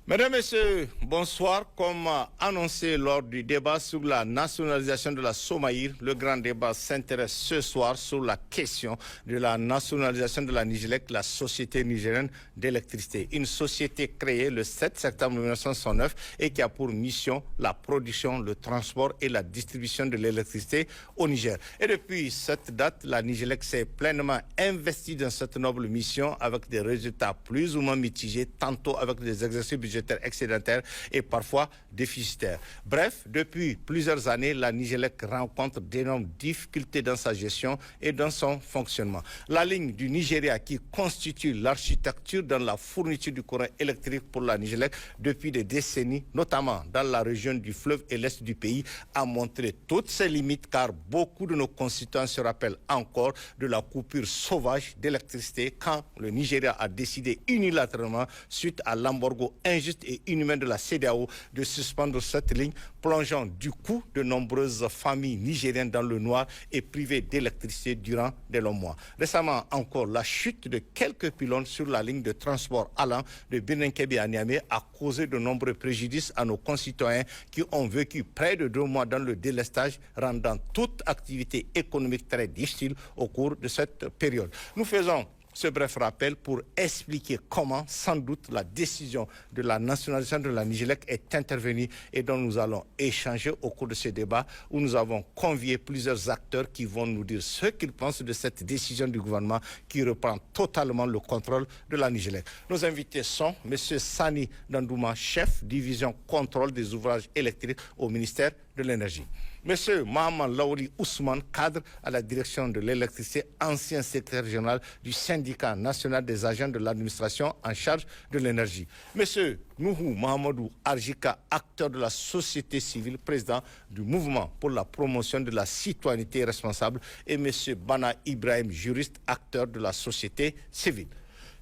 Mesdames, Messieurs, bonsoir. Comme annoncé lors du débat sur la nationalisation de la Somaïr, le grand débat s'intéresse ce soir sur la question de la nationalisation de la Nigélec, la société nigérienne d'électricité. Une société créée le 7 septembre 1969 et qui a pour mission la production, le transport et la distribution de l'électricité au Niger. Et depuis cette date, la Nigélec s'est pleinement investie dans cette noble mission avec des résultats plus ou moins mitigés, tantôt avec des exercices budgétaires excédentaires et parfois déficitaires. Bref, depuis plusieurs années, la Nigélec rencontre d'énormes difficultés dans sa gestion et dans son fonctionnement. La ligne du Nigeria qui constitue l'architecture dans la fourniture du courant électrique pour la Nigélec depuis des décennies, notamment dans la région du fleuve et l'est du pays, a montré toutes ses limites car beaucoup de nos concitoyens se rappellent encore de la coupure sauvage d'électricité quand le Nigeria a décidé unilatéralement, suite à l'embargo injuste et inhumain de la CEDEAO, de suspendre cette ligne, plongeant du coup de nombreuses familles nigériennes dans le noir et privées d'électricité durant des longs mois. Récemment encore, la chute de quelques pylônes sur la ligne de transport allant de Birnin-Kebbi à Niamey a causé de nombreux préjudices à nos concitoyens qui ont vécu près de 2 mois dans le délestage, rendant toute activité économique très difficile au cours de cette période. Nous faisons ce bref rappel pour expliquer comment, sans doute, la décision de la nationalisation de la Nigélec est intervenue et dont nous allons échanger au cours de ce débat où nous avons convié plusieurs acteurs qui vont nous dire ce qu'ils pensent de cette décision du gouvernement qui reprend totalement le contrôle de la Nigélec. Nos invités sont M. Sani Dandouma, chef division contrôle des ouvrages électriques au ministère de l'Énergie. Monsieur Mohamed Laouli Ousmane, cadre à la direction de l'électricité, ancien secrétaire général du syndicat national des agents de l'administration en charge de l'énergie. Monsieur Nuhu Mahamadou Arjika, acteur de la société civile, président du mouvement pour la promotion de la citoyenneté responsable. Et monsieur Bana Ibrahim, juriste, acteur de la société civile.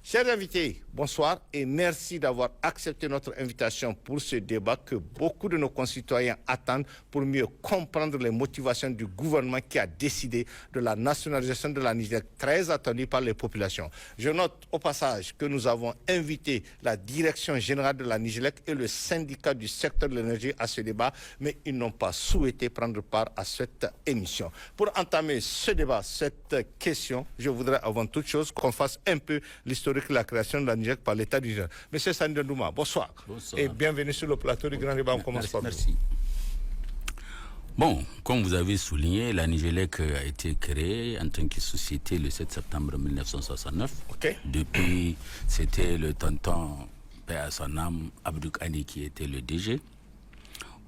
Chers invités, bonsoir et merci d'avoir accepté notre invitation pour ce débat que beaucoup de nos concitoyens attendent pour mieux comprendre les motivations du gouvernement qui a décidé de la nationalisation de la Nigélec, très attendue par les populations. Je note au passage que nous avons invité la direction générale de la Nigélec et le syndicat du secteur de l'énergie à ce débat, mais ils n'ont pas souhaité prendre part à cette émission. Pour entamer ce débat, cette question, je voudrais avant toute chose qu'on fasse un peu l'historique de la création de la Nigélec par l'État du Niger. Monsieur Sani Dandouma, bonsoir. Bonsoir. Et bienvenue sur le plateau du Grand Débat. On commence par vous. Merci. Bon, comme vous avez souligné, la Nigélec a été créée en tant que société le 7 septembre 1969. Okay. Depuis, c'était le tonton, paix à son âme, Abdou Kani qui était le DG.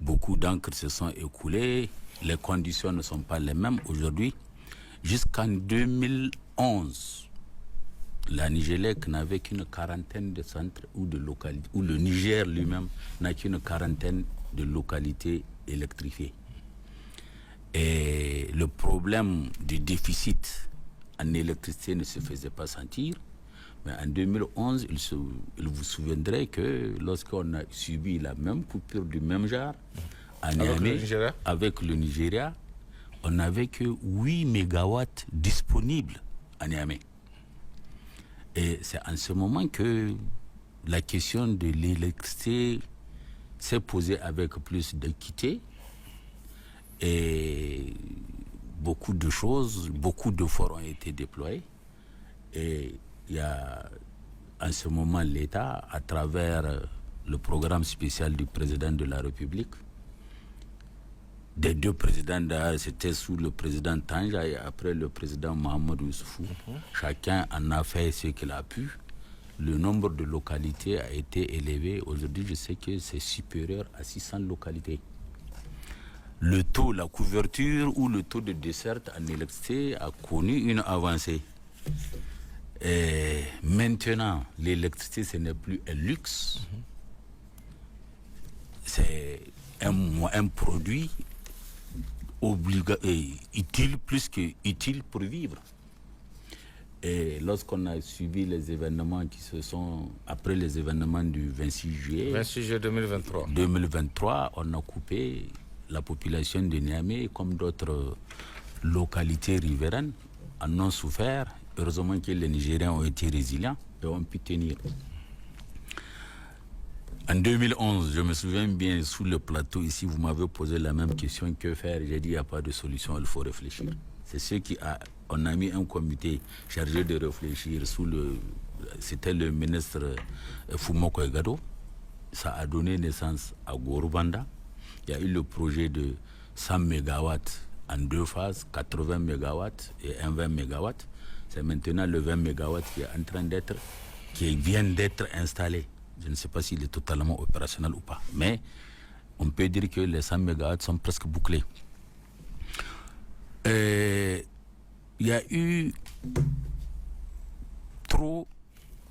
Beaucoup d'encre se sont écoulées. Les conditions ne sont pas les mêmes aujourd'hui. Jusqu'en 2011, la Nigélec n'avait qu'une quarantaine de centres ou de localités, ou le Niger lui-même n'a qu'une quarantaine de localités électrifiées. Et le problème du déficit en électricité ne se faisait pas sentir. Mais en 2011, il vous souviendrez que lorsqu'on a subi la même coupure du même genre à Niamey, avec le Nigeria, on n'avait que 8 mégawatts disponibles à Niamey. Et c'est en ce moment que la question de l'électricité s'est posée avec plus d'équité et beaucoup de choses, beaucoup d'efforts ont été déployés. Et il y a en ce moment l'État, à travers le programme spécial du président de la République, des deux présidents, c'était sous le président Tanja et après le président Mohamed Youssoufou. Chacun en a fait ce qu'il a pu. Le nombre de localités a été élevé. Aujourd'hui, je sais que c'est supérieur à 600 localités. Le taux, la couverture ou le taux de desserte en électricité a connu une avancée. Et maintenant, l'électricité, ce n'est plus un luxe. C'est un produit utile, plus que utile pour vivre. Et lorsqu'on a suivi les événements qui se sont, après les événements du 26 juillet 2023, on a coupé la population de Niamey, comme d'autres localités riveraines, en ont souffert. Heureusement que les Nigériens ont été résilients et ont pu tenir. En 2011, je me souviens bien, sous le plateau ici, vous m'avez posé la même question, que faire? J'ai dit, il n'y a pas de solution, il faut réfléchir. C'est ce qui a... On a mis un comité chargé de réfléchir c'était le ministre Fumoko Egado. Ça a donné naissance à Gorubanda. Il y a eu le projet de 100 MW en 2 phases, 80 MW et 20 MW. C'est maintenant le 20 MW qui vient d'être installé. Je ne sais pas s'il est totalement opérationnel ou pas, mais on peut dire que les 100 MW sont presque bouclés. Il y a eu trop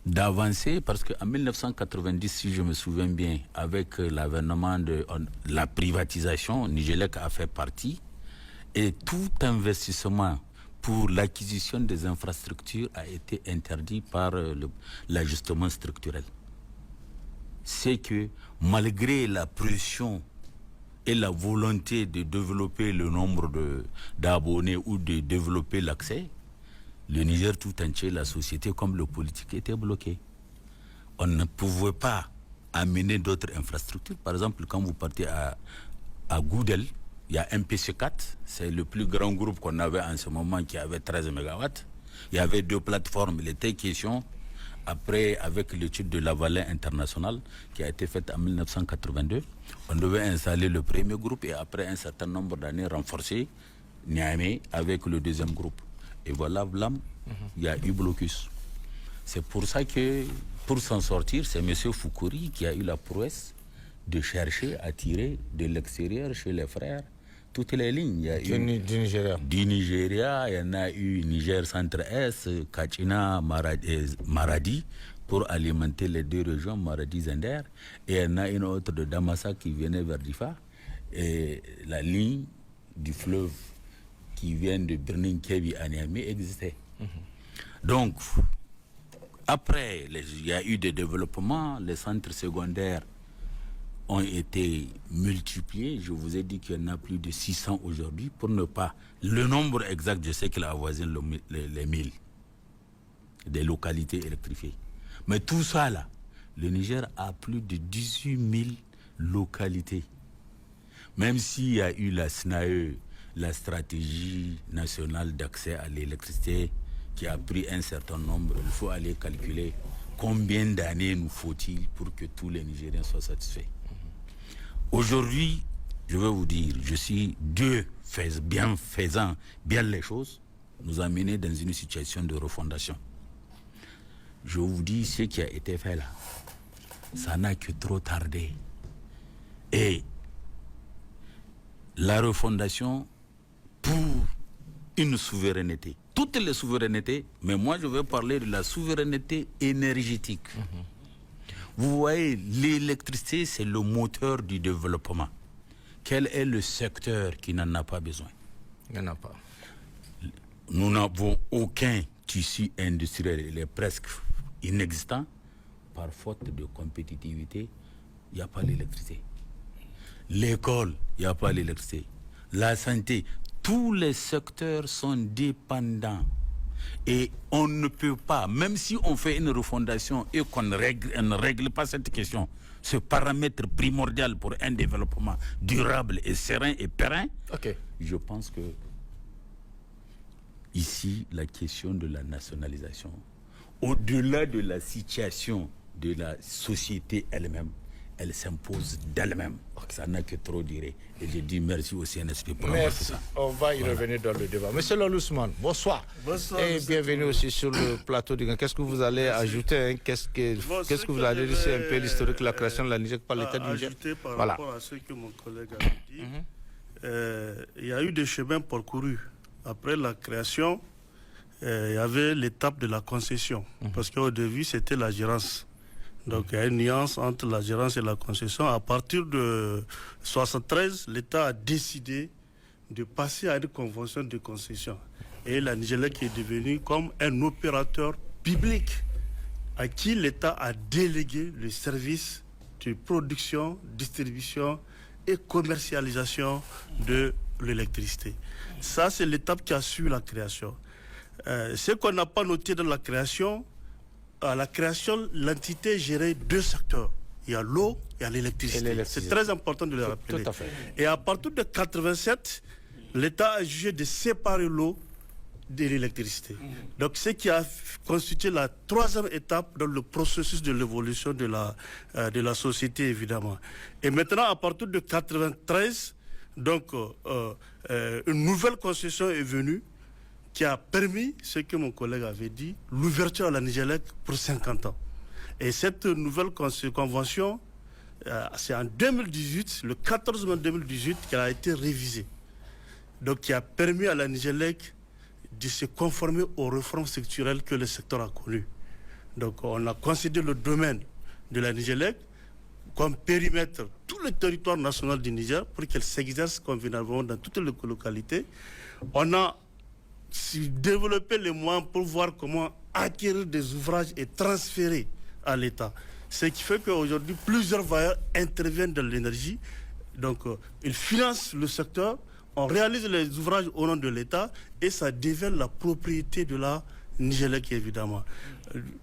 d'avancées parce qu'en 1990, si je me souviens bien, avec l'avènement de la privatisation, Nigélec a fait partie et tout investissement pour l'acquisition des infrastructures a été interdit par l'ajustement structurel. C'est que malgré la pression et la volonté de développer le nombre d'abonnés ou de développer l'accès, le Niger tout entier, la société comme le politique était bloqué. On ne pouvait pas amener d'autres infrastructures. Par exemple, quand vous partez à Goudel, il y a MPC4, c'est le plus grand groupe qu'on avait en ce moment qui avait 13 MW. Il y avait 2 plateformes. Il était question, après, avec l'étude de la Vallée internationale qui a été faite en 1982, on devait installer le premier groupe et après un certain nombre d'années renforcer Niamey avec le deuxième groupe. Et voilà, il y a eu blocus. C'est pour ça que, pour s'en sortir, c'est M. Foukouri qui a eu la prouesse de chercher à tirer de l'extérieur chez les frères toutes les lignes. Il y a du Nigeria. Du Nigeria, il y en a eu Niger Centre-Est, Kachina, Maradi, pour alimenter les 2 régions, Maradi-Zender. Et il y en a une autre de Damassa qui venait vers Difa. Et la ligne du fleuve qui vient de Birnin Kebi à Niamey existait. Donc, après, il y a eu des développements, les centres secondaires ont été multipliés. Je vous ai dit qu'il y en a plus de 600 aujourd'hui, pour ne pas... Le nombre exact, je sais qu'il avoisine les 1000 des localités électrifiées. Mais tout ça, là, le Niger a plus de 18 000 localités. Même s'il y a eu la SNAE, la stratégie nationale d'accès à l'électricité, qui a pris un certain nombre, il faut aller calculer combien d'années nous faut-il pour que tous les Nigériens soient satisfaits. Aujourd'hui, je vais vous dire, je suis faisant bien les choses, nous a menés dans une situation de refondation. Je vous dis, ce qui a été fait là, ça n'a que trop tardé. Et la refondation pour une souveraineté, toutes les souverainetés, mais moi je veux parler de la souveraineté énergétique. Vous voyez, l'électricité, c'est le moteur du développement. Quel est le secteur qui n'en a pas besoin? Il n'y en a pas. Nous n'avons aucun tissu industriel, il est presque inexistant. Par faute de compétitivité, il n'y a pas l'électricité. L'école, il n'y a pas l'électricité. La santé, tous les secteurs sont dépendants. Et on ne peut pas, même si on fait une refondation et qu'on ne règle pas cette question, ce paramètre primordial pour un développement durable et serein et périn, je pense que ici, la question de la nationalisation, au-delà de la situation de la société elle-même, elle s'impose d'elle-même. Ça n'a que trop duré. Et je dis merci au CNSP pour avoir fait ça. On va y revenir dans le débat. Monsieur Lalousman, bonsoir. Bonsoir. Et bienvenue aussi sur le plateau du Grand. Qu'est-ce que vous allez ajouter qu'est-ce que vous allez dire? C'est un peu l'historique de la création de la Niger par l'État du Niger. Ajouter par rapport à ce que mon collègue a dit, il y a eu des chemins parcourus. Après la création, il y avait l'étape de la concession. Parce qu'au début, c'était la gérance. Donc il y a une nuance entre la gérance et la concession. À partir de 1973, l'État a décidé de passer à une convention de concession. Et la Nigélec est devenue comme un opérateur public à qui l'État a délégué le service de production, distribution et commercialisation de l'électricité. Ça, c'est l'étape qui a suivi la création. Ce qu'on n'a pas noté dans la création, à la création, l'entité gérait 2 secteurs. il y a l'eau, il y a l'électricité. C'est très important de le rappeler. Tout à fait. Et à partir de 87, l'État a jugé de séparer l'eau de l'électricité. Donc, ce qui a constitué la troisième étape dans le processus de l'évolution de la société, évidemment. Et maintenant, à partir de 93, donc, une nouvelle concession est venue qui a permis, ce que mon collègue avait dit, l'ouverture à la Nigélec pour 50 ans. Et cette nouvelle convention, c'est en 2018, le 14 mai 2018, qu'elle a été révisée. Donc, qui a permis à la Nigélec de se conformer aux réformes structurelles que le secteur a connues. Donc, on a considéré le domaine de la Nigélec comme périmètre tout le territoire national du Niger pour qu'elle s'exerce convenablement dans toutes les localités. On a développé les moyens pour voir comment acquérir des ouvrages et transférer à l'État. Ce qui fait qu'aujourd'hui, plusieurs bailleurs interviennent dans l'énergie. Donc, ils financent le secteur. On réalise les ouvrages au nom de l'État et ça devient la propriété de la Nigélec, évidemment.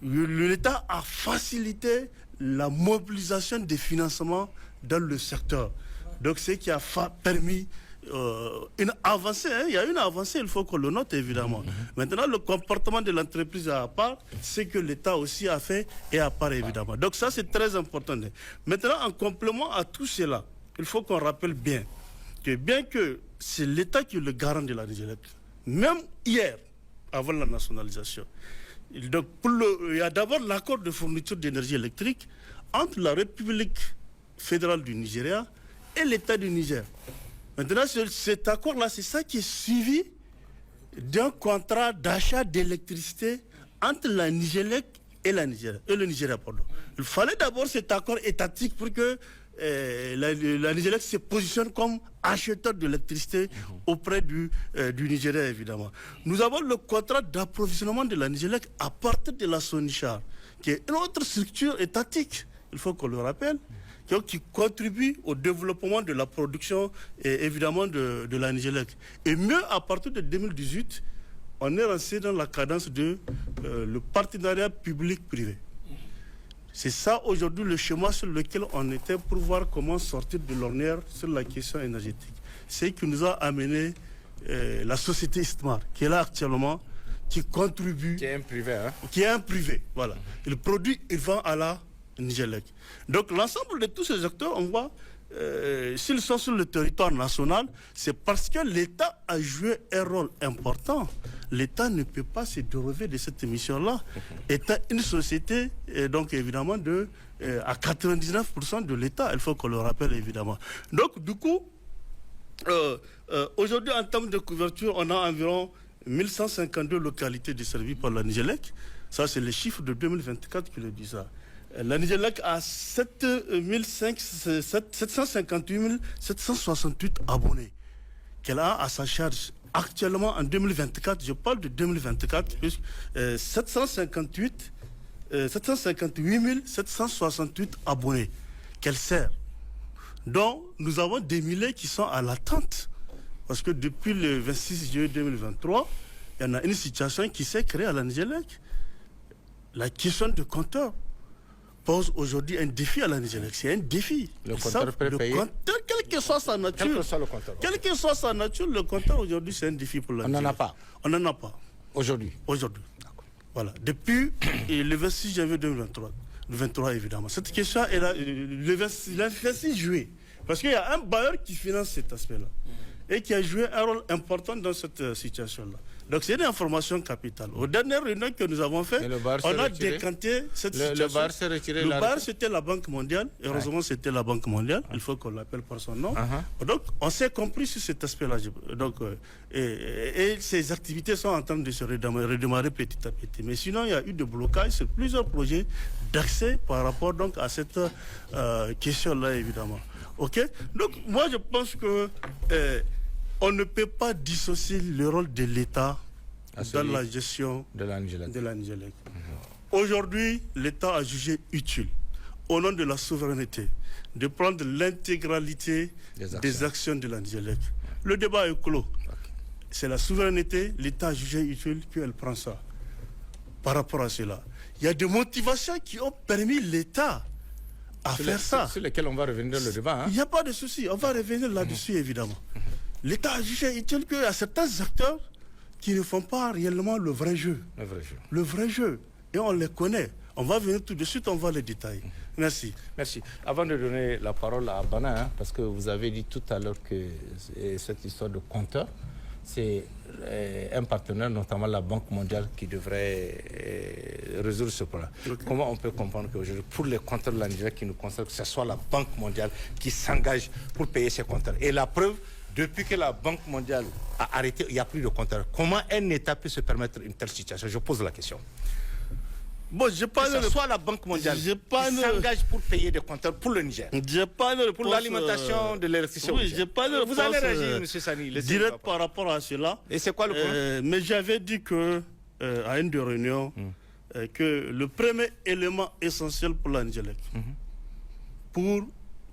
L'État a facilité la mobilisation des financements dans le secteur. Donc, ce qui a permis une avancée. Il y a une avancée, il faut qu'on le note, évidemment. Maintenant, le comportement de l'entreprise à part, c'est que l'État aussi a fait et à part, évidemment. Donc, ça, c'est très important. Maintenant, en complément à tout cela, il faut qu'on rappelle bien que c'est l'État qui est le garant de la Nigélec. Même hier, avant la nationalisation. Donc, il y a d'abord l'accord de fourniture d'énergie électrique entre la République fédérale du Nigeria et l'État du Niger. Maintenant, cet accord-là, c'est ça qui est suivi d'un contrat d'achat d'électricité entre la Nigélec et le Nigeria. Il fallait d'abord cet accord étatique pour que la Nigélec se positionne comme acheteur d'électricité auprès du Nigeria, évidemment. Nous avons le contrat d'approvisionnement de la Nigélec à partir de la Sonichar, qui est une autre structure étatique, il faut qu'on le rappelle, qui contribue au développement de la production, évidemment, de la Nigélec. Et mieux, à partir de 2018, on est rentré dans la cadence de le partenariat public-privé. C'est ça aujourd'hui le schéma sur lequel on était pour voir comment sortir de l'ornière sur la question énergétique. C'est qui nous a amené la société Istmar, qui est là actuellement, qui contribue... Qui est un privé, hein? Qui est un privé, voilà. Il produit, il vend à la Nigélec. Donc l'ensemble de tous ces acteurs, on voit, s'ils sont sur le territoire national, c'est parce que l'État a joué un rôle important. L'État ne peut pas se dérober de cette mission-là, étant une société, donc évidemment, à 99% de l'État, il faut qu'on le rappelle évidemment. Donc du coup, aujourd'hui en termes de couverture, on a environ 1152 localités desservies par la Nigélec. Ça, c'est les chiffres de 2024 qui le disent ça. La Nigélec a 758 768 abonnés qu'elle a à sa charge. Actuellement, en 2024, je parle de 2024, 758 768 abonnés qu'elle sert. Donc, nous avons des milliers qui sont à l'attente. Parce que depuis le 26 juillet 2023, il y en a une situation qui s'est créée à la Nigélec. La question de compteur pose aujourd'hui un défi à la Nigélec. C'est un défi. Le compteur peut payer. Quelle que soit sa nature. Quel que soit le compteur. Quelle que soit sa nature, le compteur aujourd'hui, c'est un défi pour la Nigélec. On n'en a pas. On n'en a pas. Aujourd'hui. Aujourd'hui. Voilà. Depuis le 26 janvier 2023. Le 23, évidemment. Cette question est là, le 26 juillet. Parce qu'il y a un bailleur qui finance cet aspect-là. Et qui a joué un rôle important dans cette situation-là. Donc c'est une information capitale. Aux dernières réunions que nous avons faites, on a décanté cette situation. Le bar s'est retiré. Le bar, c'était la Banque mondiale. Heureusement, c'était la Banque mondiale. Il faut qu'on l'appelle par son nom. Donc, on s'est compris sur cet aspect-là. Donc, et ces activités sont en train de se redémarrer petit à petit. Mais sinon, il y a eu des blocages sur plusieurs projets d'accès par rapport donc, à cette question-là, évidemment. OK? Donc, moi, je pense que on ne peut pas dissocier le rôle de l'État dans la gestion de la Nigélec. Aujourd'hui, l'État a jugé utile, au nom de la souveraineté, de prendre l'intégralité des actions de la Nigélec. Le débat est clos. C'est la souveraineté, l'État a jugé utile qu'elle prend ça. Par rapport à cela, il y a des motivations qui ont permis l'État à faire ça. Sur lesquels on va revenir dans le débat. Il n'y a pas de souci, on va revenir là-dessus évidemment. L'État a jugé utile qu'il y a certains acteurs qui ne font pas réellement le vrai jeu. Le vrai jeu. Et on les connaît. On va venir tout de suite, on va les détailler. Merci. Merci. Avant de donner la parole à Bana, parce que vous avez dit tout à l'heure que cette histoire de compteur, c'est un partenaire, notamment la Banque mondiale, qui devrait résoudre ce problème. Okay. Comment on peut comprendre qu'aujourd'hui, pour les compteurs de la Nigeria qui nous concernent, que ce soit la Banque mondiale qui s'engage pour payer ces compteurs? Et la preuve, depuis que la Banque mondiale a arrêté, il n'y a plus de compteurs. Comment un État peut se permettre une telle situation? Je pose la question. Bon, je parle que ce soit la Banque mondiale qui s'engage pour payer des compteurs pour le Niger, pour l'alimentation de l'électricité. Oui, vous allez réagir, M. Sani. Direct par rapport à cela. Et c'est quoi le point? Mais j'avais dit que, à une des réunions, que le premier élément essentiel pour la Nigelec, pour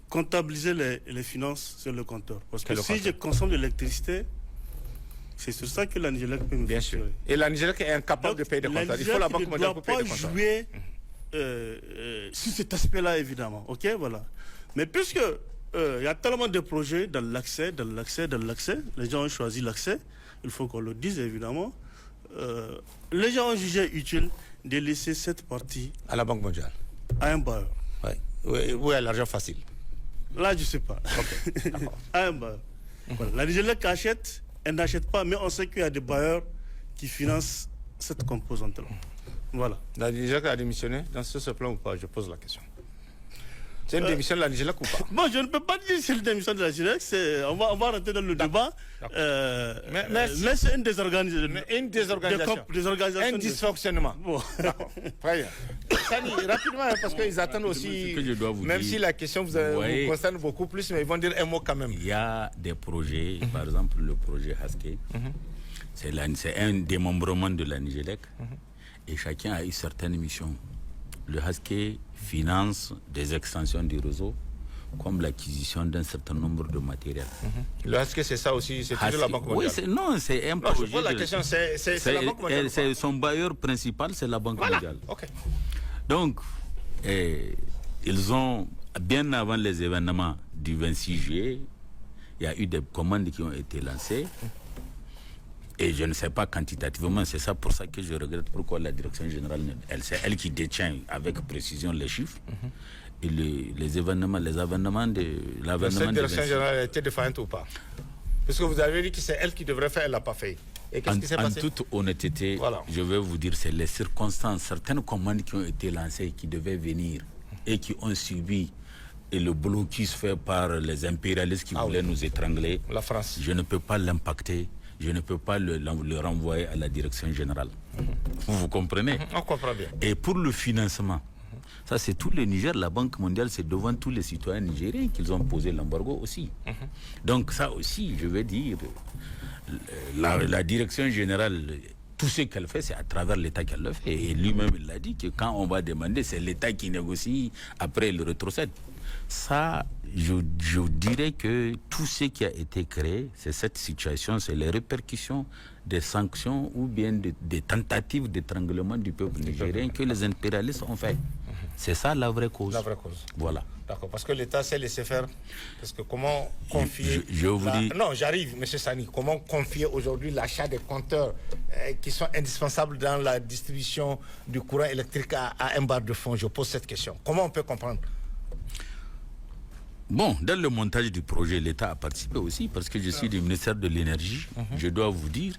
comptabiliser les finances, c'est le compteur. Parce que si je consomme de l'électricité, c'est sur ça que la Nigelec peut me Bien sûr. Et la Nigelec est incapable de payer des compteurs. Il faut la Banque mondiale pour payer des compteurs. Ne doit pas jouer sur cet aspect-là, évidemment. OK, voilà. Mais puisque il y a tellement de projets dans l'accès, les gens ont choisi l'accès, il faut qu'on le dise, évidemment. Les gens ont jugé utile de laisser cette partie à la Banque mondiale, à un bailleur. Oui, à l'argent facile. Là, je ne sais pas. Okay. À un bailleur. Voilà. La Nigelec achète. Elle n'achète pas, mais on sait qu'il y a des bailleurs qui financent cette composante-là. Voilà. La Nigelec a démissionné dans ce plan ou pas? Je pose la question. C'est une démission de la Nigelec ou pas? Bon, je ne peux pas dire que c'est une démission de la Nigelec. On va rentrer dans le débat. Mais c'est une désorganisation. Une désorganisation. Un dysfonctionnement. Bon. D'accord. Très bien. Sani, rapidement, parce qu'ils attendent aussi, même si la question vous concerne beaucoup plus, mais ils vont dire un mot quand même. Il y a des projets, par exemple le projet Haske, c'est un démembrement de la Nigelec, et chacun a eu certaines missions. Le Haske finance des extensions du réseau, comme l'acquisition d'un certain nombre de matériel. Le Haske, c'est ça aussi, c'est toujours la Banque mondiale. Oui, non, c'est un projet. Je pose la question, c'est la Banque mondiale. Son bailleur principal, c'est la Banque mondiale. Okay. Donc, ils ont, bien avant les événements du 26 juillet, il y a eu des commandes qui ont été lancées. Et je ne sais pas quantitativement, c'est ça pour ça que je regrette pourquoi la direction générale, c'est elle qui détient avec précision les chiffres. Et les événements de cette direction générale a été défaillante ou pas? Parce que vous avez dit que c'est elle qui devrait faire, elle ne l'a pas fait. Et qu'est-ce qui s'est passé? En toute honnêteté, je vais vous dire, c'est les circonstances, certaines commandes qui ont été lancées, qui devaient venir et qui ont subi et le blocus fait par les impérialistes qui voulaient nous étrangler. La France. Je ne peux pas l'impacter. Je ne peux pas le renvoyer à la direction générale. Vous comprenez? On comprend bien. Et pour le financement, ça c'est tout le Niger, la Banque mondiale, c'est devant tous les citoyens nigériens qu'ils ont posé l'embargo aussi. Donc ça aussi, je veux dire, la direction générale, tout ce qu'elle fait, c'est à travers l'État qu'elle le fait. Et lui-même, il l'a dit, que quand on va demander, c'est l'État qui négocie, après il retrocède. Ça, je dirais que tout ce qui a été créé, c'est cette situation, c'est les répercussions des sanctions ou bien des tentatives d'étranglement du peuple nigérien que les impérialistes ont fait. C'est ça la vraie cause. La vraie cause. Voilà. D'accord, parce que l'État s'est laissé faire. Parce que comment confier... Je vous dis... Non, j'arrive, M. Sani. Comment confier aujourd'hui l'achat des compteurs qui sont indispensables dans la distribution du courant électrique à un barre de fonds? Je pose cette question. Comment on peut comprendre? Bon, dans le montage du projet, l'État a participé aussi, parce que je suis du ministère de l'Énergie. Je dois vous dire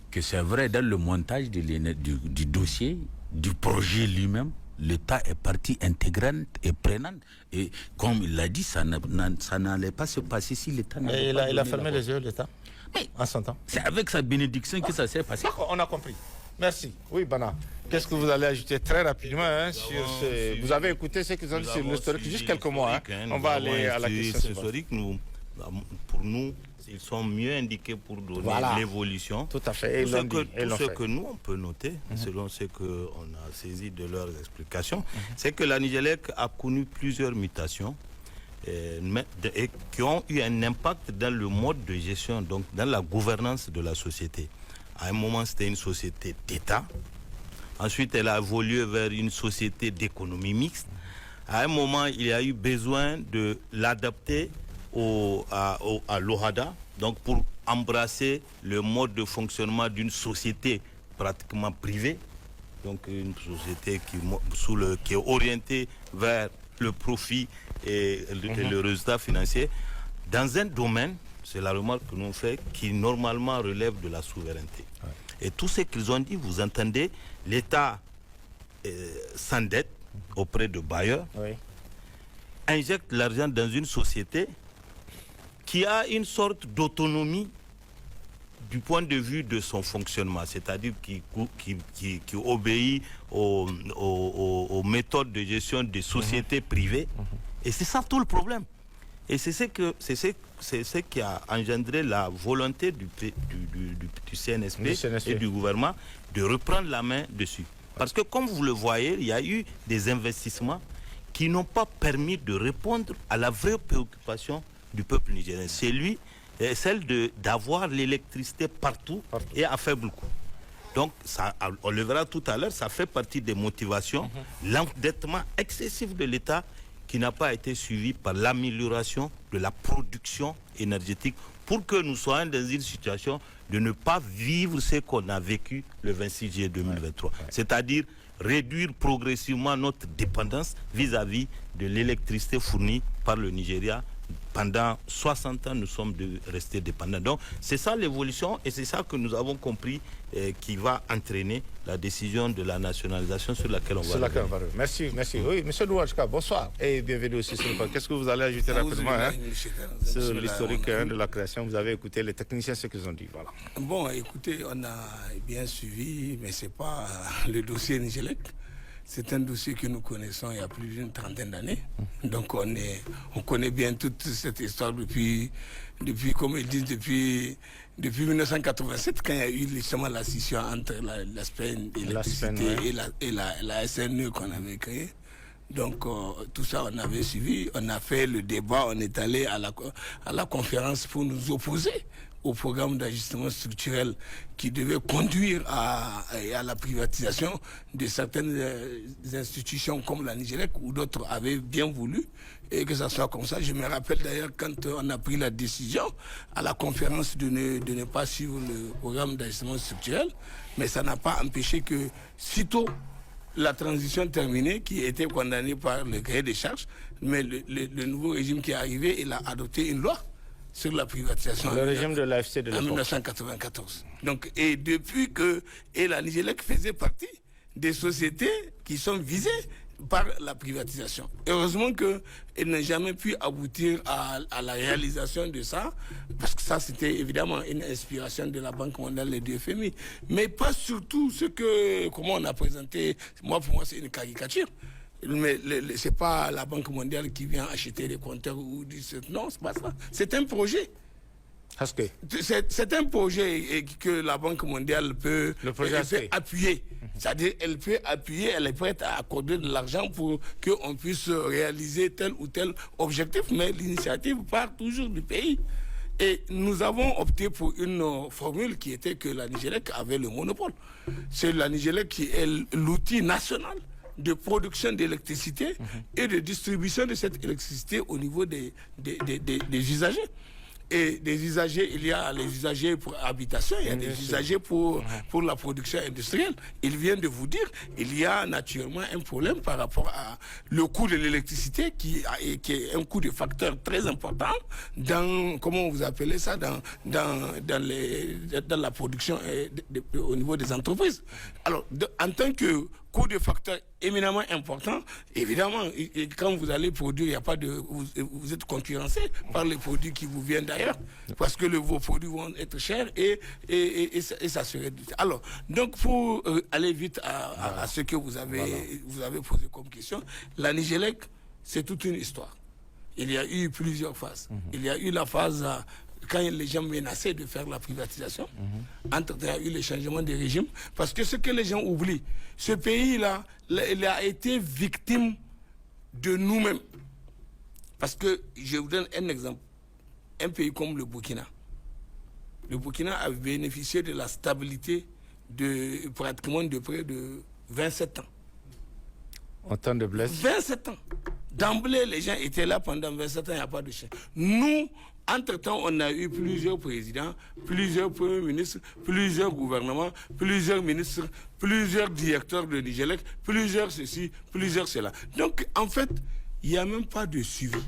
que c'est vrai, dans le montage du dossier, du projet lui-même, l'État est partie intégrante et prenante. Et comme il l'a dit, ça n'allait pas se passer si l'État n'avait pas... Il a fermé les yeux, l'État, en son temps. C'est avec sa bénédiction que ça s'est passé. D'accord, on a compris. Merci. Oui, Bana. Qu'est-ce que vous allez ajouter très rapidement sur ce... Vous avez écouté ce qu'ils ont dit sur l'historique, juste quelques mois. On va aller à la question historique. Pour nous, ils sont mieux indiqués pour donner l'évolution. Tout à fait. Tout ce que nous, on peut noter, selon ce qu'on a saisi de leurs explications, c'est que la Nigelec a connu plusieurs mutations et qui ont eu un impact dans le mode de gestion, donc dans la gouvernance de la société. À un moment, c'était une société d'État. Ensuite, elle a évolué vers une société d'économie mixte. À un moment, il y a eu besoin de l'adapter à l'OHADA, donc pour embrasser le mode de fonctionnement d'une société pratiquement privée, donc une société qui est orientée vers le profit et le résultat financier, dans un domaine, c'est la remarque que nous faisons, qui normalement relève de la souveraineté. Ouais. Et tout ce qu'ils ont dit, vous entendez, l'État s'endette auprès de bailleurs, oui, injecte l'argent dans une société qui a une sorte d'autonomie du point de vue de son fonctionnement, c'est-à-dire qui obéit aux méthodes de gestion des sociétés privées. Et c'est ça tout le problème. Et c'est ce qui a engendré la volonté du CNSP et du gouvernement de reprendre la main dessus. Parce que comme vous le voyez, il y a eu des investissements qui n'ont pas permis de répondre à la vraie préoccupation du peuple nigérien. C'est celle d'avoir l'électricité partout et à faible coût. Donc, ça, on le verra tout à l'heure, ça fait partie des motivations. L'endettement excessif de l'État qui n'a pas été suivi par l'amélioration de la production énergétique pour que nous soyons dans une situation de ne pas vivre ce qu'on a vécu le 26 juillet 2023. C'est-à-dire réduire progressivement notre dépendance vis-à-vis de l'électricité fournie par le Nigeria. Pendant 60 ans, nous sommes restés dépendants. Donc, c'est ça l'évolution et c'est ça que nous avons compris qui va entraîner la décision de la nationalisation sur laquelle on va revenir. Merci. Oui, M. Douachka, bonsoir et bienvenue aussi sur le podcast. Qu'est-ce que vous allez ajouter rapidement sur l'historique de la création? Vous avez écouté les techniciens, ce qu'ils ont dit. Voilà. Bon, écoutez, on a bien suivi, mais ce n'est pas le dossier Nigelec. C'est un dossier que nous connaissons il y a plus d'une trentaine d'années. Donc on connaît bien toute cette histoire depuis comme ils disent, depuis 1987, quand il y a eu justement la scission entre l'aspect électricité et la SNE qu'on avait créée. Donc tout ça, on avait suivi, on a fait le débat, on est allé à la conférence pour nous opposer au programme d'ajustement structurel qui devait conduire à la privatisation de certaines institutions comme la Nigelec ou d'autres avaient bien voulu et que ça soit comme ça. Je me rappelle d'ailleurs quand on a pris la décision à la conférence de ne pas suivre le programme d'ajustement structurel, mais ça n'a pas empêché que sitôt la transition terminée, qui était condamnée par le cahier des charges, mais le nouveau régime qui est arrivé, il a adopté une loi sur la privatisation. Le régime de l'AFC de l'époque. En 1994. Donc, et depuis que la Nigelec faisait partie des sociétés qui sont visées par la privatisation. Heureusement qu'elle n'a jamais pu aboutir à la réalisation de ça, parce que ça, c'était évidemment une inspiration de la Banque mondiale et du FMI. Mais pas surtout comment on a présenté, pour moi, c'est une caricature. Mais c'est pas la Banque mondiale qui vient acheter les compteurs ou non, c'est pas ça. C'est un projet. C'est un projet que la Banque mondiale peut appuyer. C'est-à-dire elle peut appuyer, elle est prête à accorder de l'argent pour qu'on puisse réaliser tel ou tel objectif, mais l'initiative part toujours du pays. Et nous avons opté pour une formule qui était que la Nigelec avait le monopole. C'est la Nigelec qui est l'outil national de production d'électricité et de distribution de cette électricité au niveau des usagers. Et des usagers, il y a les usagers pour habitation, il y a des usagers pour la production industrielle. Il vient de vous dire, il y a naturellement un problème par rapport à le coût de l'électricité qui est un coût de facteur très important dans, comment vous appelez ça, dans la production au niveau des entreprises. Alors, en tant que coût de facteur éminemment important, évidemment, et quand vous allez produire, il n'y a pas de, vous êtes concurrencé par les produits qui vous viennent d'ailleurs, parce que vos produits vont être chers et ça serait. Alors, donc pour aller vite à ce que vous avez posé comme question, la Nigelec, c'est toute une histoire. Il y a eu plusieurs phases. Il y a eu la phase quand les gens menaçaient de faire la privatisation. Entre-temps, il y a eu le changement de régime. Parce que ce que les gens oublient, ce pays-là, il a été victime de nous-mêmes. Parce que, je vous donne un exemple. Un pays comme le Burkina. Le Burkina a bénéficié de la stabilité pratiquement de près de 27 ans. En temps de blesse. 27 ans. d'emblée, les gens étaient là pendant 27 ans, il n'y a pas de chien. Nous, entre-temps, on a eu plusieurs présidents, plusieurs premiers ministres, plusieurs gouvernements, plusieurs ministres, plusieurs directeurs de Nigélec, plusieurs ceci, plusieurs cela. Donc, en fait, il n'y a même pas de suivi.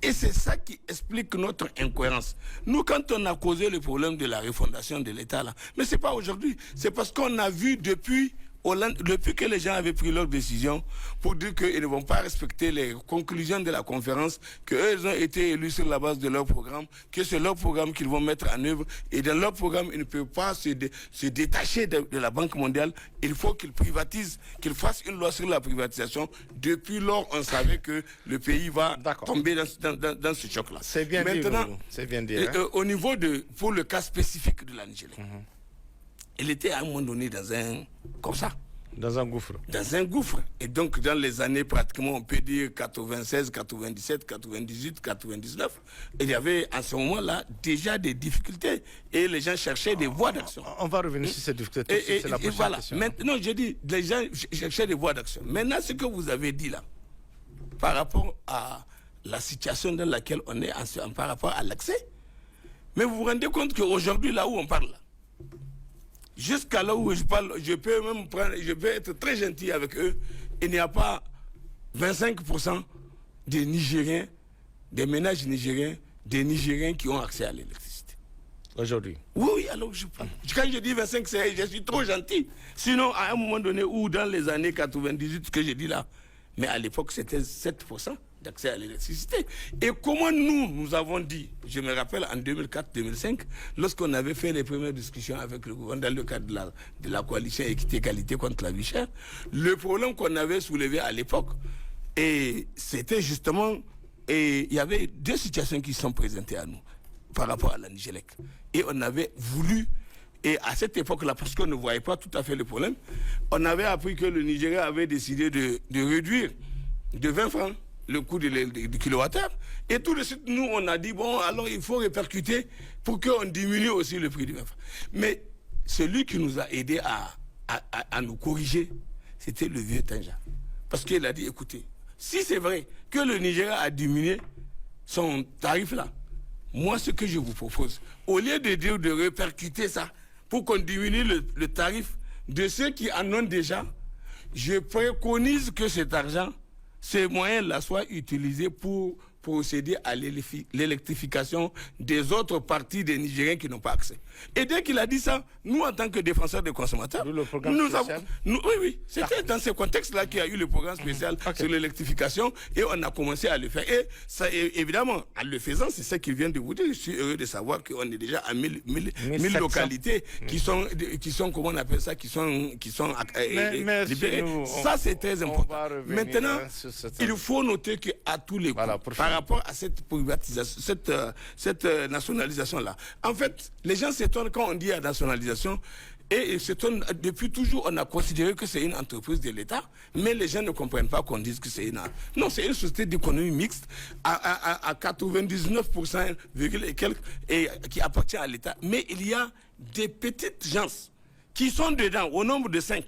Et c'est ça qui explique notre incohérence. Nous, quand on a causé le problème de la refondation de l'État, là, mais ce n'est pas aujourd'hui, c'est parce qu'on a vu depuis que les gens avaient pris leur décision pour dire qu'ils ne vont pas respecter les conclusions de la conférence, qu'eux, ils ont été élus sur la base de leur programme, que c'est leur programme qu'ils vont mettre en œuvre, et dans leur programme, ils ne peuvent pas se détacher de la Banque mondiale. Il faut qu'ils privatisent, qu'ils fassent une loi sur la privatisation. Depuis lors, on savait que le pays va tomber dans ce choc-là. C'est bien maintenant, dit, c'est bien dit. Au niveau pour le cas spécifique de la Nigérie, il était à un moment donné comme ça. Dans un gouffre. Dans un gouffre. Et donc, dans les années pratiquement, on peut dire 96, 97, 98, 99, il y avait à ce moment-là déjà des difficultés. Et les gens cherchaient des voies d'action. On va revenir sur ces difficultés. C'est la prochaine question. Maintenant, je dis, les gens cherchaient des voies d'action. Maintenant, ce que vous avez dit là, par rapport à la situation dans laquelle on est, par rapport à l'accès, mais vous vous rendez compte qu'aujourd'hui, là où on parle, jusqu'à là où je parle, je peux être très gentil avec eux. Il n'y a pas 25% des Nigériens, des ménages nigériens, des Nigériens qui ont accès à l'électricité. Aujourd'hui? Oui, alors je parle. Quand je dis 25, je suis trop gentil. Sinon, à un moment donné, ou dans les années 98, ce que je dis là, mais à l'époque, c'était 7% d'accès à l'électricité. Et comment nous avons dit, je me rappelle en 2004-2005, lorsqu'on avait fait les premières discussions avec le gouvernement dans le cadre de la coalition équité-qualité contre la vie chère, le problème qu'on avait soulevé à l'époque, et c'était justement, et il y avait deux situations qui sont présentées à nous par rapport à la Nigélec. Et on avait voulu, et à cette époque-là, parce qu'on ne voyait pas tout à fait le problème, on avait appris que le Nigeria avait décidé de réduire de 20 francs le coût du kilowattheure. Et tout de suite, nous, on a dit, bon, alors il faut répercuter pour qu'on diminue aussi le prix du 20 francs. Mais celui qui nous a aidé à nous corriger, c'était le vieux Tanja. Parce qu'il a dit, écoutez, si c'est vrai que le Nigeria a diminué son tarif là, moi, ce que je vous propose, au lieu de dire de répercuter ça pour qu'on diminue le tarif de ceux qui en ont déjà, je préconise que cet argent, ces moyens-là soient utilisés pour procéder à l'électrification des autres parties des Nigériens qui n'ont pas accès. Et dès qu'il a dit ça, nous, en tant que défenseurs des consommateurs, oui, c'était dans ce contexte-là qu'il y a eu le programme spécial sur l'électrification et on a commencé à le faire. Et ça, évidemment, en le faisant, c'est ce qu'il vient de vous dire. Je suis heureux de savoir qu'on est déjà à 1000 localités qui sont, comment on appelle ça, qui sont libérées. Ça, c'est très important. Maintenant, il faut noter qu'à tous les coups, par rapport à cette privatisation, cette nationalisation-là. En fait, les gens s'étonnent quand on dit la nationalisation, et s'étonnent, depuis toujours, on a considéré que c'est une entreprise de l'État, mais les gens ne comprennent pas qu'on dise que c'est une... Non, c'est une société d'économie mixte à 99% et quelques, et qui appartient à l'État. Mais il y a des petites gens qui sont dedans, au nombre de 5.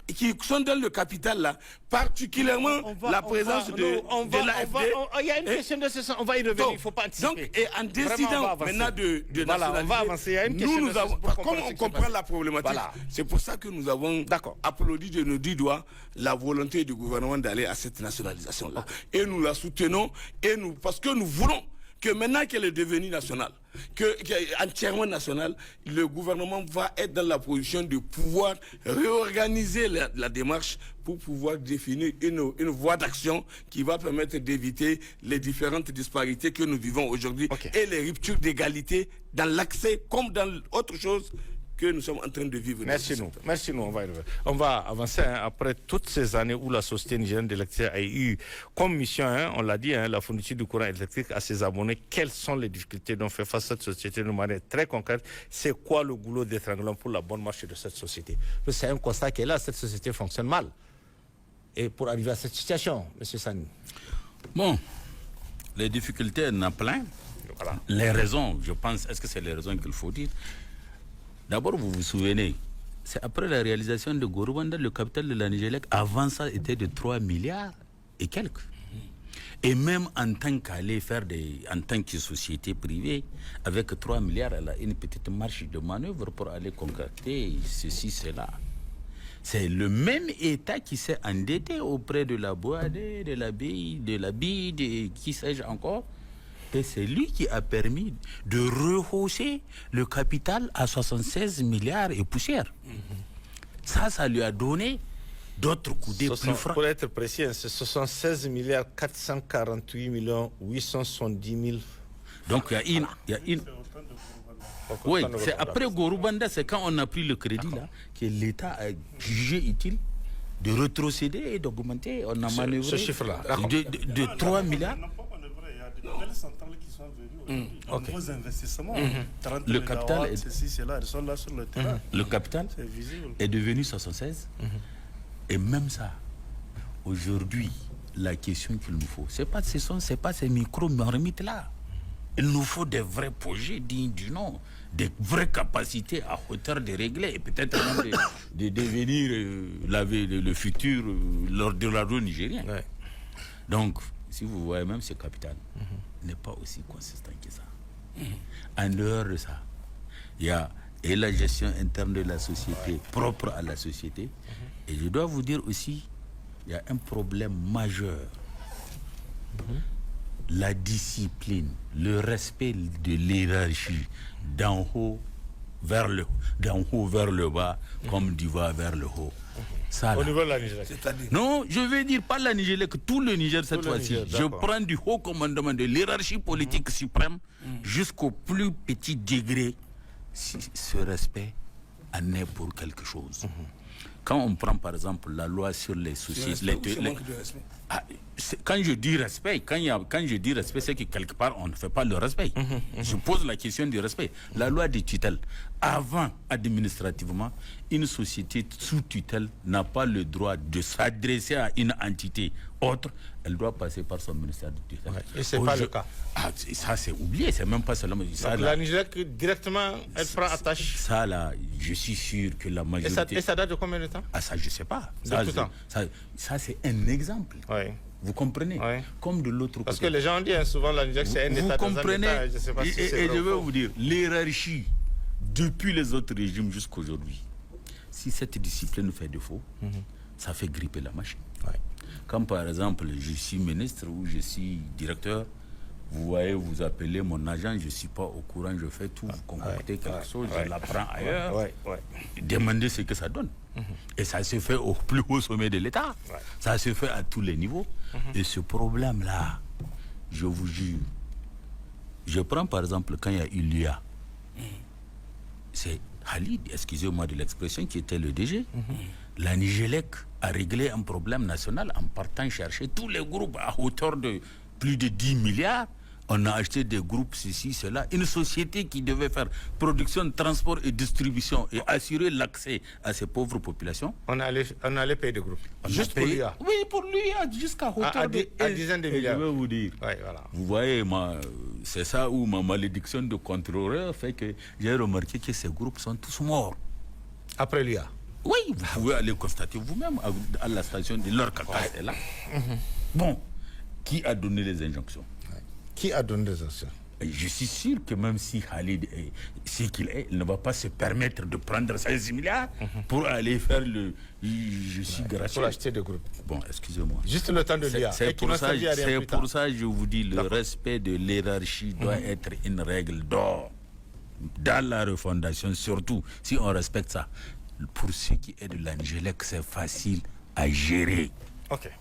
Qui sont dans le capital là, particulièrement la présence de l'AFD. Il y a une question de ce sens, on va y revenir, il ne faut pas anticiper. Donc, et en décidant maintenant de voilà, on va avancer. Il y a une question nous avons, comme on comprend la problématique, voilà. C'est pour ça que nous avons applaudi de nos 10 doigts la volonté du gouvernement d'aller à cette nationalisation-là. Et nous la soutenons, parce que nous voulons que maintenant qu'elle est devenue nationale, entièrement nationale, le gouvernement va être dans la position de pouvoir réorganiser la démarche pour pouvoir définir une voie d'action qui va permettre d'éviter les différentes disparités que nous vivons aujourd'hui et les ruptures d'égalité dans l'accès comme dans autre chose que nous sommes en train de vivre. Merci nous, on va avancer après toutes ces années où la Société nigérienne d'électricité a eu comme mission, on l'a dit, la fourniture du courant électrique à ses abonnés. Quelles sont les difficultés dont fait face cette société de manière très concrète? C'est quoi le goulot d'étranglement pour la bonne marche de cette société? C'est un constat qui est là, cette société fonctionne mal. Et pour arriver à cette situation, M. Sani? Bon, les difficultés, il y en a plein. Voilà. Les raisons, je pense, est-ce que c'est les raisons qu'il faut dire? D'abord, vous vous souvenez, c'est après la réalisation de Gorubanda, le capital de la Nigélec, avant ça, était de 3 milliards et quelques. Et même en tant qu'aller faire en tant que société privée, avec 3 milliards, elle a une petite marge de manœuvre pour aller concrétiser ceci, cela. C'est le même État qui s'est endetté auprès de la BOAD, de la BID, de qui sais-je encore. Et c'est lui qui a permis de rehausser le capital à 76 milliards et poussière. Ça lui a donné d'autres coudées plus francs. Pour être précis, c'est 76 milliards 448 millions 870 000. Donc il y a une... Oui, c'est après Gorubanda, c'est quand on a pris le crédit là, que l'État a jugé utile de rétrocéder et d'augmenter. On a manœuvré ce chiffre-là. De 3 milliards. Il y a de nouvelles centrales qui sont venues aujourd'hui. Nouveaux investissements. 30 Le capital est... Ceci, cela, ils sont là sur le terrain. Le capital est devenu 76. Et même ça, aujourd'hui, la question qu'il nous faut, c'est pas ces micro-marmites là. Il nous faut des vrais projets dignes du nom, des vraies capacités à hauteur de régler et peut-être même de devenir le futur de l'ordre nigérien. Ouais. Donc, si vous voyez même ce capital, n'est pas aussi consistant que ça. En dehors de ça, il y a et la gestion interne de la société, propre à la société. Et je dois vous dire aussi, il y a un problème majeur. La discipline, le respect de l'hiérarchie, d'en haut vers le bas, comme du bas vers le haut. Ça, au niveau de la Niger. Non, je veux dire pas la Niger, que tout le Niger cette fois-ci. Je prends du haut commandement de l'hiérarchie politique suprême jusqu'au plus petit degré. Si ce respect en est pour quelque chose. Quand on prend par exemple la loi sur les sociétés, quand je dis respect, quand je dis respect, c'est que quelque part on ne fait pas le respect. Je pose la question du respect. La loi des tutelles, avant administrativement, une société sous tutelle n'a pas le droit de s'adresser à une entité autre. Elle doit passer par son ministère de tutelle. Et c'est pas le cas. Ça c'est oublié, c'est même pas seulement ça. La Niger directement, elle prend attache. Ça là, je suis sûr que la majorité. Et ça date de combien de temps? Ça je sais pas. Ça c'est un exemple. Oui. Vous comprenez? Comme de l'autre côté. Parce que les gens disent souvent la Niger c'est un État. Vous comprenez? Je sais pas si et je vais vous dire, l'hiérarchie, depuis les autres régimes jusqu'à aujourd'hui, si cette discipline fait défaut, ça fait gripper la machine. Comme par exemple, je suis ministre ou je suis directeur, vous voyez, vous appelez mon agent, je ne suis pas au courant, je fais tout, vous concoctez quelque chose, je l'apprends ailleurs, demandez ce que ça donne. Et ça se fait au plus haut sommet de l'État, ça se fait à tous les niveaux. Et ce problème-là, je vous jure, je prends par exemple quand il y a eu l'IA, c'est Khalid, excusez-moi de l'expression, qui était le DG. La Nigélec a réglé un problème national en partant chercher tous les groupes à hauteur de plus de 10 milliards. On a acheté des groupes, ceci, cela. Une société qui devait faire production, transport et distribution et assurer l'accès à ces pauvres populations. On allait payer des groupes. Juste pour l'IA. Oui, pour l'IA, jusqu'à hauteur à dizaines de milliards. Je vais vous dire. Vous voyez, c'est ça où ma malédiction de contrôleur fait que j'ai remarqué que ces groupes sont tous morts. Après l'IA. Oui, vous pouvez aller constater vous-même à la station de leur caca est là. Bon, qui a donné les injonctions? Qui a donné les injonctions? Je suis sûr que même si Khalid est ce qu'il est, il ne va pas se permettre de prendre 16 milliards pour aller faire je suis gratuit. Pour acheter des groupes. Bon, excusez-moi. Juste le temps de l'IA. C'est pour ça que je vous dis, le respect de l'hiérarchie doit être une règle d'or. Dans la refondation, surtout, si on respecte ça. Pour ce qui est de l'Angélec, c'est facile à gérer. Ok.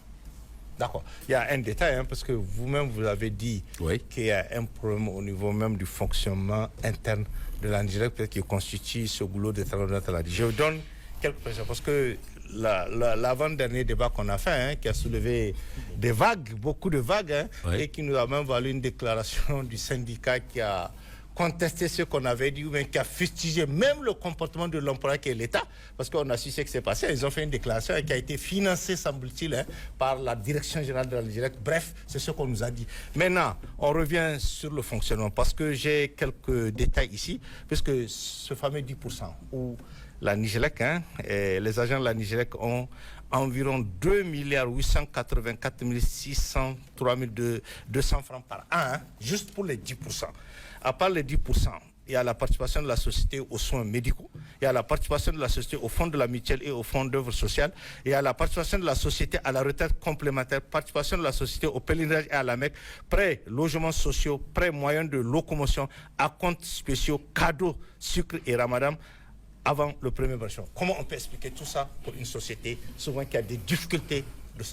D'accord. Il y a un détail, parce que vous-même, vous avez dit qu'il y a un problème au niveau même du fonctionnement interne de l'Angélec, peut-être qui constitue ce goulot de travail. Je vous donne quelques précisions, parce que l'avant-dernier débat qu'on a fait, qui a soulevé des vagues, beaucoup de vagues, et qui nous a même valu une déclaration du syndicat qui a contester ce qu'on avait dit, ou bien qui a fustigé même le comportement de l'employeur qui est l'État, parce qu'on a su ce qui s'est passé. Ils ont fait une déclaration qui a été financée, semble-t-il, par la direction générale de la Nigelec. Bref, c'est ce qu'on nous a dit. Maintenant, on revient sur le fonctionnement, parce que j'ai quelques détails ici, puisque ce fameux 10%, où la Nigélec, les agents de la Nigélec ont environ 2 884 603 200 francs par an, juste pour les 10%. À part les 10%, il y a la participation de la société aux soins médicaux, il y a la participation de la société au fonds de la mutuelle et au fonds d'œuvre sociale, il y a la participation de la société à la retraite complémentaire, participation de la société au pèlerinage et à la Mecque, prêts, logements sociaux, prêts moyens de locomotion, acomptes spéciaux, cadeaux, sucre et ramadan avant le premier version. Comment on peut expliquer tout ça pour une société souvent qui a des difficultés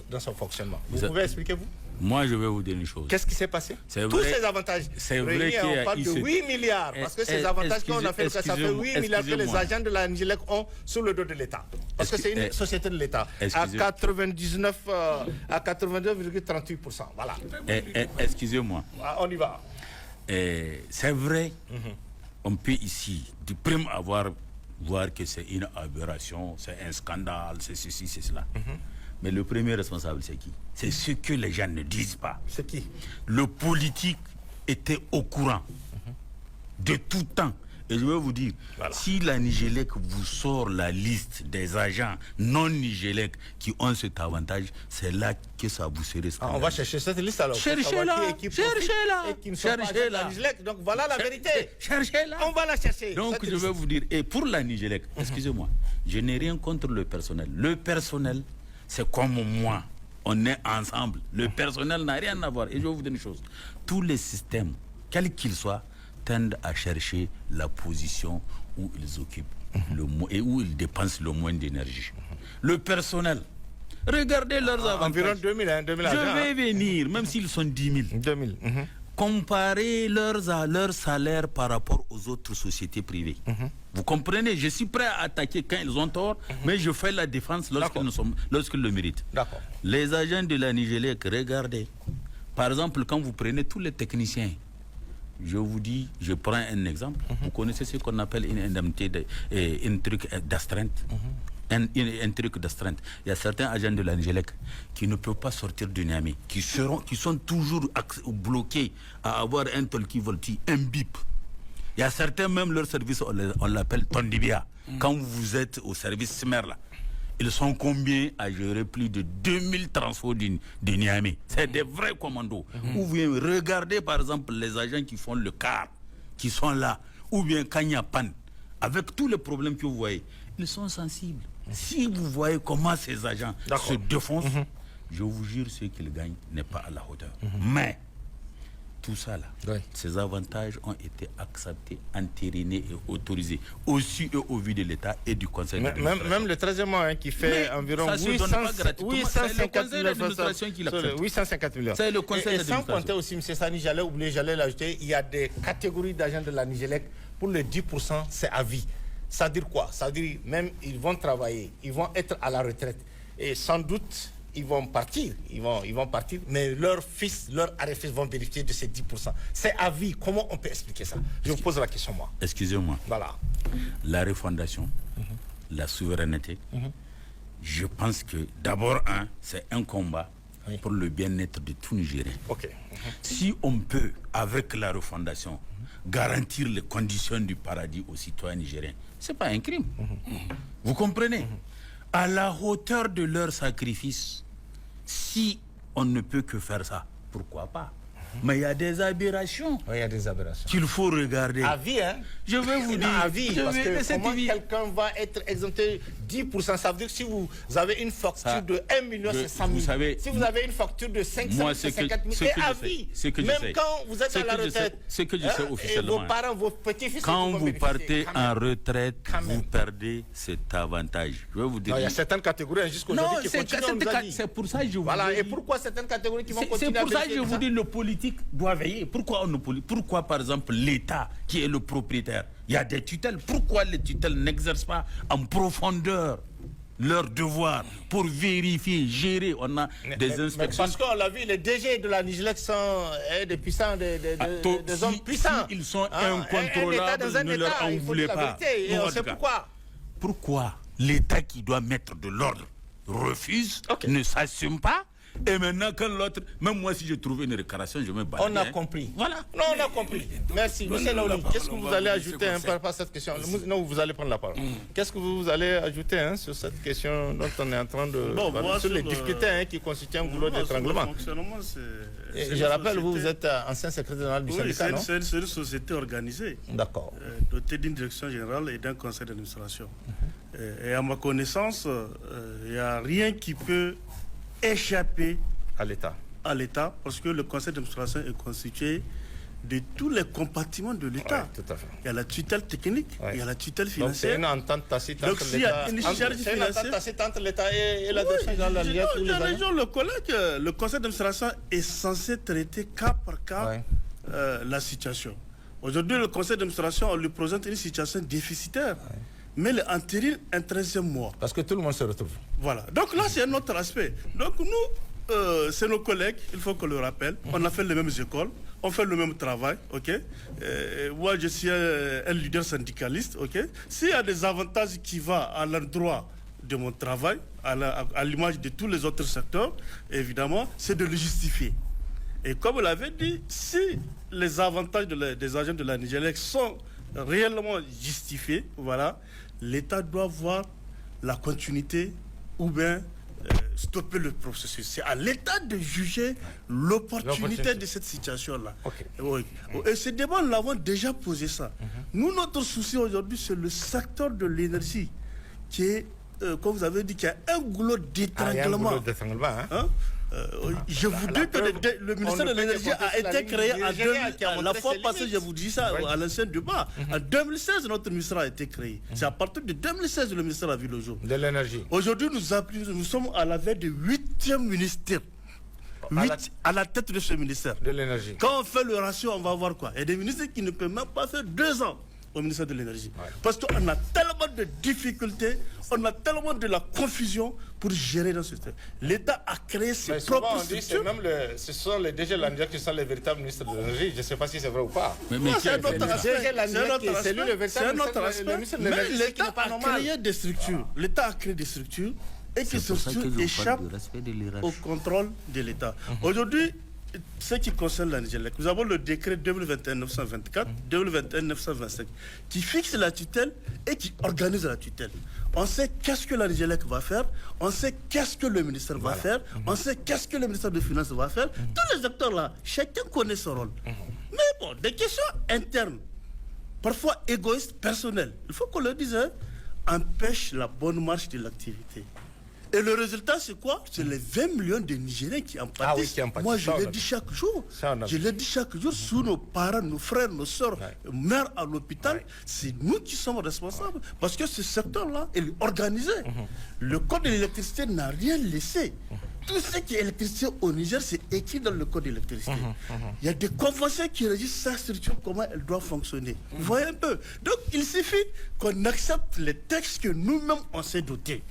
dans son fonctionnement? Vous pouvez expliquer, vous? Moi, je vais vous dire une chose. Qu'est-ce qui s'est passé? Tous ces avantages. C'est vrai on parle de 8 milliards. Parce que ces avantages qu'on a fait, ça fait 8 milliards que les agents de la Nigélec ont sur le dos de l'État. Parce que c'est une société de l'État. À 82,38%. Voilà. Excusez-moi. On y va. C'est vrai, on peut ici, du prime avoir, voir que c'est une aberration, c'est un scandale, c'est ceci, c'est cela. Mais le premier responsable, c'est qui? C'est ce que les gens ne disent pas. C'est qui? Le politique était au courant de tout temps. Et je vais vous dire, si la Nigélec vous sort la liste des agents non Nigélec qui ont cet avantage, c'est là que ça vous serait scandaleux. On va chercher cette liste alors. Cherchez-la. Donc voilà la vérité. Cherchez-la. On va la chercher. Donc je vais vous dire, et pour la Nigélec, excusez-moi, je n'ai rien contre le personnel. Le personnel, c'est comme moi. On est ensemble. Le personnel n'a rien à voir. Et je vais vous dire une chose. Tous les systèmes, quels qu'ils soient, tendent à chercher la position où ils occupent et où ils dépensent le moins d'énergie. Le personnel, regardez leurs avantages. Environ 2000 agents. Je vais venir, même s'ils sont 10 000. 2000. Comparez leur salaire par rapport aux autres sociétés privées. Vous comprenez? Je suis prêt à attaquer quand ils ont tort, mais je fais la défense lorsqu'ils le méritent. Les agents de la Nigélec, regardez. Par exemple, quand vous prenez tous les techniciens, je vous dis, je prends un exemple. Vous connaissez ce qu'on appelle une indemnité, un truc d'astreinte. Un truc d'astreinte. Il y a certains agents de la Nigélec qui ne peuvent pas sortir du Niamey, qui sont toujours bloqués à avoir un talkie-volti, un bip. Il y a certains, même leur service, on l'appelle Tondibia. Quand vous êtes au service SMER, là, ils sont combien à gérer plus de 2000 transports du Niamey? C'est des vrais commandos. Ou bien regardez par exemple les agents qui font le car, qui sont là, ou bien quand il y a panne, avec tous les problèmes que vous voyez, ils sont sensibles. Si vous voyez comment ces agents se défoncent, je vous jure, ce qu'ils gagnent n'est pas à la hauteur. Mais tout ça là, ces avantages ont été acceptés, entérinés et autorisés, aussi et au vu de l'État et du Conseil d'administration. Même le 13e mois qui fait environ 850 millions. C'est le Conseil d'administration. Et sans compter aussi, M. Sani, j'allais l'ajouter, il y a des catégories d'agents de la Nigélec, pour les 10%, c'est à vie. Ça veut dire quoi? Ça veut dire même ils vont travailler, ils vont être à la retraite. Et sans doute, ils vont partir, mais leurs fils, leurs arrière-fils vont bénéficier de ces 10%. C'est à vie. Comment on peut expliquer ça? Je vous pose la question, moi. Excusez-moi. Voilà. La refondation, la souveraineté, je pense que d'abord, c'est un combat pour le bien-être de tout Nigérien. Si on peut, avec la refondation, garantir les conditions du paradis aux citoyens nigériens, ce n'est pas un crime. Vous comprenez? À la hauteur de leur sacrifice, si on ne peut que faire ça, pourquoi pas? Mais il y a des aberrations. Il y a des aberrations. Qu'il faut regarder. À vie, hein? Je vais vous dire. À vie, parce que comment quelqu'un va être exempté 10%, ça veut dire que si vous avez une facture de 1 million, c'est 100 000. Vous savez, si vous avez une facture de 500 c'est 50 000, c'est à vie. Même quand vous êtes à la retraite, ce que je sais officiellement, vos parents, vos petits-fils, quand vous partez en retraite, vous perdez cet avantage. Je vais vous dire. Il y a certaines catégories jusqu'aujourd'hui qui continuent. C'est pour ça que je vous dis. Voilà, et pourquoi certaines catégories qui vont continuer? C'est pour ça que je vous dis, le politique doit veiller. Pourquoi par exemple, l'État, qui est le propriétaire, il y a des tutelles. Pourquoi les tutelles n'exercent pas en profondeur leur devoir pour vérifier, gérer? On a des inspections. Parce qu'on l'a vu, les DG de la Nigélec sont des puissants, des hommes puissants. Ils sont incontrôlables, ne leur en voulez pas. Et on sait pourquoi. Pourquoi l'État qui doit mettre de l'ordre refuse, ne s'assume pas, Et maintenant, quand l'autre, même moi, si je trouve une récréation, je me bats. On a compris. Voilà. Non, on a compris. Merci. Monsieur Laouli, qu'est-ce que vous allez ajouter par rapport à cette question? Non, vous allez prendre la parole. Qu'est-ce que vous allez ajouter sur cette question dont on est en train de sur les difficultés qui constituent un goulot d'étranglement? Je rappelle, vous êtes ancien secrétaire général du syndicat, non? C'est une société organisée. D'accord. Dotée d'une direction générale et d'un conseil d'administration. Et à ma connaissance, il n'y a rien qui peut échapper à l'État, parce que le conseil d'administration est constitué de tous les compartiments de l'État. Oui, tout à fait. Il y a la tutelle technique, il y a la tutelle financière. Donc c'est une entente tacite entre l'État et la direction générale. Les gens le collègue, le conseil d'administration est censé traiter cas par cas la situation. Aujourd'hui, le conseil d'administration, on lui présente une situation déficitaire. Mais l'intérêt un 13e mois. Parce que tout le monde se retrouve. Voilà. Donc là, c'est un autre aspect. Donc nous, c'est nos collègues, il faut qu'on le rappelle. On a fait les mêmes écoles, on fait le même travail, ok. Moi, je suis un leader syndicaliste, ok. S'il y a des avantages qui vont à l'endroit de mon travail, à l'image de tous les autres secteurs, évidemment, c'est de le justifier. Et comme vous l'avez dit, si les avantages des agents de la Nigélec sont réellement justifiés, voilà, l'État doit voir la continuité ou bien stopper le processus. C'est à l'État de juger l'opportunité de cette situation-là. Okay. Et ce débat, nous l'avons déjà posé ça. Nous, notre souci aujourd'hui, c'est le secteur de l'énergie qui est, comme vous avez dit, qui a un goulot d'étranglement. Je vous dis que le ministère de l'Énergie a été créé en 2000. La fois passée, je vous dis ça à l'ancien débat. En 2016, notre ministère a été créé. C'est à partir de 2016 que le ministère a vu le jour. De l'énergie. Aujourd'hui, nous sommes à la veille du 8e ministère. À la tête de ce ministère. De l'énergie. Quand on fait le ratio, on va voir quoi? Il y a des ministres qui ne peuvent même pas faire 2 ans au ministère de l'énergie. Parce qu'on a tellement de difficultés, on a tellement de la confusion pour gérer dans ce secteur. L'État a créé ses propres structures. Ce sont les DG Landia qui sont les véritables ministres de l'énergie. Je ne sais pas si c'est vrai ou pas. C'est un autre aspect. Mais l'État a créé des structures. L'État a créé des structures et que ces structures échappent au contrôle de l'État. Aujourd'hui, ce qui concerne la Nigélec, nous avons le décret 2021-924, 2021-925, qui fixe la tutelle et qui organise la tutelle. On sait qu'est-ce que la Nigélec va faire, on sait qu'est-ce que le ministère va faire, on sait qu'est-ce que le ministère des Finances va faire. Tous les acteurs là, chacun connaît son rôle. Mais bon, des questions internes, parfois égoïstes, personnelles, il faut qu'on le dise, empêchent la bonne marche de l'activité. Et le résultat, c'est quoi? C'est les 20 millions de Nigériens qui en pâtissent. Moi, je l'ai dit chaque jour. Je l'ai dit chaque jour, sous nos parents, nos frères, nos soeurs, mères à l'hôpital. C'est nous qui sommes responsables. Parce que ce secteur-là, il est organisé. Le code de l'électricité n'a rien laissé. Tout ce qui est électricité au Niger, c'est écrit dans le code de l'électricité. Il y a des conventions qui régissent sa structure, comment elle doit fonctionner. Vous voyez un peu. Donc, il suffit qu'on accepte les textes que nous-mêmes, on s'est dotés.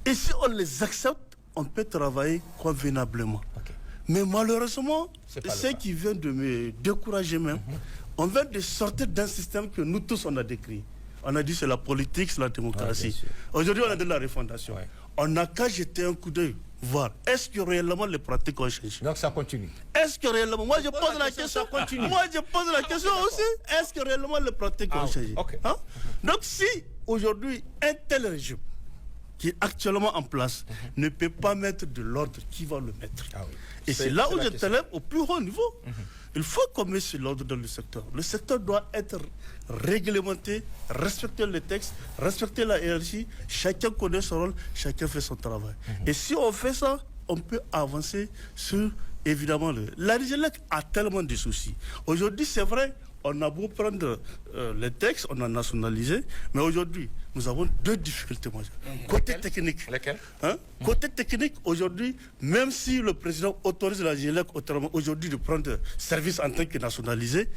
Et si on les accepte, on peut travailler convenablement. Mais malheureusement, ce qui vient de me décourager même, on vient de sortir d'un système que nous tous on a décrit. On a dit c'est la politique, c'est la démocratie. Aujourd'hui, on a de la refondation. On n'a qu'à jeter un coup d'œil, voir est-ce que réellement les pratiques ont changé. Donc ça continue. Est-ce que réellement, moi je pose la question, moi je pose la question aussi, est-ce que réellement les pratiques ont changé? Donc si aujourd'hui un tel régime qui est actuellement en place ne peut pas mettre de l'ordre, qui va le mettre? Et c'est là où je te lève au plus haut niveau. Il faut qu'on mette sur l'ordre dans le secteur. Le secteur doit être réglementé, respecter les textes, respecter la hiérarchie. Chacun connaît son rôle, chacun fait son travail. Et si on fait ça, on peut avancer sur, évidemment, la Nigélec a tellement de soucis. Aujourd'hui, c'est vrai, on a beau prendre les textes, on a nationalisé, mais aujourd'hui, nous avons 2 difficultés majeures. Côté technique. Lesquelles? Côté technique, aujourd'hui, même si le président autorise la Nigélec aujourd'hui de prendre service en tant que nationalisé,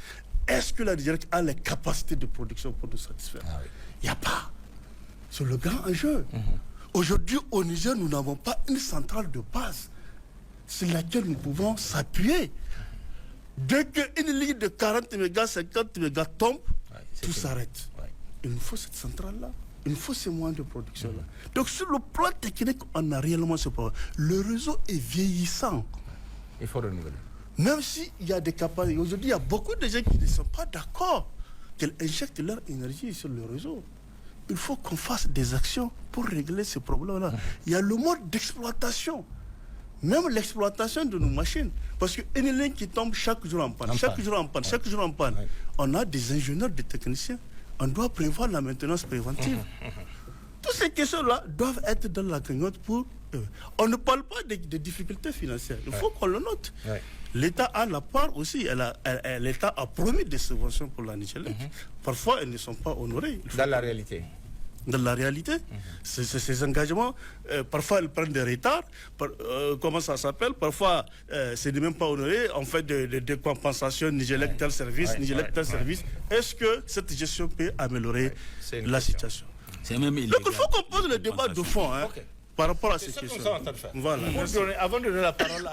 est-ce que la Nigélec a les capacités de production pour nous satisfaire? Il n'y a pas. C'est le grand enjeu. Aujourd'hui, au Niger, nous n'avons pas une centrale de base sur laquelle nous pouvons s'appuyer. Dès qu'une ligne de 40 mégas, 50 mégas tombe, tout s'arrête. Il nous faut cette centrale-là. il faut ces moyens de production-là. Donc sur le plan technique, on a réellement ce problème. Le réseau est vieillissant. Il faut renouveler. Même s'il y a des capacités. Aujourd'hui, il y a beaucoup de gens qui ne sont pas d'accord qu'ils injectent leur énergie sur le réseau. Il faut qu'on fasse des actions pour régler ces problèmes-là. Il y a le mode d'exploitation. Même l'exploitation de nos machines. Parce qu'une ligne qui tombe chaque jour en panne, chaque jour en panne, chaque jour en panne. On a des ingénieurs, des techniciens. On doit prévoir la maintenance préventive. Toutes ces questions-là doivent être dans la cagnotte pour eux. On ne parle pas des difficultés financières. Il faut qu'on le note. L'État a la part aussi. L'État a promis des subventions pour la Nigélec. Parfois, elles ne sont pas honorées. Dans la réalité. Dans la réalité, ces engagements, parfois elles prennent des retards. Comment ça s'appelle? Parfois, c'est même pas honoré. On fait des compensations, Nigélec tel service, Nigélec tel service. Est-ce que cette gestion peut améliorer la situation? C'est même illégal. Donc il faut qu'on pose le débat de fond par rapport à ces questions. Voilà. Avant de donner la parole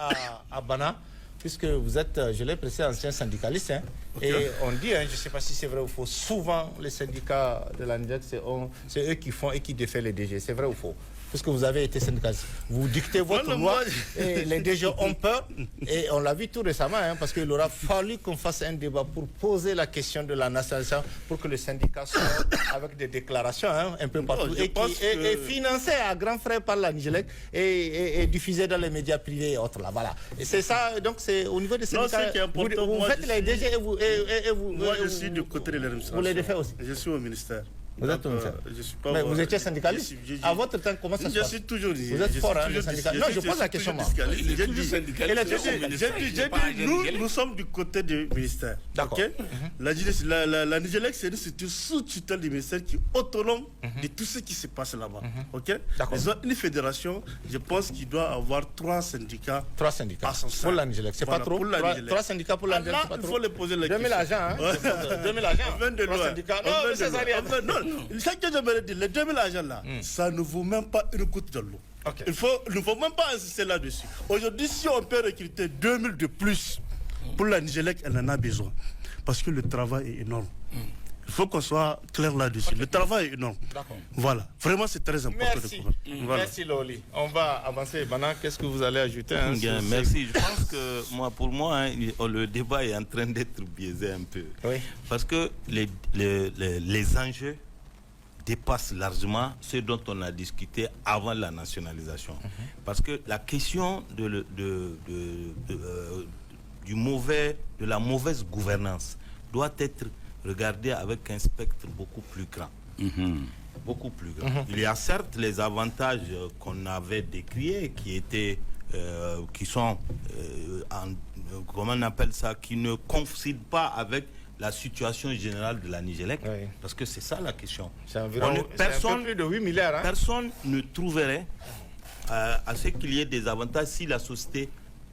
à Bana, puisque vous êtes, je l'ai précisé, ancien syndicaliste, et on dit, je ne sais pas si c'est vrai ou faux, souvent les syndicats de la Nigélec, c'est eux qui font et qui défait les DG. C'est vrai ou faux? Puisque vous avez été syndicaliste, vous dictez votre loi et les DG ont peur, et on l'a vu tout récemment, parce qu'il aura fallu qu'on fasse un débat pour poser la question de la nationalisation, pour que le syndicat soit avec des déclarations un peu partout, et financé à grands frais par la Nigélec et diffusé dans les médias privés et autres. Là, voilà. Et c'est ça, donc c'est au niveau des syndicats, vous faites les DG et vous... Moi je suis du côté de l'administration. Vous les défaites aussi. Je suis au ministère. Vous êtes au ministère. Mais vous étiez syndicaliste. À votre temps, comment ça se passe? Je suis toujours dit. Vous êtes fort, le syndicat. Non, je pose la question, moi. J'ai dit, nous sommes du côté du ministère. D'accord. La Nigélec, c'est une sous-tutelle du ministère qui est autonome de tout ce qui se passe là-bas. Ils ont une fédération, je pense qu'il doit avoir 3 syndicats. 3 syndicats. Pour la Nigélec, c'est pas trop? 3 syndicats pour la Nigélec, c'est pas trop? Il faut les poser la question. 2000 agents, 2000 agents. 3 syndicats. Non, mais c'est ça, rien. Ce que j'aimerais dire, les 2000 agents là, ça ne vaut même pas une goutte de l'eau. Il ne faut même pas insister là-dessus. Aujourd'hui, si on peut recruter 2000 de plus, pour la Nigélec, elle en a besoin. Parce que le travail est énorme. Il faut qu'on soit clair là-dessus. Le travail est énorme. Voilà. Vraiment, c'est très important. Merci. Merci, Loli. On va avancer. Bana, qu'est-ce que vous allez ajouter? Merci. Je pense que pour moi, le débat est en train d'être biaisé un peu. Parce que les enjeux dépassent largement ce dont on a discuté avant la nationalisation. Parce que la question de la mauvaise gouvernance doit être regardée avec un spectre beaucoup plus grand. Beaucoup plus grand. Il y a certes les avantages qu'on avait décriés qui sont, comment on appelle ça, qui ne coïncident pas avec la situation générale de la Nigélec, parce que c'est ça la question. C'est environ un peu plus de 8 milliards. Personne ne trouverait à ce qu'il y ait des avantages si la société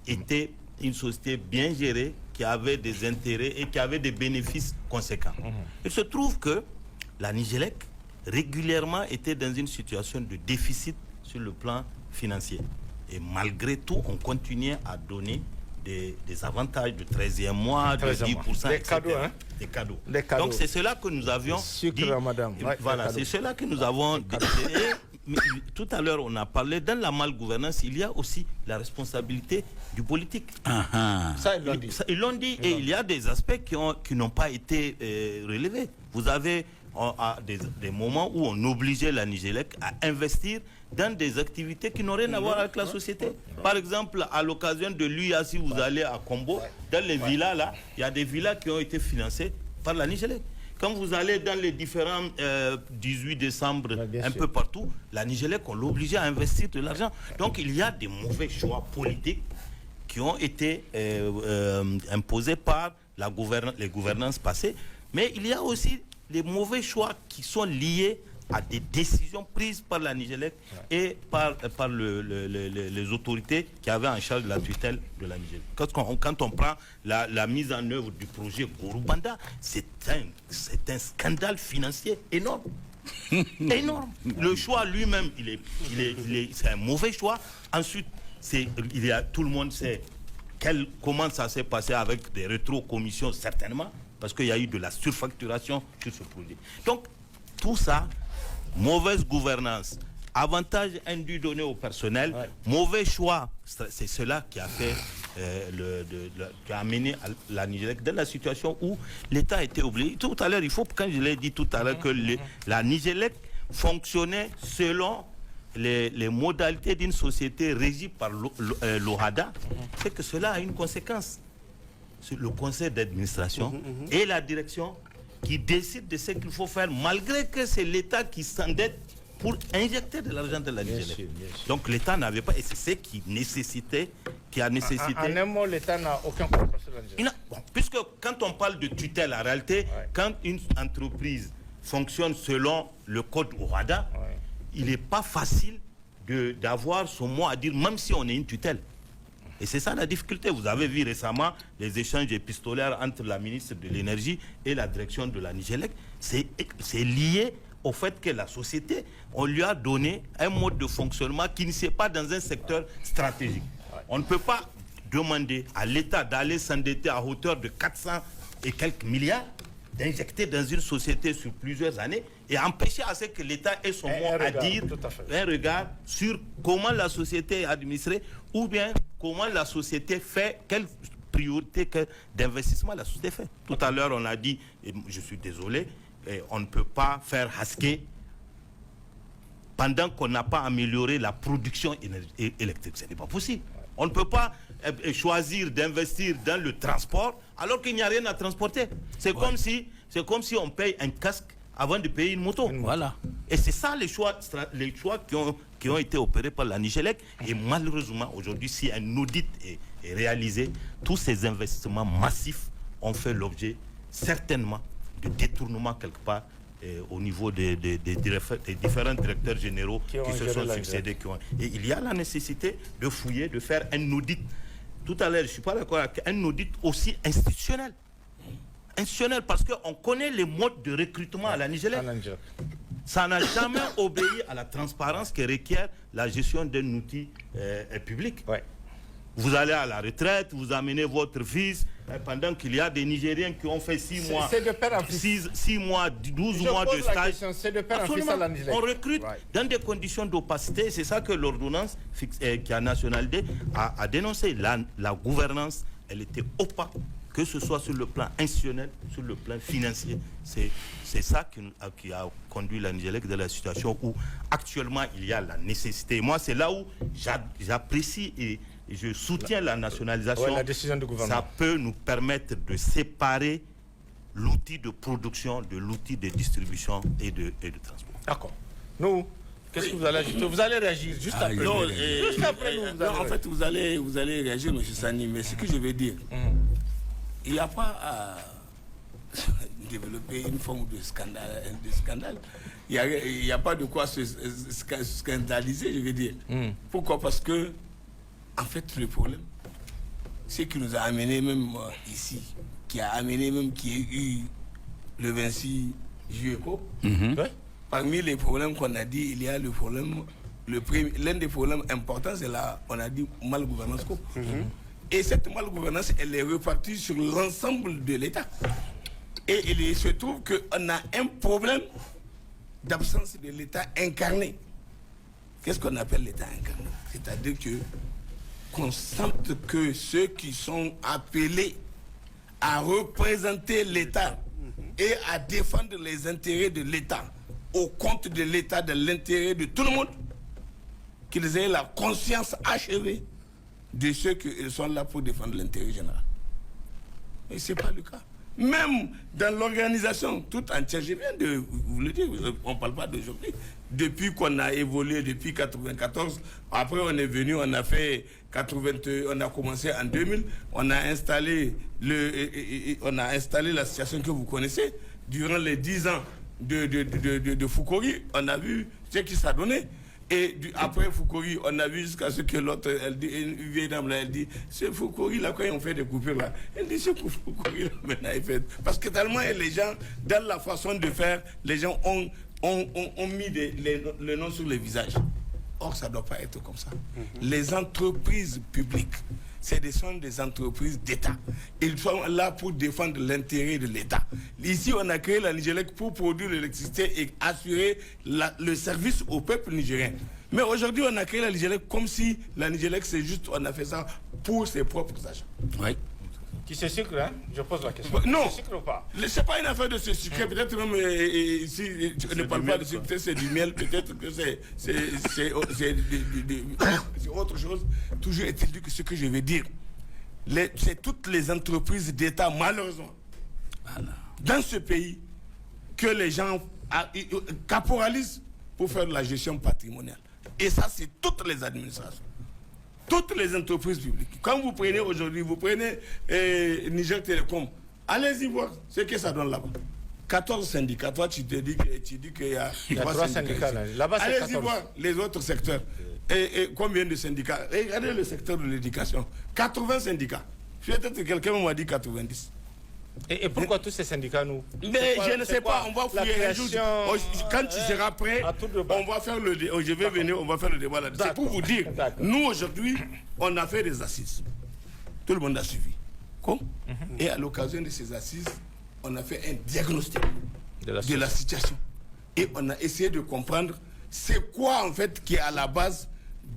était une société bien gérée, qui avait des intérêts et qui avait des bénéfices conséquents. Il se trouve que la Nigélec régulièrement était dans une situation de déficit sur le plan financier. Et malgré tout, on continuait à donner des avantages de 13e mois, de 10%, des cadeaux, des cadeaux. Des cadeaux. Donc c'est cela que nous avions dit. Madame. Voilà, c'est cela que nous avons dit. Mais tout à l'heure, on a parlé, dans la malgouvernance, il y a aussi la responsabilité du politique. Ça, ils l'ont dit. Ils l'ont dit, et il y a des aspects qui n'ont pas été relevés. Vous avez des moments où on obligeait la Nigélec à investir dans des activités qui n'ont rien à voir avec la société. Par exemple, à l'occasion de l'UIA, si vous allez à Combo, dans les villas là, il y a des villas qui ont été financées par la Nigélec. Quand vous allez dans les différents 18 décembre, un peu partout, la Nigélec, on l'obligeait à investir de l'argent. Donc il y a des mauvais choix politiques qui ont été imposés par les gouvernances passées. Mais il y a aussi des mauvais choix qui sont liés à des décisions prises par la Nigélec et par les autorités qui avaient en charge la tutelle de la Nigélec. Quand on prend la mise en œuvre du projet Gorubanda, c'est un scandale financier énorme. Énorme. Le choix lui-même, c'est un mauvais choix. Ensuite, tout le monde sait comment ça s'est passé avec des rétrocommissions, certainement, parce qu'il y a eu de la surfacturation sur ce projet. Donc, tout ça mauvaise gouvernance, avantage indu donné au personnel, mauvais choix. C'est cela qui a fait qui a amené la Nigélec dans la situation où l'État était obligé. Tout à l'heure, quand je l'ai dit tout à l'heure, que la Nigélec fonctionnait selon les modalités d'une société régie par l'OHADA, c'est que cela a une conséquence sur le conseil d'administration et la direction qui décide de ce qu'il faut faire, malgré que c'est l'État qui s'endette pour injecter de l'argent de la Nigélec. Donc l'État n'avait pas, et c'est ce qui a nécessité... En un mot, l'État n'a aucun contrôle sur la Nigélec. Puisque quand on parle de tutelle, en réalité, quand une entreprise fonctionne selon le code OHADA, il n'est pas facile d'avoir son mot à dire, même si on est une tutelle. Et c'est ça la difficulté. Vous avez vu récemment les échanges épistolaires entre la ministre de l'Énergie et la direction de la Nigélec. C'est lié au fait que la société, on lui a donné un mode de fonctionnement qui ne s'est pas dans un secteur stratégique. On ne peut pas demander à l'État d'aller s'endetter à hauteur de 400 et quelques milliards, d'injecter dans une société sur plusieurs années et empêcher à ce que l'État ait son mot à dire, un regard sur comment la société est administrée ou bien comment la société fait, quelle priorité d'investissement la société fait. Tout à l'heure, on a dit, et je suis désolé, on ne peut pas faire hasquer pendant qu'on n'a pas amélioré la production électrique. Ce n'est pas possible. On ne peut pas choisir d'investir dans le transport alors qu'il n'y a rien à transporter. C'est comme si on paye un casque avant de payer une moto. Voilà. Et c'est ça les choix qui ont été opérés par la Nigélec. Et malheureusement, aujourd'hui, si un audit est réalisé, tous ces investissements massifs ont fait l'objet certainement de détournements quelque part au niveau des différents directeurs généraux qui se sont succédés. Et il y a la nécessité de fouiller, de faire un audit. Tout à l'heure, je ne suis pas d'accord avec un audit aussi institutionnel. Institutionnel parce qu'on connaît les modes de recrutement à la Nigélec. Ça n'a jamais obéi à la transparence que requiert la gestion d'un outil public. Vous allez à la retraite, vous amenez votre fils, pendant qu'il y a des Nigériens qui ont fait 6 mois, 6 mois, 12 mois de stage. C'est de père en fils à la Nigélec. On recrute dans des conditions d'opacité. C'est ça que l'ordonnance qui a nationalité a dénoncé. La gouvernance, elle était opaque, que ce soit sur le plan institutionnel, sur le plan financier. C'est ça qui a conduit la Nigélec dans la situation où actuellement il y a la nécessité. Et moi, c'est là où j'apprécie et je soutiens la nationalisation. La décision du gouvernement. Ça peut nous permettre de séparer l'outil de production de l'outil de distribution et de transport. D'accord. Nous, qu'est-ce que vous allez ajouter? Vous allez réagir juste après. Non, juste après nous. En fait, vous allez réagir, M. Sani, mais ce que je veux dire, il n'y a pas à développer une forme de scandale. Il n'y a pas de quoi se scandaliser, je veux dire. Pourquoi? Parce que, en fait, le problème, ce qui nous a amené même ici, qui a amené même qu'il y ait eu le 26 juillet, parmi les problèmes qu'on a dit, il y a le problème, l'un des problèmes importants, c'est là, on a dit malgouvernance. Et cette malgouvernance, elle est repartie sur l'ensemble de l'État. Et il se trouve qu'on a un problème d'absence de l'État incarné. Qu'est-ce qu'on appelle l'État incarné? C'est-à-dire qu'on sente que ceux qui sont appelés à représenter l'État et à défendre les intérêts de l'État au compte de l'État, de l'intérêt de tout le monde, qu'ils aient la conscience achevée de ceux qui sont là pour défendre l'intérêt général. Et ce n'est pas le cas. Même dans l'organisation tout entière, je viens de vous le dire, on ne parle pas d'aujourd'hui. Depuis qu'on a évolué, depuis 1994, après on est venu, on a fait 80, on a commencé en 2000, on a installé la situation que vous connaissez. Durant les 10 ans de Foucault, on a vu ce qui s'est donné. Et après Foucault, on a vu jusqu'à ce que l'autre, elle dit, une vieille dame là, elle dit, c'est Foucault là, quand on fait des coupures là, elle dit, c'est Foucault là, maintenant il fait. Parce que tellement les gens, dans la façon de faire, les gens ont mis le nom sur le visage. Or, ça ne doit pas être comme ça. Les entreprises publiques sont des entreprises d'État. Ils sont là pour défendre l'intérêt de l'État. Ici, on a créé la Nigélec pour produire l'électricité et assurer le service au peuple nigérien. Mais aujourd'hui, on a créé la Nigélec comme si la Nigélec, c'est juste, on a fait ça pour ses propres agents. Oui. Qui se sucre, hein? Je pose la question. Non, se sucre ou pas? c'est pas une affaire de se sucrer. Peut-être même si tu ne parles pas de sucre, c'est du miel. Peut-être que c'est autre chose. Toujours est-il dit que ce que je vais dire, c'est toutes les entreprises d'État, malheureusement, dans ce pays, que les gens caporalisent pour faire de la gestion patrimoniale. Et ça, c'est toutes les administrations. Toutes les entreprises publiques. Quand vous prenez aujourd'hui, vous prenez Niger Télécom, allez-y voir ce que ça donne là-bas. 14 syndicats. Toi, tu dis qu'il y a 3 syndicats. Là-bas, c'est 14. Allez-y voir les autres secteurs. Et combien de syndicats? Regardez le secteur de l'éducation. 80 syndicats. Peut-être que quelqu'un m'a dit 90. Et pourquoi tous ces syndicats, nous? Mais je ne sais pas, on va fouiller un jour. Quand tu seras prêt, on va faire le débat. Je vais venir, on va faire le débat là-dessus. C'est pour vous dire, nous aujourd'hui, on a fait des assises. Tout le monde a suivi. Et à l'occasion de ces assises, on a fait un diagnostic de la situation. Et on a essayé de comprendre c'est quoi en fait qui est à la base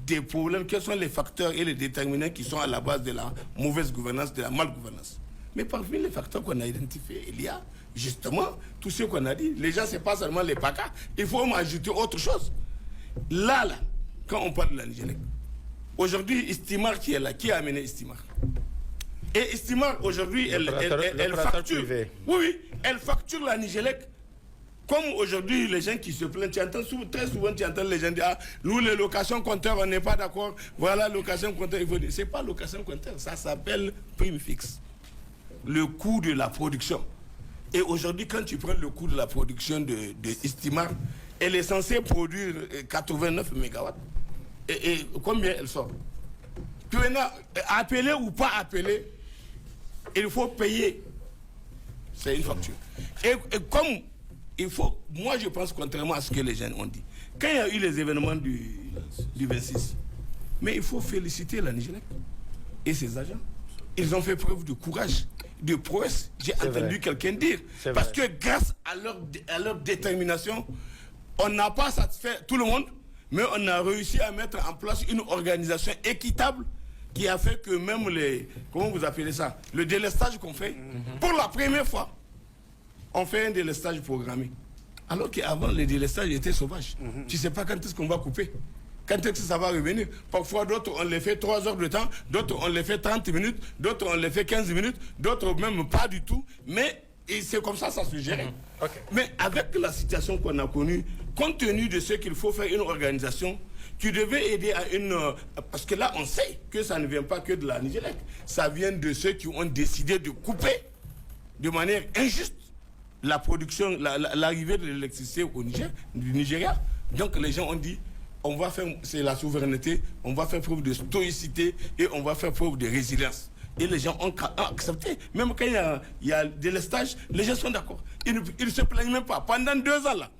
des problèmes, quels sont les facteurs et les déterminants qui sont à la base de la mauvaise gouvernance, de la malgouvernance. Mais parmi les facteurs qu'on a identifiés, il y a justement tout ce qu'on a dit. Les gens, ce n'est pas seulement les PACA, il faut ajouter autre chose. Là, quand on parle de la Nigélec, aujourd'hui, Istimar qui est là, qui a amené Istimar? Et Istimar, aujourd'hui, elle facture. Oui, elle facture la Nigélec. Comme aujourd'hui, les gens qui se plaignent, très souvent, tu entends les gens dire, ah, nous, les locations compteurs, on n'est pas d'accord. Voilà, location compteur, il faut dire. Ce n'est pas location compteur, ça s'appelle prime fixe. Le coût de la production. Et aujourd'hui, quand tu prends le coût de la production de Istimar, elle est censée produire 89 MW. Et combien elle sort? Puis maintenant, appeler ou pas appeler, il faut payer. C'est une facture. Et comme il faut, moi je pense contrairement à ce que les gens ont dit, quand il y a eu les événements du 26, mais il faut féliciter la Nigélec et ses agents. Ils ont fait preuve de courage, de prouesse. J'ai entendu quelqu'un dire. Parce que grâce à leur détermination, on n'a pas satisfait tout le monde, mais on a réussi à mettre en place une organisation équitable qui a fait que même les... Comment vous appelez ça? Le délestage qu'on fait, pour la première fois, on fait un délestage programmé. Alors qu'avant, le délestage était sauvage. Tu ne sais pas quand est-ce qu'on va couper. Quand est-ce que ça va revenir? Parfois, d'autres, on les fait 3 heures de temps, d'autres, on les fait 30 minutes, d'autres, on les fait 15 minutes, d'autres, même pas du tout. Mais c'est comme ça se gère. Mais avec la situation qu'on a connue, compte tenu de ce qu'il faut faire une organisation, tu devais aider à une... Parce que là, on sait que ça ne vient pas que de la Nigélec. Ça vient de ceux qui ont décidé de couper de manière injuste la production, l'arrivée de l'électricité au Niger, du Nigeria. Donc les gens ont dit, on va faire, c'est la souveraineté, on va faire preuve de stoïcité et on va faire preuve de résilience. Et les gens ont accepté. Même quand il y a délestage, les gens sont d'accord. Ils ne se plaignent même pas. Pendant 2 ans là,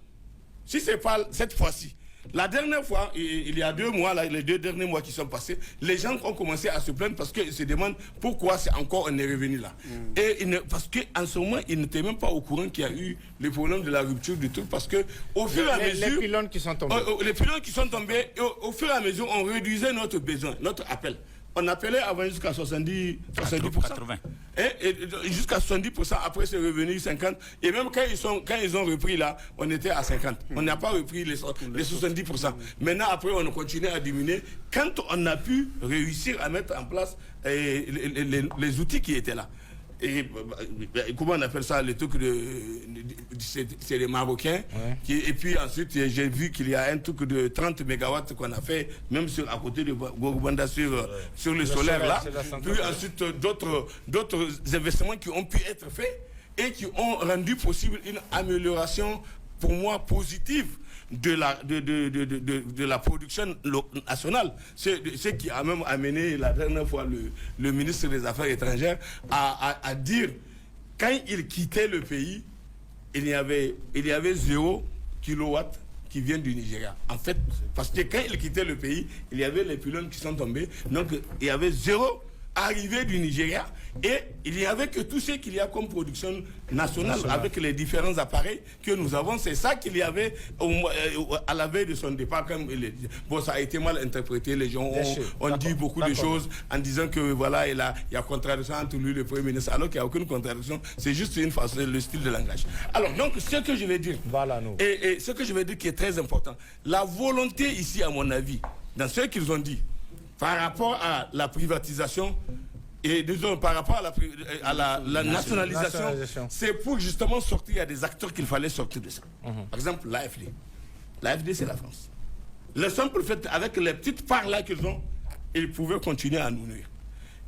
si ce n'est pas cette fois-ci, la dernière fois, il y a 2 mois, là, les 2 derniers mois qui sont passés, les gens ont commencé à se plaindre parce qu'ils se demandent pourquoi c'est encore on est revenu là. Et parce qu'en ce moment, ils n'étaient même pas au courant qu'il y a eu le problème de la rupture du truc parce que au fur et à mesure... Les pylônes qui sont tombés. Les pylônes qui sont tombés, au fur et à mesure, on réduisait notre besoin, notre appel. On appelait avant jusqu'à 70%. 80. Et jusqu'à 70%, après c'est revenu 50%. Et même quand ils ont repris là, on était à 50%. On n'a pas repris les 70%. Maintenant, après, on continue à diminuer. Quand on a pu réussir à mettre en place les outils qui étaient là. Et comment on appelle ça, le truc c'est les Marocains. Et puis ensuite, j'ai vu qu'il y a un truc de 30 MW qu'on a fait, même à côté de Gorubanda sur le solaire là. Puis ensuite, d'autres investissements qui ont pu être faits et qui ont rendu possible une amélioration, pour moi, positive de la production nationale. C'est ce qui a même amené la dernière fois le ministre des Affaires étrangères à dire, quand il quittait le pays, il y avait 0 kilowatt qui vient du Nigeria. En fait, parce que quand il quittait le pays, il y avait les pylônes qui sont tombés, donc il y avait 0 arrivés du Nigeria, et il n'y avait que tout ce qu'il y a comme production nationale avec les différents appareils que nous avons. C'est ça qu'il y avait à la veille de son départ. Bon, ça a été mal interprété. Les gens ont dit beaucoup de choses en disant que voilà, il y a contradiction entre lui et le Premier ministre, alors qu'il n'y a aucune contradiction. C'est juste une façon, le style de langage. Alors, donc, ce que je vais dire, et ce que je vais dire qui est très important, la volonté ici, à mon avis, dans ce qu'ils ont dit, par rapport à la privatisation et disons par rapport à la nationalisation, c'est pour justement sortir. Il y a des acteurs qu'il fallait sortir de ça. Par exemple, l'AFD. L'AFD, c'est la France. Le simple fait, avec les petites parts là qu'ils ont, ils pouvaient continuer à nous nuire.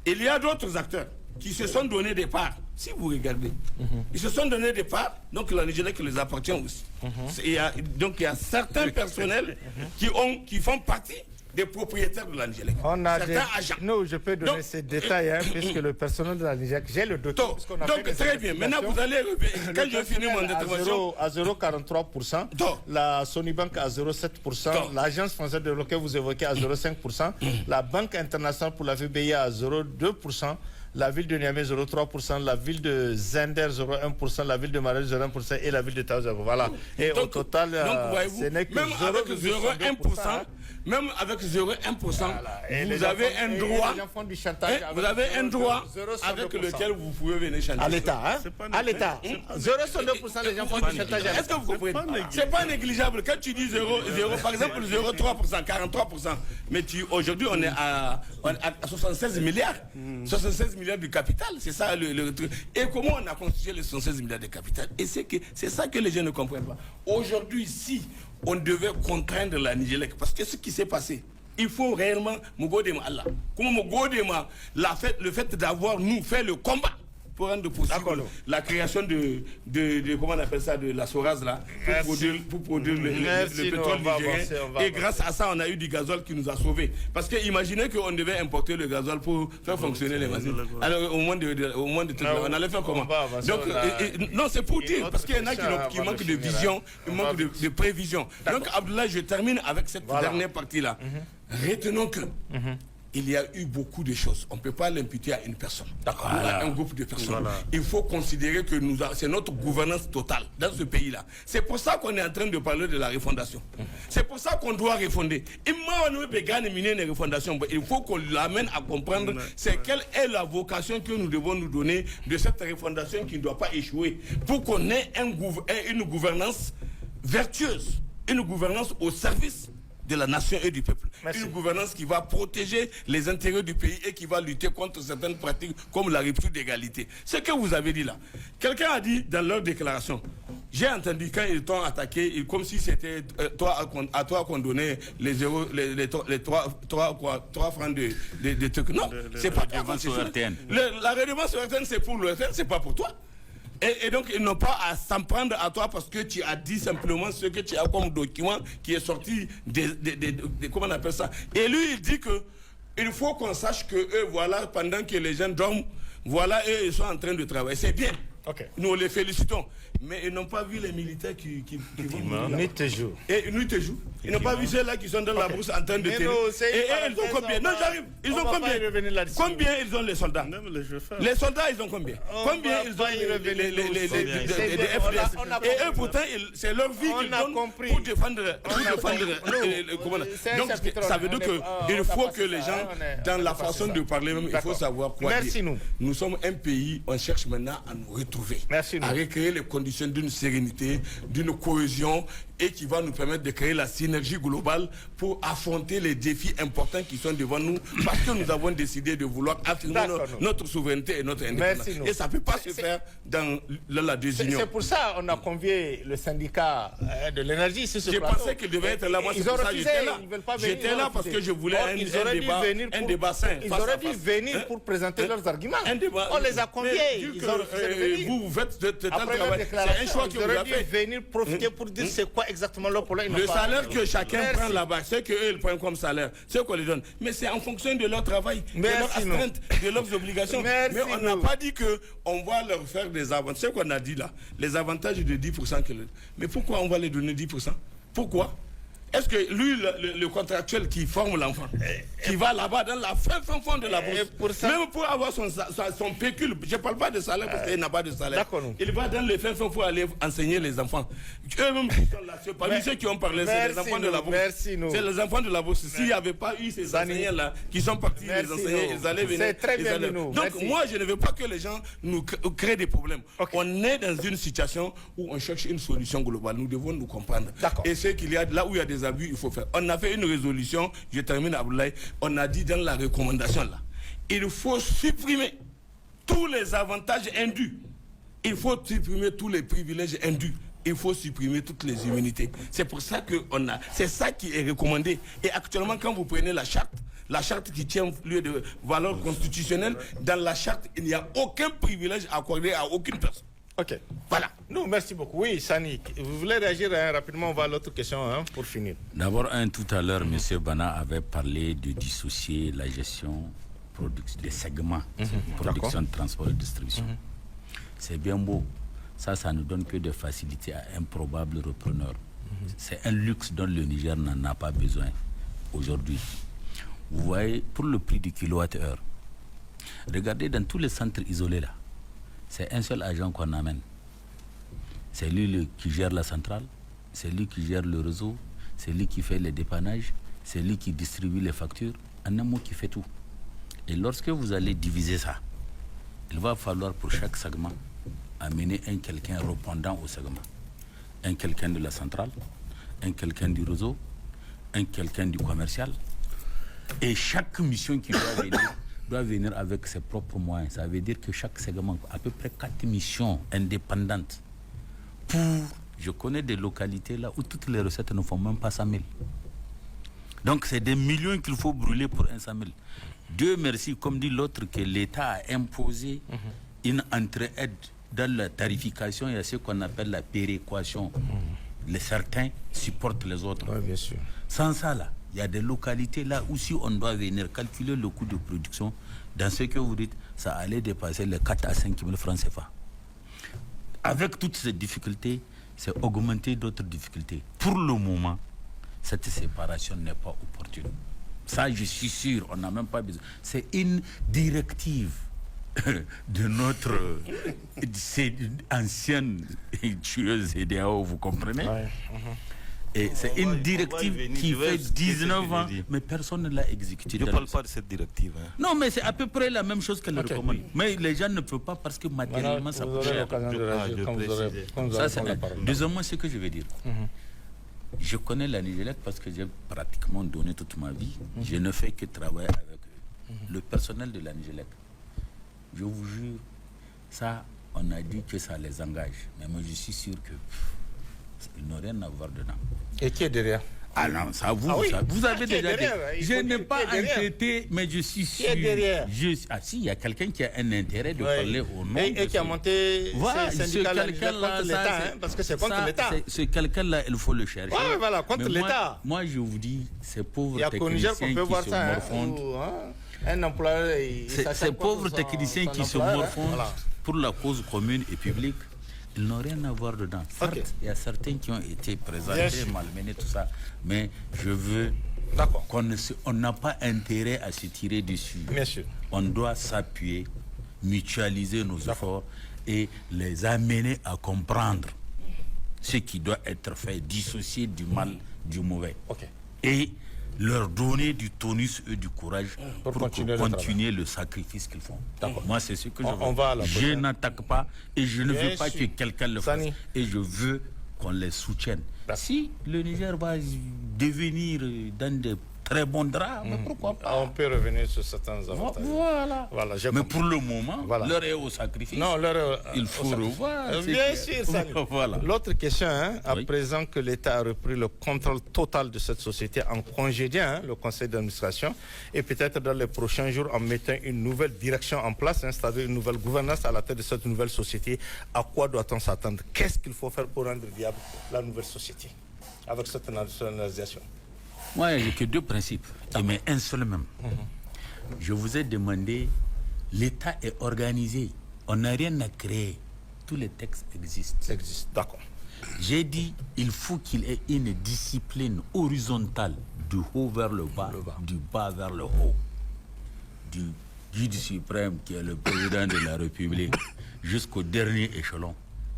Il y a d'autres acteurs qui se sont donné des parts. Si vous regardez, ils se sont donné des parts, donc la Nigélec les appartient aussi. Donc il y a certains personnels qui font partie des propriétaires de la Nigélec. On a certains agents. Non, je peux donner ces détails, puisque le personnel de la Nigélec, j'ai le document. Donc très bien, maintenant vous allez, quand je finis mon intervention... À 0,43%, la Sonibank à 0,7%, l'Agence française de développement que vous évoquez à 0,5%, la Banque internationale pour la VBI à 0,2%, la ville de Niamey 0,3%, la ville de Zender 0,1%, la ville de Marel 0,1% et la ville de Tao 0,1%. Voilà. Et donc, au total, ce n'est que 0,1%. Même avec 0,1%, vous avez un droit. Vous avez un droit avec lequel vous pouvez venir chanter. À l'État, hein? À l'État. 0,2%, les gens font du chantage. Est-ce que vous comprenez? C'est pas négligeable. Quand tu dis 0, par exemple 0,3%, 43%, mais aujourd'hui on est à 76 milliards. 76 milliards de capital, c'est ça le truc. Et comment on a constitué les 76 milliards de capital? Et c'est ça que les gens ne comprennent pas. Aujourd'hui, si on devait contraindre la Nigélec, parce que ce qui s'est passé, il faut réellement Mogodema Allah. Comment Mogodema le fait d'avoir nous fait le combat pour rendre possible la création de comment on appelle ça, de la Soraz là, pour produire le pétrole nigérien. Et grâce à ça, on a eu du gazole qui nous a sauvés. Parce que imaginez qu'on devait importer le gazole pour faire fonctionner les machines. Alors au moins de tout, on allait faire comment? Donc non, c'est pour dire, parce qu'il y en a qui manquent de vision, qui manquent de prévision. Donc Abdoulaye, je termine avec cette dernière partie là. Retenons que il y a eu beaucoup de choses. On ne peut pas l'imputer à une personne. À un groupe de personnes. Il faut considérer que c'est notre gouvernance totale dans ce pays-là. C'est pour ça qu'on est en train de parler de la refondation. C'est pour ça qu'on doit refonder. Il faut qu'on l'amène à comprendre quelle est la vocation que nous devons nous donner de cette refondation qui ne doit pas échouer pour qu'on ait une gouvernance vertueuse, une gouvernance au service de la nation et du peuple. Merci. Une gouvernance qui va protéger les intérêts du pays et qui va lutter contre certaines pratiques comme la rupture d'égalité. Ce que vous avez dit là, quelqu'un a dit dans leur déclaration, j'ai entendu quand ils t'ont attaqué, comme si c'était à toi qu'on donnait les 3 francs de trucs. Non, c'est pas toi. La redevance sur RTN, c'est pour le RTN, c'est pas pour toi. Et donc, ils n'ont pas à s'en prendre à toi parce que tu as dit simplement ce que tu as comme document qui est sorti comment on appelle ça. Et lui, il dit que il faut qu'on sache que eux, voilà, pendant que les gens dorment, voilà, eux, ils sont en train de travailler. C'est bien. Nous les félicitons. Mais ils n'ont pas vu les militaires qui vont nuit et jour. Et nuit et jour. Ils n'ont pas vu ceux-là qui sont dans la brousse en train de tirer. Et ils ont combien? Non, j'arrive. Ils ont combien? Combien ils ont les soldats? Les soldats, ils ont combien? Combien ils ont les FDS? Et eux, pourtant, c'est leur vie qu'ils donnent pour défendre. Donc, ça veut dire qu'il faut que les gens, dans la façon de parler même, il faut savoir quoi dire. Nous sommes un pays, on cherche maintenant à nous retrouver, à recréer les conditions d'une sérénité, d'une cohésion et qui va nous permettre de créer la synergie globale pour affronter les défis importants qui sont devant nous parce que nous avons décidé de vouloir affirmer notre souveraineté et notre indépendance. Et ça ne peut pas se faire dans la désunion. C'est pour ça qu'on a convié le syndicat de l'énergie sur ce plateau. Je pensais qu'il devait être là. Moi, ils ont refusé, j'étais là parce que je voulais un débat sain. Ils auraient dû venir pour présenter leurs arguments. On les a conviés. Vous faites ce travail. C'est un choix que vous avez fait. Ils auraient dû venir profiter pour dire c'est quoi exactement leur problème. Le salaire que chacun prend là-bas, c'est qu'eux ils prennent comme salaire, c'est qu'on les donne. Mais c'est en fonction de leur travail, de leur astreinte, de leurs obligations. Mais on n'a pas dit qu'on va leur faire des avantages. C'est qu'on a dit là, les avantages de 10%. Mais pourquoi on va les donner 10%? Pourquoi? Est-ce que lui, le contractuel qui forme l'enfant, qui va là-bas dans la fin fond de la bourse, même pour avoir son pécule, je ne parle pas de salaire parce qu'il n'a pas de salaire. Il va dans les fin fond pour aller enseigner les enfants. Eux-mêmes qui sont là, parmi ceux qui ont parlé, c'est les enfants de la bourse. C'est les enfants de la bourse. S'il n'y avait pas eu ces enseignants-là qui sont partis les enseigner, ils allaient venir. C'est très bien, donc moi, je ne veux pas que les gens nous créent des problèmes. On est dans une situation où on cherche une solution globale. Nous devons nous comprendre. Et ce qu'il y a là où il y a des abus, il faut faire. On a fait une résolution, je termine Abdoulaye, on a dit dans la recommandation là, il faut supprimer tous les avantages indus. Il faut supprimer tous les privilèges indus. Il faut supprimer toutes les immunités. C'est pour ça que c'est ça qui est recommandé. Et actuellement, quand vous prenez la charte qui tient lieu de valeur constitutionnelle, dans la charte, il n'y a aucun privilège accordé à aucune personne. Ok, voilà. Nous, merci beaucoup. Oui, Sani, vous voulez réagir rapidement? On va à l'autre question pour finir. D'abord, tout à l'heure, M. Bana avait parlé de dissocier la gestion des segments, production, transport et distribution. C'est bien beau. Ça ne donne que des facilités à un probable repreneur. C'est un luxe dont le Niger n'en a pas besoin aujourd'hui. Vous voyez, pour le prix du kilowattheure, regardez dans tous les centres isolés là, c'est un seul agent qu'on amène. C'est lui qui gère la centrale, c'est lui qui gère le réseau, c'est lui qui fait les dépannages, c'est lui qui distribue les factures, en un mot qui fait tout. Et lorsque vous allez diviser ça, il va falloir pour chaque segment amener un quelqu'un répondant au segment. Un quelqu'un de la centrale, un quelqu'un du réseau, un quelqu'un du commercial. Et chaque mission qui doit venir avec ses propres moyens. Ça veut dire que chaque segment a à peu près 4 missions indépendantes. Je connais des localités là où toutes les recettes ne font même pas 100 000. Donc c'est des millions qu'il faut brûler pour un 100 000. Dieu merci, comme dit l'autre, que l'État a imposé une entraide dans la tarification. Il y a ce qu'on appelle la péréquation. Les certains supportent les autres. Oui, bien sûr. Sans ça là, il y a des localités là où si on doit venir calculer le coût de production, dans ce que vous dites, ça allait dépasser les 4 à 5 000 francs CFA. Avec toutes ces difficultés, c'est augmenter d'autres difficultés. Pour le moment, cette séparation n'est pas opportune. Ça, je suis sûr, on n'a même pas besoin. C'est une directive de notre ancienne tueuse EDAO, vous comprenez? Et c'est une directive qui fait 19 ans, mais personne ne l'a exécutée. Je ne parle pas de cette directive. Non, mais c'est à peu près la même chose qu'elle recommande. Mais les gens ne peuvent pas parce que matériellement, ça coûte cher. Deuxièmement, ce que je veux dire. Je connais la Nigélec parce que j'ai pratiquement donné toute ma vie. Je ne fais que travailler avec eux. Le personnel de la Nigélec, je vous jure, ça, on a dit que ça les engage. Mais moi, je suis sûr que ils n'ont rien à voir dedans. Et qui est derrière? Ah non, ça vous, vous avez déjà dit. Je n'ai pas enquêté, mais je suis sûr. Qui est derrière? Si, il y a quelqu'un qui a un intérêt de parler au nom. Et qui a monté ce syndicat-là contre l'État, parce que c'est contre l'État. Ce quelqu'un-là, il faut le chercher. Oui, voilà, contre l'État. Moi, je vous dis, ces pauvres techniciens qui se morfondent. Un employeur, ces pauvres techniciens qui se morfondent pour la cause commune et publique, ils n'ont rien à voir dedans. Certes, il y a certains qui ont été présentés, malmenés, tout ça, mais je veux qu'on n'a pas intérêt à se tirer dessus. Bien sûr. On doit s'appuyer, mutualiser nos efforts et les amener à comprendre ce qui doit être fait, dissocier du mal du mauvais. Et leur donner du tonus et du courage pour continuer le sacrifice qu'ils font. Moi, c'est ce que je veux. Je n'attaque pas et je ne veux pas que quelqu'un le fasse. Et je veux qu'on les soutienne. Si le Niger va devenir dans des très bons draps, mais pourquoi pas? On peut revenir sur certains avantages. Voilà, mais pour le moment, l'heure est au sacrifice. Non, il faut revoir. Bien sûr, ça. L'autre question, à présent que l'État a repris le contrôle total de cette société en congédiant le conseil d'administration et peut-être dans les prochains jours en mettant une nouvelle direction en place, c'est-à-dire une nouvelle gouvernance à la tête de cette nouvelle société, à quoi doit-on s'attendre? Qu'est-ce qu'il faut faire pour rendre viable la nouvelle société avec cette nationalisation? Moi, j'ai que 2 principes, mais un seul même. Je vous ai demandé, l'État est organisé. On n'a rien à créer. Tous les textes existent. D'accord. J'ai dit il faut qu'il y ait une discipline horizontale du haut vers le bas, du bas vers le haut, du guide suprême qui est le président de la République jusqu'au dernier échelon.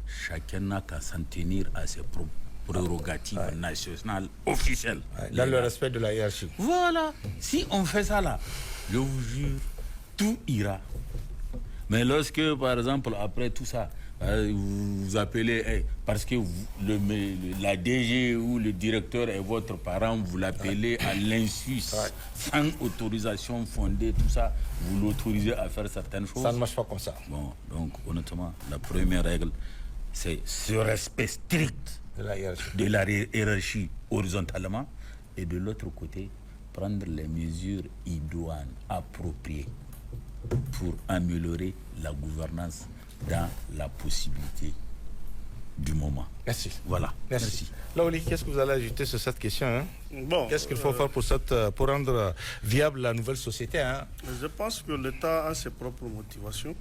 Chacun n'a qu'à s'en tenir à ses prérogatives nationales officielles. Dans le respect de la hiérarchie. Voilà. Si on fait ça là, je vous jure, tout ira. Mais lorsque, par exemple, après tout ça, vous appelez, parce que la DG ou le directeur est votre parent, vous l'appelez à l'insu, sans autorisation fondée, tout ça, vous l'autorisez à faire certaines choses. Ça ne marche pas comme ça. Bon, donc honnêtement, la première règle, c'est ce respect strict de la hiérarchie horizontalement, et de l'autre côté, prendre les mesures idoines, appropriées, pour améliorer la gouvernance dans la possibilité du moment. Merci. Voilà. Merci. Laoli, qu'est-ce que vous allez ajouter sur cette question, hein? Bon, qu'est-ce qu'il faut faire pour rendre viable la nouvelle société, hein? Je pense que l'État a ses propres motivations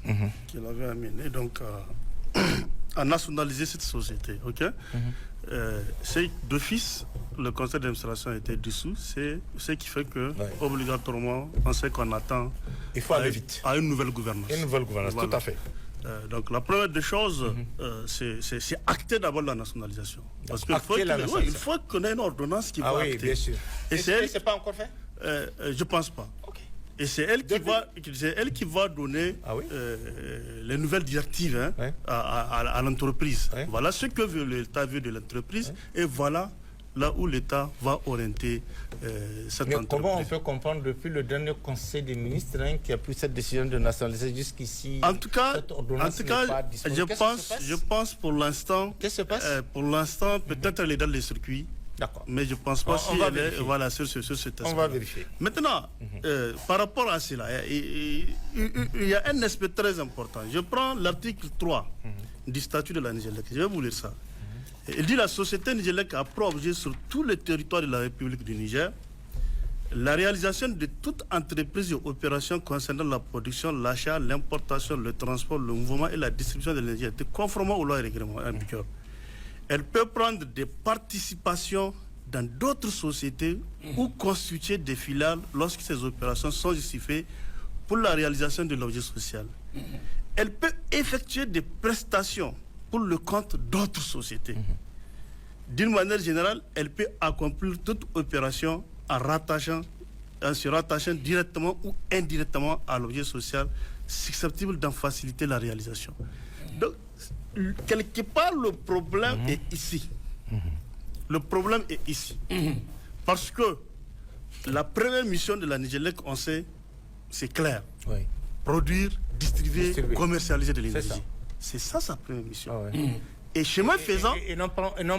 qu'il avait amenées donc à nationaliser cette société. Ok. C'est d'office, le conseil d'administration a été dissous. C'est ce qui fait que obligatoirement, on sait qu'on attend. Il faut aller vite. À une nouvelle gouvernance. Une nouvelle gouvernance, voilà. tout à fait. Donc la première des choses, c'est acter d'abord la nationalisation. Parce qu'il faut qu'on ait une ordonnance qui va acter. Bien sûr. Et c'est pas encore fait? Je pense pas. Okay. Et c'est elle qui va donner les nouvelles directives à l'entreprise. Voilà ce que l'État veut de l'entreprise et voilà là où l'État va orienter cette entreprise. Comment on peut comprendre depuis le dernier conseil des ministres qui a pris cette décision de nationaliser jusqu'ici? En tout cas, je pense pour l'instant, pour l'instant, peut-être elle est dans les circuits. D'accord. Mais je ne pense pas si elle est sur cet aspect. On va vérifier. Maintenant, par rapport à cela, il y a un aspect très important. Je prends l'article 3 du statut de la Nigélec. Je vais vous lire ça. Il dit la société Nigélec a pour objet sur tout le territoire de la République du Niger la réalisation de toute entreprise et opération concernant la production, l'achat, l'importation, le transport, le mouvement et la distribution de l'énergie conformément aux lois et règlements en vigueur. Elle peut prendre des participations dans d'autres sociétés ou constituer des filiales lorsque ces opérations sont justifiées pour la réalisation de l'objet social. Elle peut effectuer des prestations pour le compte d'autres sociétés. D'une manière générale, elle peut accomplir toute opération en se rattachant directement ou indirectement à l'objet social susceptible d'en faciliter la réalisation. Donc, quelque part, le problème est ici. Le problème est ici. Parce que la première mission de la Nigélec, on sait, c'est clair. Produire, distribuer, commercialiser de l'énergie. C'est ça sa première mission. Et chemin faisant... Et non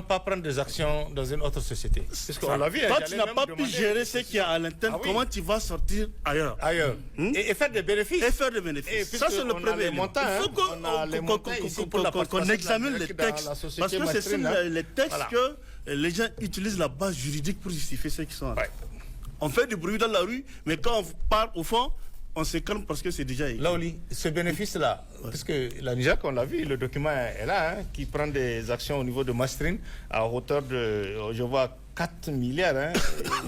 pas prendre des actions dans une autre société. Toi, tu n'as pas pu gérer ce qu'il y a à l'interne. Comment tu vas sortir ailleurs? Et faire des bénéfices. Et faire des bénéfices. Ça, c'est le premier. Il faut qu'on examine les textes. Parce que c'est sur les textes que les gens utilisent la base juridique pour justifier ce qu'ils sont. On fait du bruit dans la rue, mais quand on part au fond, on se calme parce que c'est déjà écrit. Laoli, ce bénéfice-là, parce que la Niger, on l'a vu, le document est là, qui prend des actions au niveau de Mastrin à hauteur de, je vois, 4 milliards,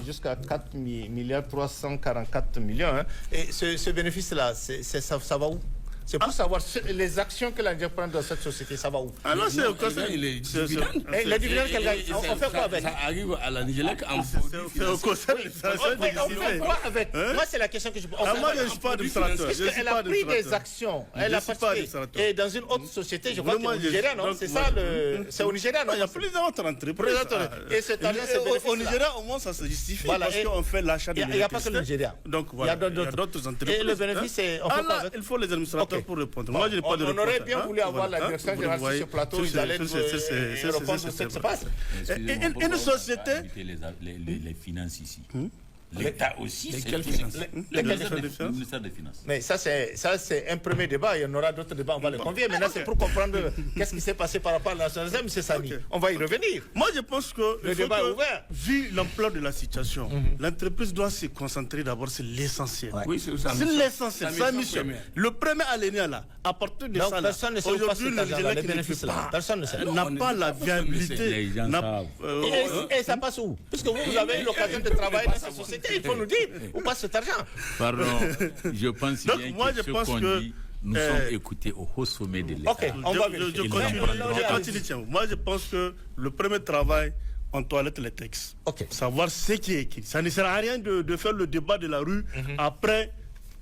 jusqu'à 4 milliards 344 millions. Et ce bénéfice-là, ça va où? C'est pour savoir les actions que la Niger prend dans cette société, ça va où? Alors c'est au conseil. Les dividendes qu'elle gagne, on fait quoi avec? Ça arrive à la Nigélec en c'est au conseil. On fait quoi avec? Moi, c'est la question que je pose. Moi, je ne suis pas administrateur. Elle a pris des actions, elle a participé. Et dans une autre société, je crois que au Nigeria, non? C'est ça, c'est au Nigeria, non? Il y a plusieurs autres entreprises. Et cet argent, c'est bénéfice. Au Nigeria, au moins, ça se justifie parce qu'on fait l'achat de l'électricité. Il n'y a pas que le Nigeria. Donc voilà, il y a d'autres entreprises. Et le bénéfice, c'est... Il faut les administrateurs pour répondre. Moi, je n'ai pas de réponse. On aurait bien voulu avoir la direction générale sur ce plateau. Ils allaient nous répondre ce qui se passe. Une société... Les finances ici. L'État aussi, c'est Lesquelles tout. finances Le ministère des Finances. Mais ça, c'est un premier débat. Il y en aura d'autres débats, on va les convier. Maintenant, c'est pour comprendre qu'est-ce qui s'est passé par rapport à la nationalisation, M. Sani. On va y revenir. Moi, je pense que Le débat est ouvert. Vu l'ampleur de la situation, l'entreprise doit se concentrer d'abord sur l'essentiel. Oui, c'est ça. C'est l'essentiel, sa mission. première. Le premier alinéa là, à partir de Donc, ça, là, personne ne sait où passe aujourd'hui, cet le argent, les Nigélec bénéfices là. Personne ne sait. n'a pas la viabilité. Les gens n'a- savent. Et ça passe où? Puisque vous avez eu l'occasion de travailler dans cette société, il faut nous dire où passe cet argent. Pardon, je pense Donc, bien moi, que je ce pense qu'on que, dit, nous sommes écoutés au haut sommet de l'État. Ok, on va Je vérifier. continue, tiens. Moi, je pense que le premier travail, on toilette les textes. Ok. Savoir ce qui est écrit. Ça ne sert à rien de faire le débat de la rue. Après,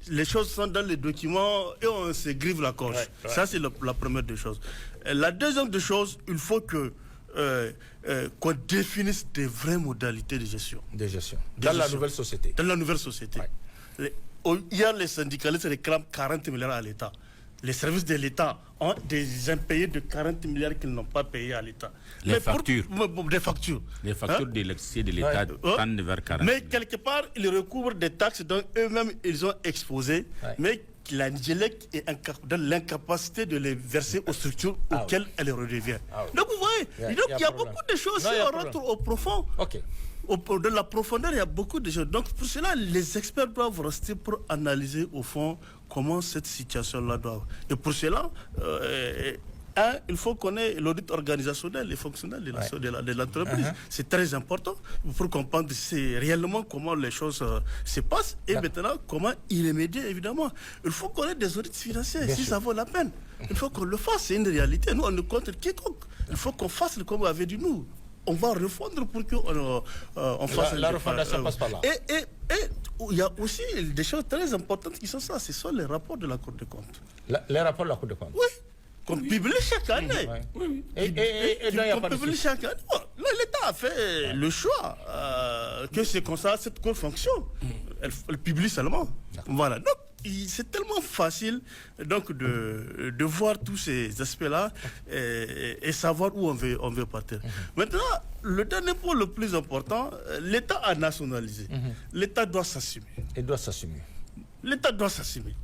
les choses sont dans les documents et on se grive la gorge. Ça, c'est la première des choses. La deuxième des choses, il faut que qu'on définisse des vraies modalités de gestion. De gestion. Dans la nouvelle société. Dans la nouvelle société. Hier, les syndicalistes réclament 40 milliards à l'État. Les services de l'État ont des impayés de 40 milliards qu'ils n'ont pas payés à l'État. Les factures. Des factures. Les factures d'électricité de l'État tendent vers 40. Mais quelque part, ils recouvrent des taxes dont eux-mêmes ils ont exposé, mais la Nigélec est dans l'incapacité de les verser aux structures auxquelles elle redevient. Donc vous voyez, il y a beaucoup de choses. Si on rentre au profond, de la profondeur, il y a beaucoup de choses. Donc pour cela, les experts doivent rester pour analyser au fond comment cette situation-là doit. Et pour cela, il faut connaître l'audit organisationnel et fonctionnel de l'entreprise. C'est très important pour comprendre réellement comment les choses se passent et maintenant comment y remédier, évidemment. Il faut connaître des audits financiers si ça vaut la peine. Il faut qu'on le fasse, c'est une réalité. Nous, on ne contre quiconque. Il faut qu'on fasse comme vous avez dit nous. On va refondre pour qu'on fasse... La refondation passe par là. Et il y a aussi des choses très importantes qui sont ça. Ce sont les rapports de la Cour des comptes. Les rapports de la Cour des comptes. Oui. Qu'on publie chaque année. Oui. Et là, il n'y a pas de publie chaque année. Bon, l'État a fait le choix que c'est comme ça, cette Cour fonctionne. Elle publie seulement. Voilà. Donc, c'est tellement facile donc, de voir tous ces aspects-là et savoir où on veut partir. Maintenant, le dernier point le plus important, l'État a nationalisé. L'État doit s'assumer. Il doit s'assumer. L'État doit s'assumer.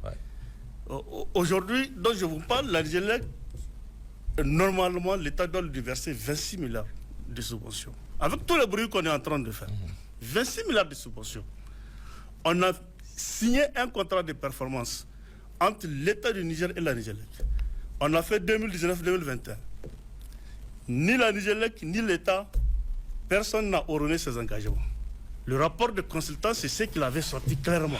Aujourd'hui, dont je vous parle, la Nigélec, normalement, l'État doit lui verser 26 milliards de subventions. Avec tout le bruit qu'on est en train de faire. 26 milliards de subventions. On a signé un contrat de performance entre l'État du Niger et la Nigélec. On a fait 2019-2021. Ni la Nigélec, ni l'État, personne n'a honoré ses engagements. Le rapport de consultant, c'est ce qu'il avait sorti clairement.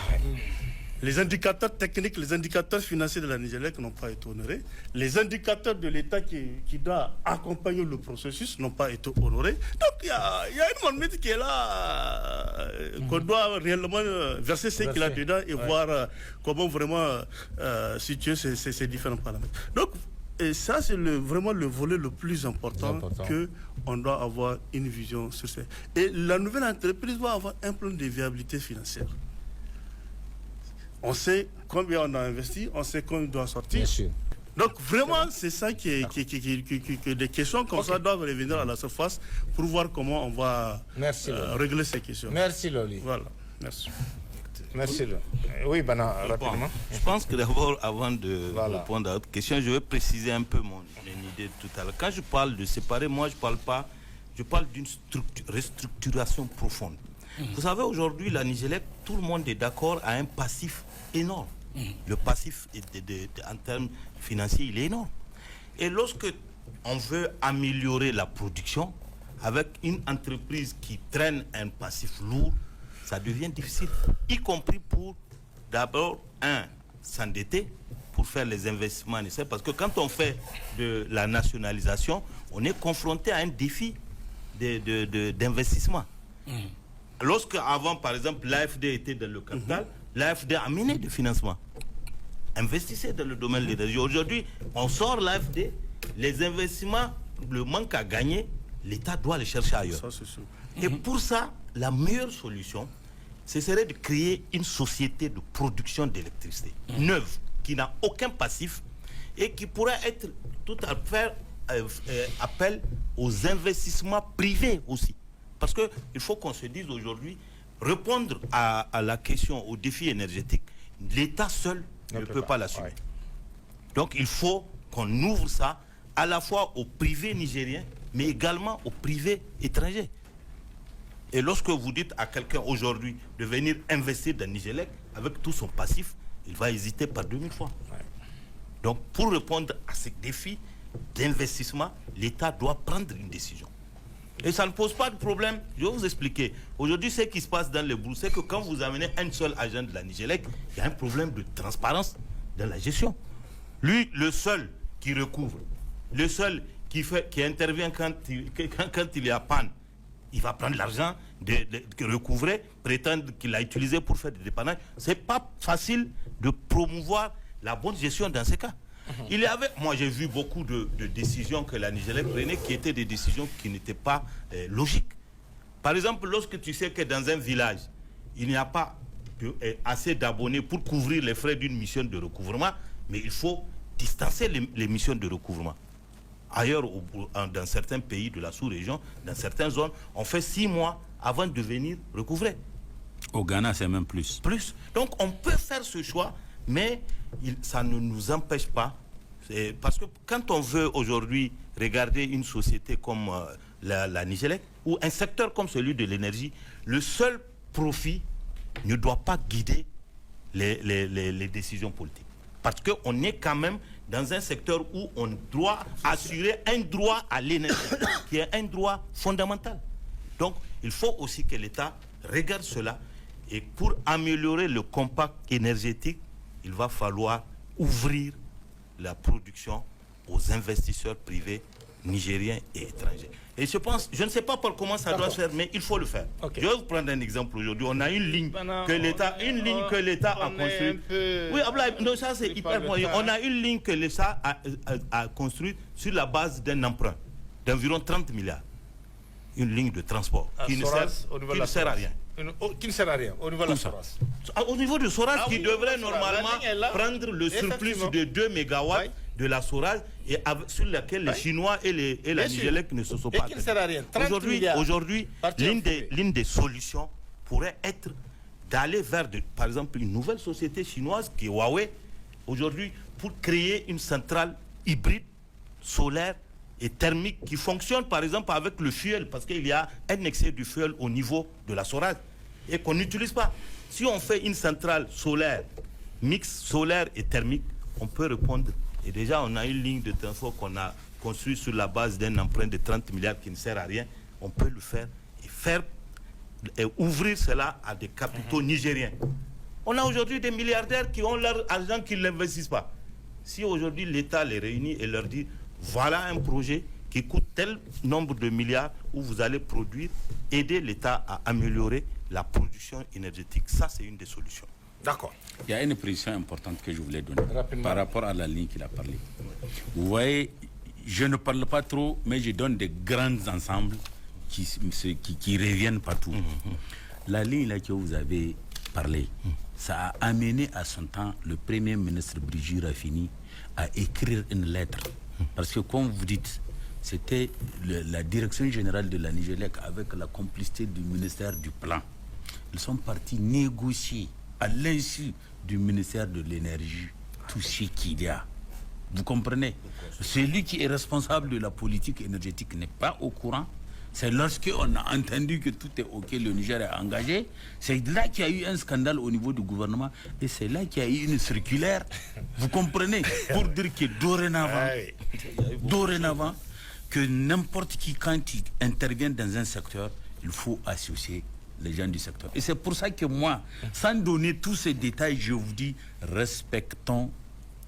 Les indicateurs techniques, les indicateurs financiers de la Nigélec n'ont pas été honorés. Les indicateurs de l'État qui doit accompagner le processus n'ont pas été honorés. Donc il y a une monnaie qui est là, qu'on doit réellement verser ce qu'il a dedans et voir comment vraiment situer ces différents paramètres. Donc, et ça, c'est vraiment le volet le plus important qu'on doit avoir une vision sur ça. Et la nouvelle entreprise doit avoir un plan de viabilité financière. On sait combien on a investi, on sait combien on doit sortir. Bien sûr. Donc vraiment, c'est ça qui des questions comme ça doivent revenir à la surface pour voir comment on va régler ces questions. Merci Loli. Voilà, merci. Merci Loli. Oui, Bana, rapidement. Je pense que d'abord, avant de répondre à votre question, je vais préciser un peu mon idée tout à l'heure. Quand je parle de séparer, moi je parle d'une restructuration profonde. Vous savez, aujourd'hui, la Nigélec, tout le monde est d'accord, a un passif énorme. Le passif, en termes financiers, il est énorme. Et lorsque on veut améliorer la production, avec une entreprise qui traîne un passif lourd, ça devient difficile. Y compris pour, d'abord, s'endetter pour faire les investissements nécessaires. Parce que quand on fait de la nationalisation, on est confronté à un défi d'investissement. Lorsque avant, par exemple, l'AFD était dans le capital, l'AFD a mené du financement. Investissez dans le domaine de l'énergie. Aujourd'hui, on sort l'AFD, les investissements, le manque à gagner, l'État doit les chercher ailleurs. Ça, c'est sûr. Et pour ça, la meilleure solution, ce serait de créer une société de production d'électricité neuve, qui n'a aucun passif et qui pourrait être tout à faire appel aux investissements privés aussi. Parce qu'il faut qu'on se dise aujourd'hui, répondre à la question, au défi énergétique, l'État seul ne peut pas l'assumer. Ouais. Donc il faut qu'on ouvre ça à la fois au privé nigérien, mais également au privé étranger. Et lorsque vous dites à quelqu'un aujourd'hui de venir investir dans Nigélec, avec tout son passif, il va hésiter par 2000 fois. Ouais. Donc pour répondre à ces défis d'investissement, l'État doit prendre une décision. Et ça ne pose pas de problème. Je vais vous expliquer. Aujourd'hui, ce qui se passe dans les broues, c'est que quand vous amenez un seul agent de la Nigélec, il y a un problème de transparence dans la gestion. Lui, le seul qui recouvre, le seul qui intervient quand il y a panne, il va prendre l'argent que recouvrer, prétendre qu'il l'a utilisé pour faire des dépannages. Ce n'est pas facile de promouvoir la bonne gestion dans ces cas. Il y avait, moi j'ai vu beaucoup de décisions que la Nigélec prenait qui étaient des décisions qui n'étaient pas logiques. Par exemple, lorsque tu sais que dans un village, il n'y a pas assez d'abonnés pour couvrir les frais d'une mission de recouvrement, mais il faut distancer les missions de recouvrement. Ailleurs, dans certains pays de la sous-région, dans certaines zones, on fait 6 mois avant de venir recouvrer. Au Ghana, c'est même plus. Donc on peut faire ce choix, mais ça ne nous empêche pas. Parce que quand on veut aujourd'hui regarder une société comme la Nigélec, ou un secteur comme celui de l'énergie, le seul profit ne doit pas guider les décisions politiques. Parce qu'on est quand même dans un secteur où on doit assurer un droit à l'énergie, qui est un droit fondamental. Donc, il faut aussi que l'État regarde cela. Et pour améliorer le compact énergétique, il va falloir ouvrir la production aux investisseurs privés nigériens et étrangers. Et je pense, je ne sais pas par comment ça doit se faire, mais il faut le faire. Okay. Je vais vous prendre un exemple aujourd'hui. On a une ligne que l'État a construite. Oui, non, ça c'est hyper moyen. On a une ligne que l'État a construite sur la base d'un emprunt d'environ 30 milliards. Une ligne de transport qui ne sert à rien. Qui ne sert à rien, au niveau de la Soras. Au niveau de Soras, qui devrait normalement prendre le surplus de 2 mégawatts de la Soras et sur laquelle les Chinois et la Nigélec ne se sont pas. Et qui ne sert à rien. Aujourd'hui, l'une des solutions pourrait être d'aller vers, par exemple, une nouvelle société chinoise qui est Huawei, aujourd'hui, pour créer une centrale hybride, solaire et thermique qui fonctionne, par exemple, avec le fuel, parce qu'il y a un excès du fuel au niveau de la Soras et qu'on n'utilise pas. Si on fait une centrale solaire, mix solaire et thermique, on peut répondre. Et déjà, on a une ligne de transport qu'on a construite sur la base d'un emprunt de 30 milliards qui ne sert à rien. On peut le faire et ouvrir cela à des capitaux nigériens. On a aujourd'hui des milliardaires qui ont leur argent qui ne l'investissent pas. Si aujourd'hui l'État les réunit et leur dit voilà un projet qui coûte tel nombre de milliards où vous allez produire, aider l'État à améliorer la production énergétique. Ça, c'est une des solutions. D'accord. Il y a une précision importante que je voulais donner par rapport à la ligne qu'il a parlé. Vous voyez, je ne parle pas trop, mais je donne des grands ensembles qui reviennent partout. La ligne là que vous avez parlé, ça a amené à son temps le Premier ministre Brigitte Raffini à écrire une lettre. Parce que comme vous dites, c'était la direction générale de la Nigélec avec la complicité du ministère du Plan. Ils sont partis négocier à l'insu du ministère de l'énergie tout ce qu'il y a. Vous comprenez? Celui qui est responsable de la politique énergétique n'est pas au courant. C'est lorsqu'on a entendu que tout est OK, le Niger est engagé. C'est là qu'il y a eu un scandale au niveau du gouvernement. Et c'est là qu'il y a eu une circulaire. Vous comprenez? Pour dire que dorénavant, que n'importe qui, quand il intervient dans un secteur, il faut associer les gens du secteur. Et c'est pour ça que moi, sans donner tous ces détails, je vous dis, respectons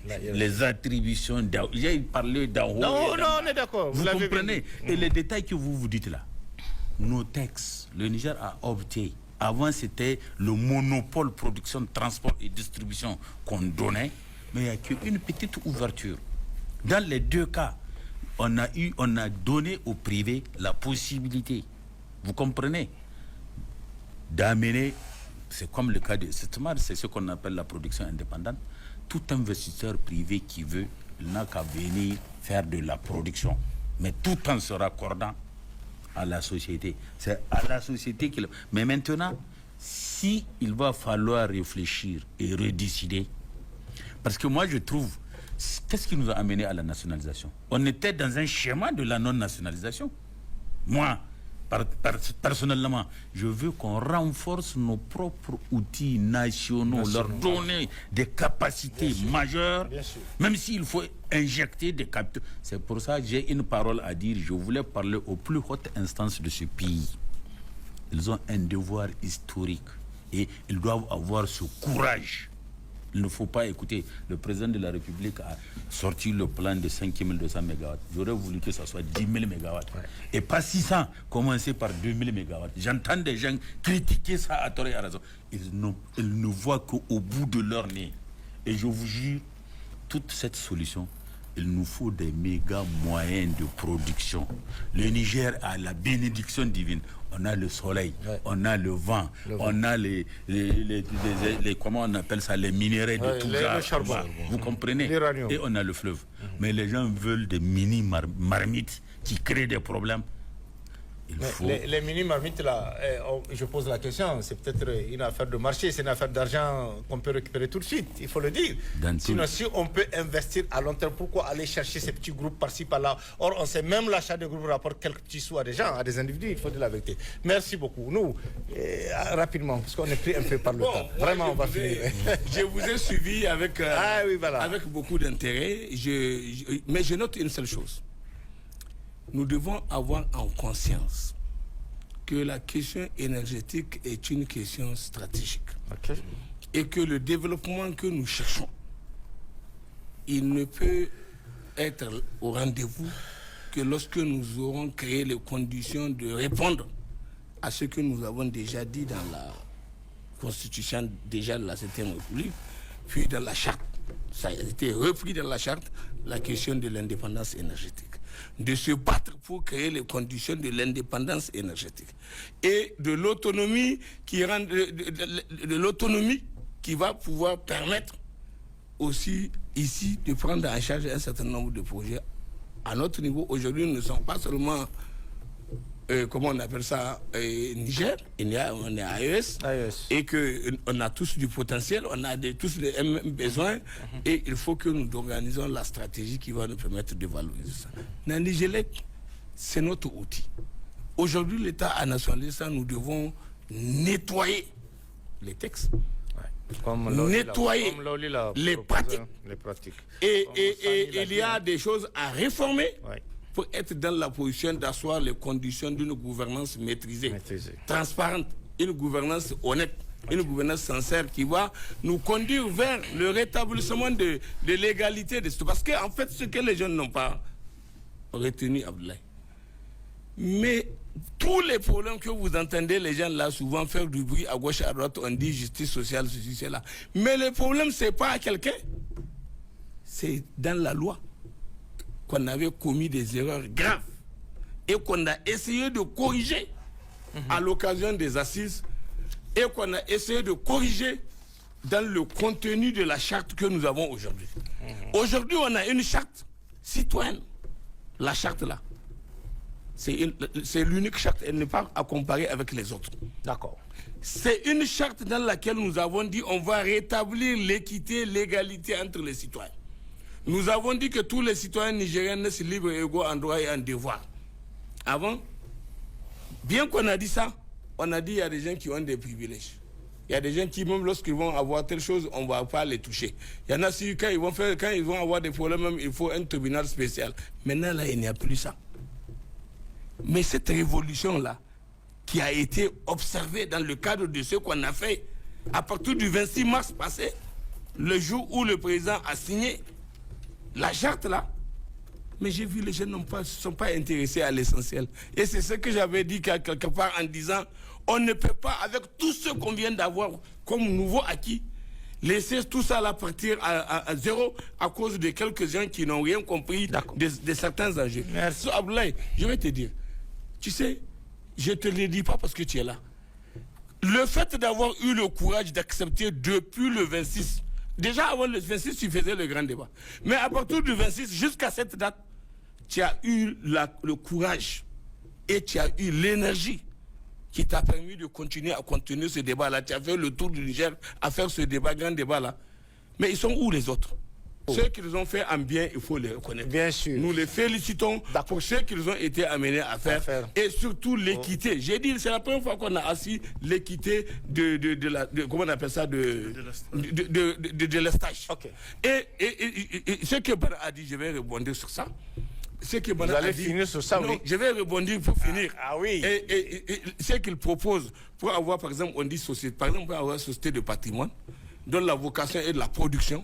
les attributions. J'ai parlé d'en haut. Non, on est d'accord. Vous comprenez? Et les détails que vous dites là, nos textes, le Niger a opté. Avant, c'était le monopole production, transport et distribution qu'on donnait, mais il n'y a qu'une petite ouverture. Dans les deux cas, on a donné au privé la possibilité, vous comprenez, d'amener, c'est comme le cas de Setmar, c'est ce qu'on appelle la production indépendante. Tout investisseur privé qui veut, il n'a qu'à venir faire de la production, mais tout en se raccordant à la société. C'est à la société qu'il... Mais maintenant, si il va falloir réfléchir et redécider, parce que moi je trouve, qu'est-ce qui nous a amené à la nationalisation? On était dans un schéma de la non-nationalisation. Moi, personnellement, je veux qu'on renforce nos propres outils nationaux, leur donner des capacités majeures, même s'il faut injecter des capitaux. C'est pour ça que j'ai une parole à dire. Je voulais parler aux plus hautes instances de ce pays. Ils ont un devoir historique et ils doivent avoir ce courage. Il ne faut pas écouter. Le président de la République a sorti le plan de 5200 MW. J'aurais voulu que ça soit 10 000 MW. Ouais. Et pas 600, commencer par 2000 MW. J'entends des gens critiquer ça à tort et à raison. Ils ne voient qu'au bout de leur nez. Et je vous jure, toute cette solution, il nous faut des méga moyens de production. Le Niger a la bénédiction divine. On a le soleil, on a le vent, on a les comment on appelle ça, les minéraux de tout genre. Le charbon. Vous comprenez? Et on a le fleuve. Mais les gens veulent des mini marmites qui créent des problèmes. Les mini-marmites, là, je pose la question, c'est peut-être une affaire de marché, c'est une affaire d'argent qu'on peut récupérer tout de suite, il faut le dire. Sinon, si on peut investir à long terme, pourquoi aller chercher ces petits groupes par-ci, par-là? Or, on sait même l'achat de groupes rapporte quelques petits sous à des gens, à des individus, il faut dire la vérité. Merci beaucoup. Nous, rapidement, parce qu'on est pris un peu par le temps. Vraiment, on va finir. Je vous ai suivi avec, avec beaucoup d'intérêt, mais je note une seule chose. Nous devons avoir en conscience que la question énergétique est une question stratégique. Et que le développement que nous cherchons, il ne peut être au rendez-vous que lorsque nous aurons créé les conditions de répondre à ce que nous avons déjà dit dans la Constitution déjà de la 7e République, puis dans la charte. Ça a été repris dans la charte, la question de l'indépendance énergétique. De se battre pour créer les conditions de l'indépendance énergétique et de l'autonomie qui rend de l'autonomie qui va pouvoir permettre aussi ici de prendre en charge un certain nombre de projets à notre niveau. Aujourd'hui, nous ne sommes pas seulement comment on appelle ça, Niger, on est à AES, et qu'on a tous du potentiel, on a tous les mêmes besoins, et il faut que nous organisons la stratégie qui va nous permettre de valoriser ça. Dans Nigelec, c'est notre outil. Aujourd'hui, l'État a nationalisé ça, nous devons nettoyer les textes, nettoyer les pratiques. Et il y a des choses à réformer. Pour être dans la position d'asseoir les conditions d'une gouvernance maîtrisée, transparente, une gouvernance honnête, une gouvernance sincère qui va nous conduire vers le rétablissement de l'égalité. Parce qu'en fait, ce que les jeunes n'ont pas retenu, Abdoulaye, mais tous les problèmes que vous entendez les gens là souvent faire du bruit à gauche, à droite, on dit justice sociale, ceci, cela. Mais le problème, c'est pas à quelqu'un, c'est dans la loi qu'on avait commis des erreurs graves et qu'on a essayé de corriger à l'occasion des assises et qu'on a essayé de corriger dans le contenu de la charte que nous avons aujourd'hui. Aujourd'hui, on a une charte citoyenne. La charte là, c'est l'unique charte, elle n'est pas à comparer avec les autres. D'accord. C'est une charte dans laquelle nous avons dit on va rétablir l'équité, l'égalité entre les citoyens. Nous avons dit que tous les citoyens nigériens naissent libres et égaux en droit et en devoir. Avant, bien qu'on a dit ça, on a dit qu'il y a des gens qui ont des privilèges. Il y a des gens qui, même lorsqu'ils vont avoir telle chose, on ne va pas les toucher. Il y en a qui, quand ils vont avoir des problèmes, même, il faut un tribunal spécial. Maintenant, là, il n'y a plus ça. Mais cette révolution-là, qui a été observée dans le cadre de ce qu'on a fait à partir du 26 mars passé, le jour où le président a signé la charte là, mais j'ai vu les gens ne sont pas intéressés à l'essentiel. Et c'est ce que j'avais dit quelque part en disant, on ne peut pas, avec tout ce qu'on vient d'avoir comme nouveau acquis, laisser tout ça là partir à zéro à cause de quelques gens qui n'ont rien compris de certains enjeux. Merci. Abdoulaye, je vais te dire, tu sais, je ne te le dis pas parce que tu es là. Le fait d'avoir eu le courage d'accepter depuis le 26, déjà avant le 26, tu faisais le grand débat. Mais à partir du 26 jusqu'à cette date, tu as eu le courage et tu as eu l'énergie qui t'a permis de continuer à contenir ce débat-là? Tu as fait le tour du Niger à faire ce débat, grand débat-là. Mais ils sont où les autres? Ceux qu'ils ont fait en bien, il faut les reconnaître. Bien sûr. Nous les félicitons pour ce qu'ils ont été amenés à faire. Et surtout l'équité. J'ai dit, c'est la première fois qu'on a assis l'équité de comment on appelle ça, de l'estage. Okay. Et ce que Bana a dit, je vais rebondir sur ça. Vous allez finir sur ça, non, oui. je vais rebondir pour finir. Ah oui. Et ce qu'il propose pour avoir, par exemple, on dit société, par exemple, pour avoir une société de patrimoine, dont la vocation est de la production,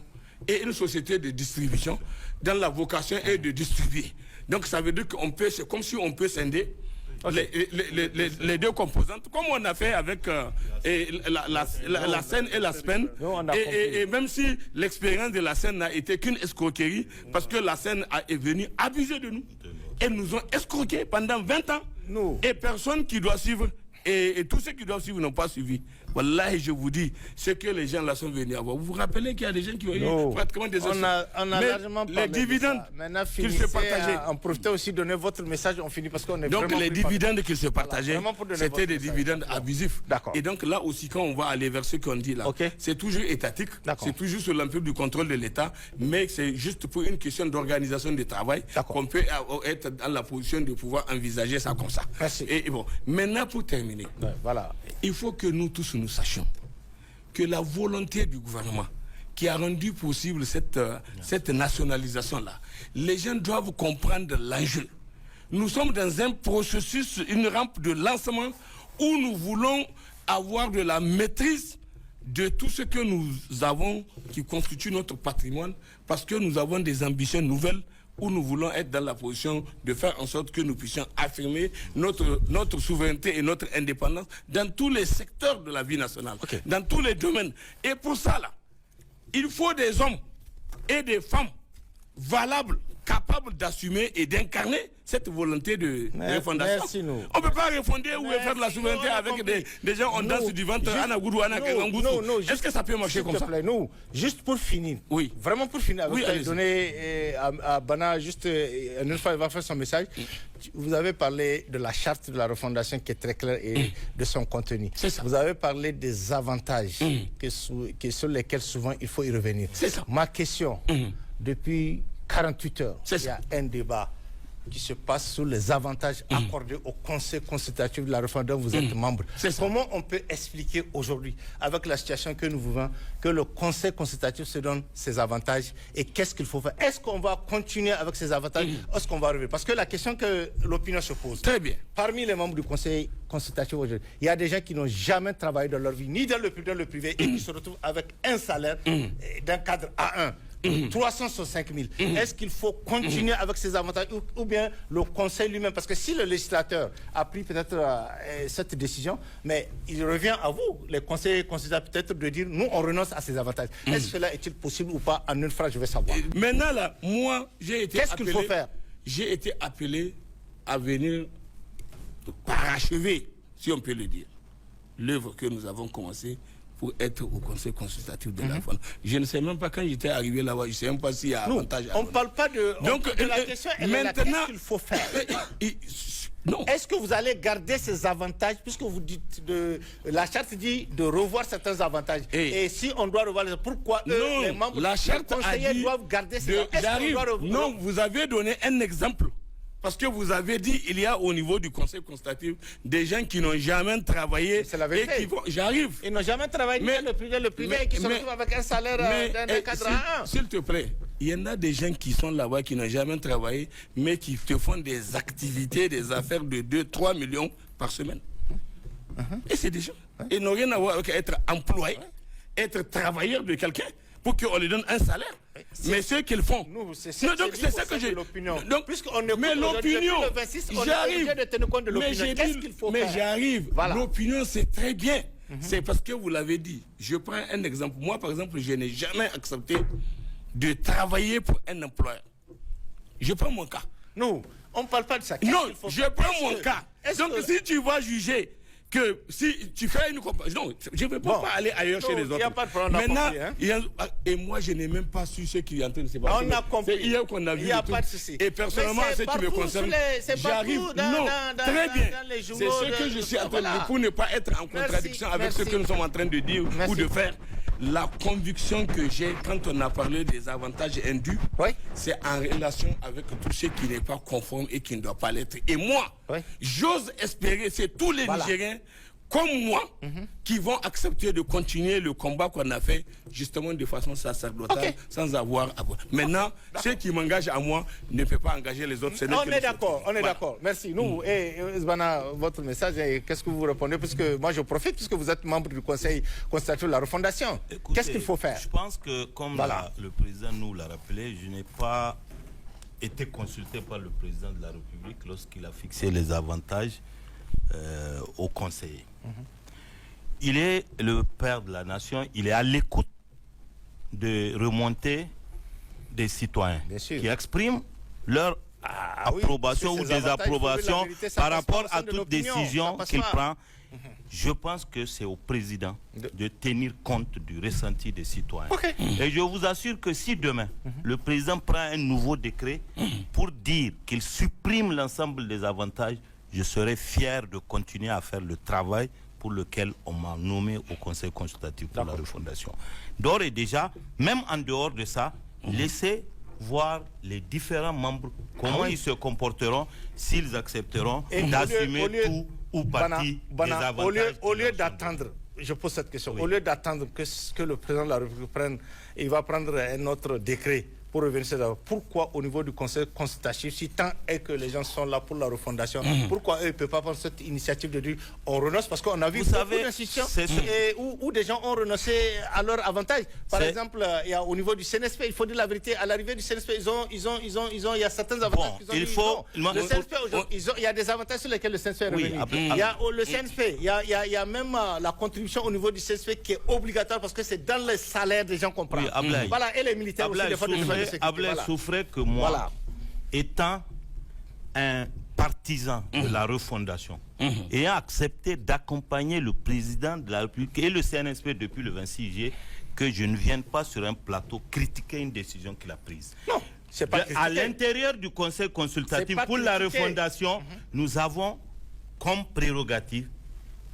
et une société de distribution, dont la vocation est de distribuer. Donc ça veut dire qu'on peut, c'est comme si on peut scinder les deux composantes, comme on a fait avec la scène et la SPEN. Et même si l'expérience de la scène n'a été qu'une escroquerie, parce que la scène est venue abuser de nous. Elles nous ont escroqués pendant 20 ans. Et personne qui doit suivre, et tous ceux qui doivent suivre n'ont pas suivi. Wallahi, je vous dis, ce que les gens là sont venus avoir. Vous vous rappelez qu'il y a des gens qui ont eu pratiquement des on a largement parlé les dividendes qu'ils se partageaient. En profitez aussi, donner votre message, on finit parce qu'on est donc vraiment les dividendes qu'ils se partageaient, c'était des dividendes abusifs. D'accord. Et donc là aussi, quand on va aller vers ce qu'on dit là, c'est toujours étatique, c'est toujours sous l'empire du contrôle de l'État, mais c'est juste pour une question d'organisation du travail qu'on peut être dans la position de pouvoir envisager ça comme ça. Merci. Et bon, maintenant pour terminer, voilà. Il faut que nous tous nous sachions que la volonté du gouvernement qui a rendu possible cette nationalisation-là, les gens doivent comprendre l'enjeu. Nous sommes dans un processus, une rampe de lancement où nous voulons avoir de la maîtrise de tout ce que nous avons qui constitue notre patrimoine, parce que nous avons des ambitions nouvelles où nous voulons être dans la position de faire en sorte que nous puissions affirmer notre souveraineté et notre indépendance dans tous les secteurs de la vie nationale, dans tous les domaines. Et pour ça, là, il faut des hommes et des femmes valables, capables d'assumer et d'incarner cette volonté de refondation. On ne peut pas refonder ou faire de la souveraineté avec des gens, on danse du ventre, Est-ce que ça peut marcher comme ça? Non, juste pour finir. Oui. Vraiment pour finir, avec donner à Bana, juste une fois il va faire son message. Vous avez parlé de la charte de la refondation qui est très claire et de son contenu. Vous avez parlé des avantages sur lesquels souvent il faut y revenir. Ma question, depuis 48 heures, il y a un débat qui se passe sur les avantages accordés au Conseil consultatif de la réforme dont vous êtes membre. Comment on peut expliquer aujourd'hui, avec la situation que nous vivons, que le Conseil consultatif se donne ces avantages et qu'est-ce qu'il faut faire? Est-ce qu'on va continuer avec ces avantages? Est-ce qu'on va revenir? Parce que la question que l'opinion se pose, très bien, parmi les membres du Conseil consultatif aujourd'hui, il y a des gens qui n'ont jamais travaillé dans leur vie, ni dans le privé, et qui se retrouvent avec un salaire d'un cadre A1. 365 000. Est-ce qu'il faut continuer avec ces avantages ou bien le Conseil lui-même? Parce que si le législateur a pris peut-être cette décision, mais il revient à vous, les conseils consultatifs, peut-être de dire nous on renonce à ces avantages. Est-ce que cela est-il possible ou pas? En une phrase, je vais savoir. Maintenant là, moi j'ai été Qu'est-ce qu'il faut faire? J'ai été appelé à venir parachever, si on peut le dire, l'œuvre que nous avons commencée pour être au Conseil consultatif de la réforme. Je ne sais même pas quand j'étais arrivé là-bas, je ne sais même pas s'il y a avantage. On ne parle pas de... Donc, la question est maintenant, qu'est-ce qu'il faut faire? Non. Est-ce que vous allez garder ces avantages, puisque vous dites la charte dit de revoir certains avantages. Et si on doit revoir pourquoi les membres les conseillers doivent garder ces avantages? Non, vous avez donné un exemple. Parce que vous avez dit, il y a au niveau du Conseil consultatif des gens qui n'ont jamais travaillé et qui vont... J'arrive. Ils n'ont jamais travaillé dans le privé et qui se retrouvent avec un salaire d'un cadre A1. S'il te plaît, il y en a des gens qui sont là-bas, qui n'ont jamais travaillé, mais qui te font des activités, des affaires de 2-3 millions par semaine. Et c'est des gens. Ils n'ont rien à voir avec être employé, être travailleur de quelqu'un, pour qu'on lui donne un salaire. Mais ce qu'ils font. C'est ça que j'ai l'opinion. Mais l'opinion, j'arrive. Qu'est-ce qu'il faut faire? Mais j'arrive. L'opinion, c'est très bien. C'est parce que vous l'avez dit. Je prends un exemple. Moi, par exemple, je n'ai jamais accepté de travailler pour un employeur. Je prends mon cas. Non, on ne parle pas de ça. Non, je prends mon cas. Donc, si tu vas juger que si tu fais une comparaison, non, je ne veux pas aller ailleurs chez les autres. Il n'y a pas de problème. Maintenant, compris, et moi, je n'ai même pas su ce qui est en train de se passer. On a compris. C'est hier qu'on a vu. Il n'y a pas de souci. Et personnellement, ce qui me concerne, j'arrive. Non, très bien. C'est ce que je suis en train de dire pour ne pas être en contradiction avec ce que nous sommes en train de dire ou de faire. La conviction que j'ai quand on a parlé des avantages indus, c'est en relation avec tout ce qui n'est pas conforme et qui ne doit pas l'être. Et moi, j'ose espérer, c'est tous les Nigériens comme moi qui vont accepter de continuer le combat qu'on a fait justement de façon sacerdotale sans avoir à voir. Maintenant, ce qui m'engage à moi ne peut pas engager les autres. On est d'accord, on est d'accord. Merci. Nous, Zbana, votre message, qu'est-ce que vous répondez? Puisque moi je profite, puisque vous êtes membre du Conseil consultatif de la refondation. Qu'est-ce qu'il faut faire? Je pense que, comme le président nous l'a rappelé, je n'ai pas été consulté par le président de la République lorsqu'il a fixé les avantages au conseiller. Il est le père de la nation, il est à l'écoute de remontées des citoyens qui expriment leur approbation ou désapprobation par rapport à toute décision qu'il prend. Je pense que c'est au président de tenir compte du ressenti des citoyens. Et je vous assure que si demain, le président prend un nouveau décret pour dire qu'il supprime l'ensemble des avantages, je serai fier de continuer à faire le travail pour lequel on m'a nommé au Conseil consultatif pour la refondation. D'ores et déjà, même en dehors de ça, laissez voir les différents membres, comment ils se comporteront, s'ils accepteront d'assumer tout ou partie des avantages. Au lieu d'attendre, je pose cette question, au lieu d'attendre que le président de la République prenne, il va prendre un autre décret pour revenir sur ça. Pourquoi au niveau du Conseil consultatif, si tant est que les gens sont là pour la refondation, pourquoi eux ne peuvent pas prendre cette initiative de dire on renonce? Parce qu'on a vu beaucoup d'institutions où des gens ont renoncé à leur avantage. Par exemple, il y a au niveau du CNSP, il faut dire la vérité, à l'arrivée du CNSP, il y a certains avantages il y a des avantages sur lesquels le CNSP est revenu. Il y a le CNSP, il y a même la contribution au niveau du CNSP qui est obligatoire parce que c'est dans les salaires des gens qu'on prend. Voilà, et les militaires aussi, des fois, Ablay souffrait que moi, étant un partisan de la refondation, ayant accepté d'accompagner le président de la République et le CNSP depuis le 26 juillet, que je ne vienne pas sur un plateau critiquer une décision qu'il a prise. Non, c'est pas à l'intérieur du Conseil consultatif pour la refondation, nous avons comme prérogative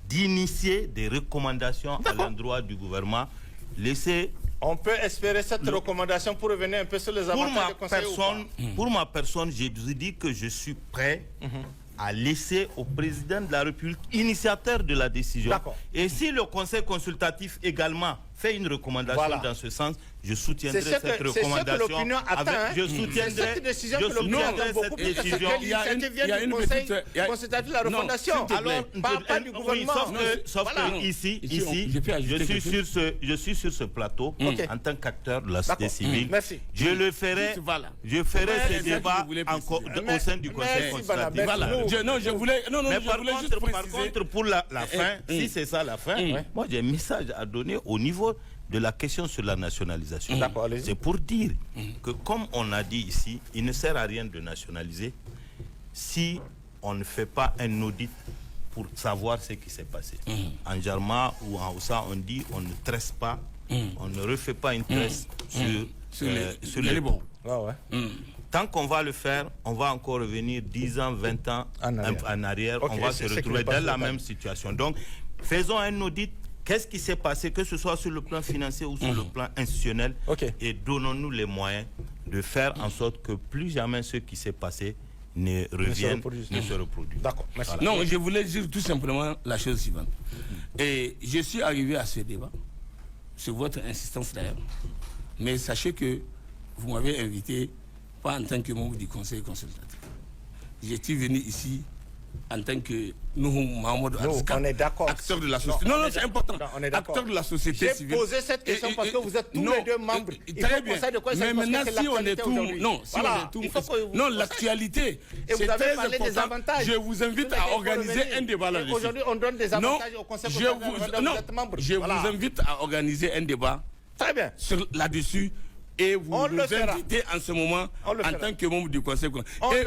d'initier des recommandations à l'endroit du gouvernement. On peut espérer cette recommandation pour revenir un peu sur les avantages du Conseil Pour ma personne, je vous dis que je suis prêt à laisser au président de la République, initiateur de la décision. Et si le Conseil consultatif également fait une recommandation dans ce sens, je soutiendrai cette recommandation. C'est ce que l'opinion attend. Je soutiendrai cette décision. Il y a une Conseil consultatif de la refondation. Alors, pas du gouvernement. Sauf que ici, je suis sur ce plateau en tant qu'acteur de la société civile. Je ferai ce débat au sein du Conseil consultatif. Par contre, pour la fin, si c'est ça la fin, moi j'ai un message à donner au niveau de la question sur la nationalisation. C'est pour dire que, comme on a dit ici, il ne sert à rien de nationaliser si on ne fait pas un audit pour savoir ce qui s'est passé. En Jarma ou en Hausa, on dit on ne tresse pas, on ne refait pas une tresse sur les bons. Tant qu'on va le faire, on va encore revenir 10 ans, 20 ans en arrière. On va se retrouver dans la même situation. Donc, faisons un audit. Qu'est-ce qui s'est passé, que ce soit sur le plan financier ou sur le plan institutionnel, et donnons-nous les moyens de faire en sorte que plus jamais ce qui s'est passé ne revienne, ne se reproduise. D'accord, merci. Non, je voulais dire tout simplement la chose suivante. Et je suis arrivé à ce débat, sur votre insistance d'ailleurs, mais sachez que vous m'avez invité pas en tant que membre du Conseil consultatif. J'étais venu ici en tant que Mahmoud Arzika, acteur de la société. Non, c'est important. Acteur de la société civile. J'ai posé cette question parce que vous êtes tous les deux membres. Très bien. Mais maintenant, si on est tout... Non, si on est tout... Non, l'actualité, c'est très important. Je vous invite à organiser un débat là-dessus. Aujourd'hui, on donne des avantages au Conseil consultatif. Je vous invite à organiser un débat là-dessus et vous nous invitez en ce moment en tant que membre du Conseil.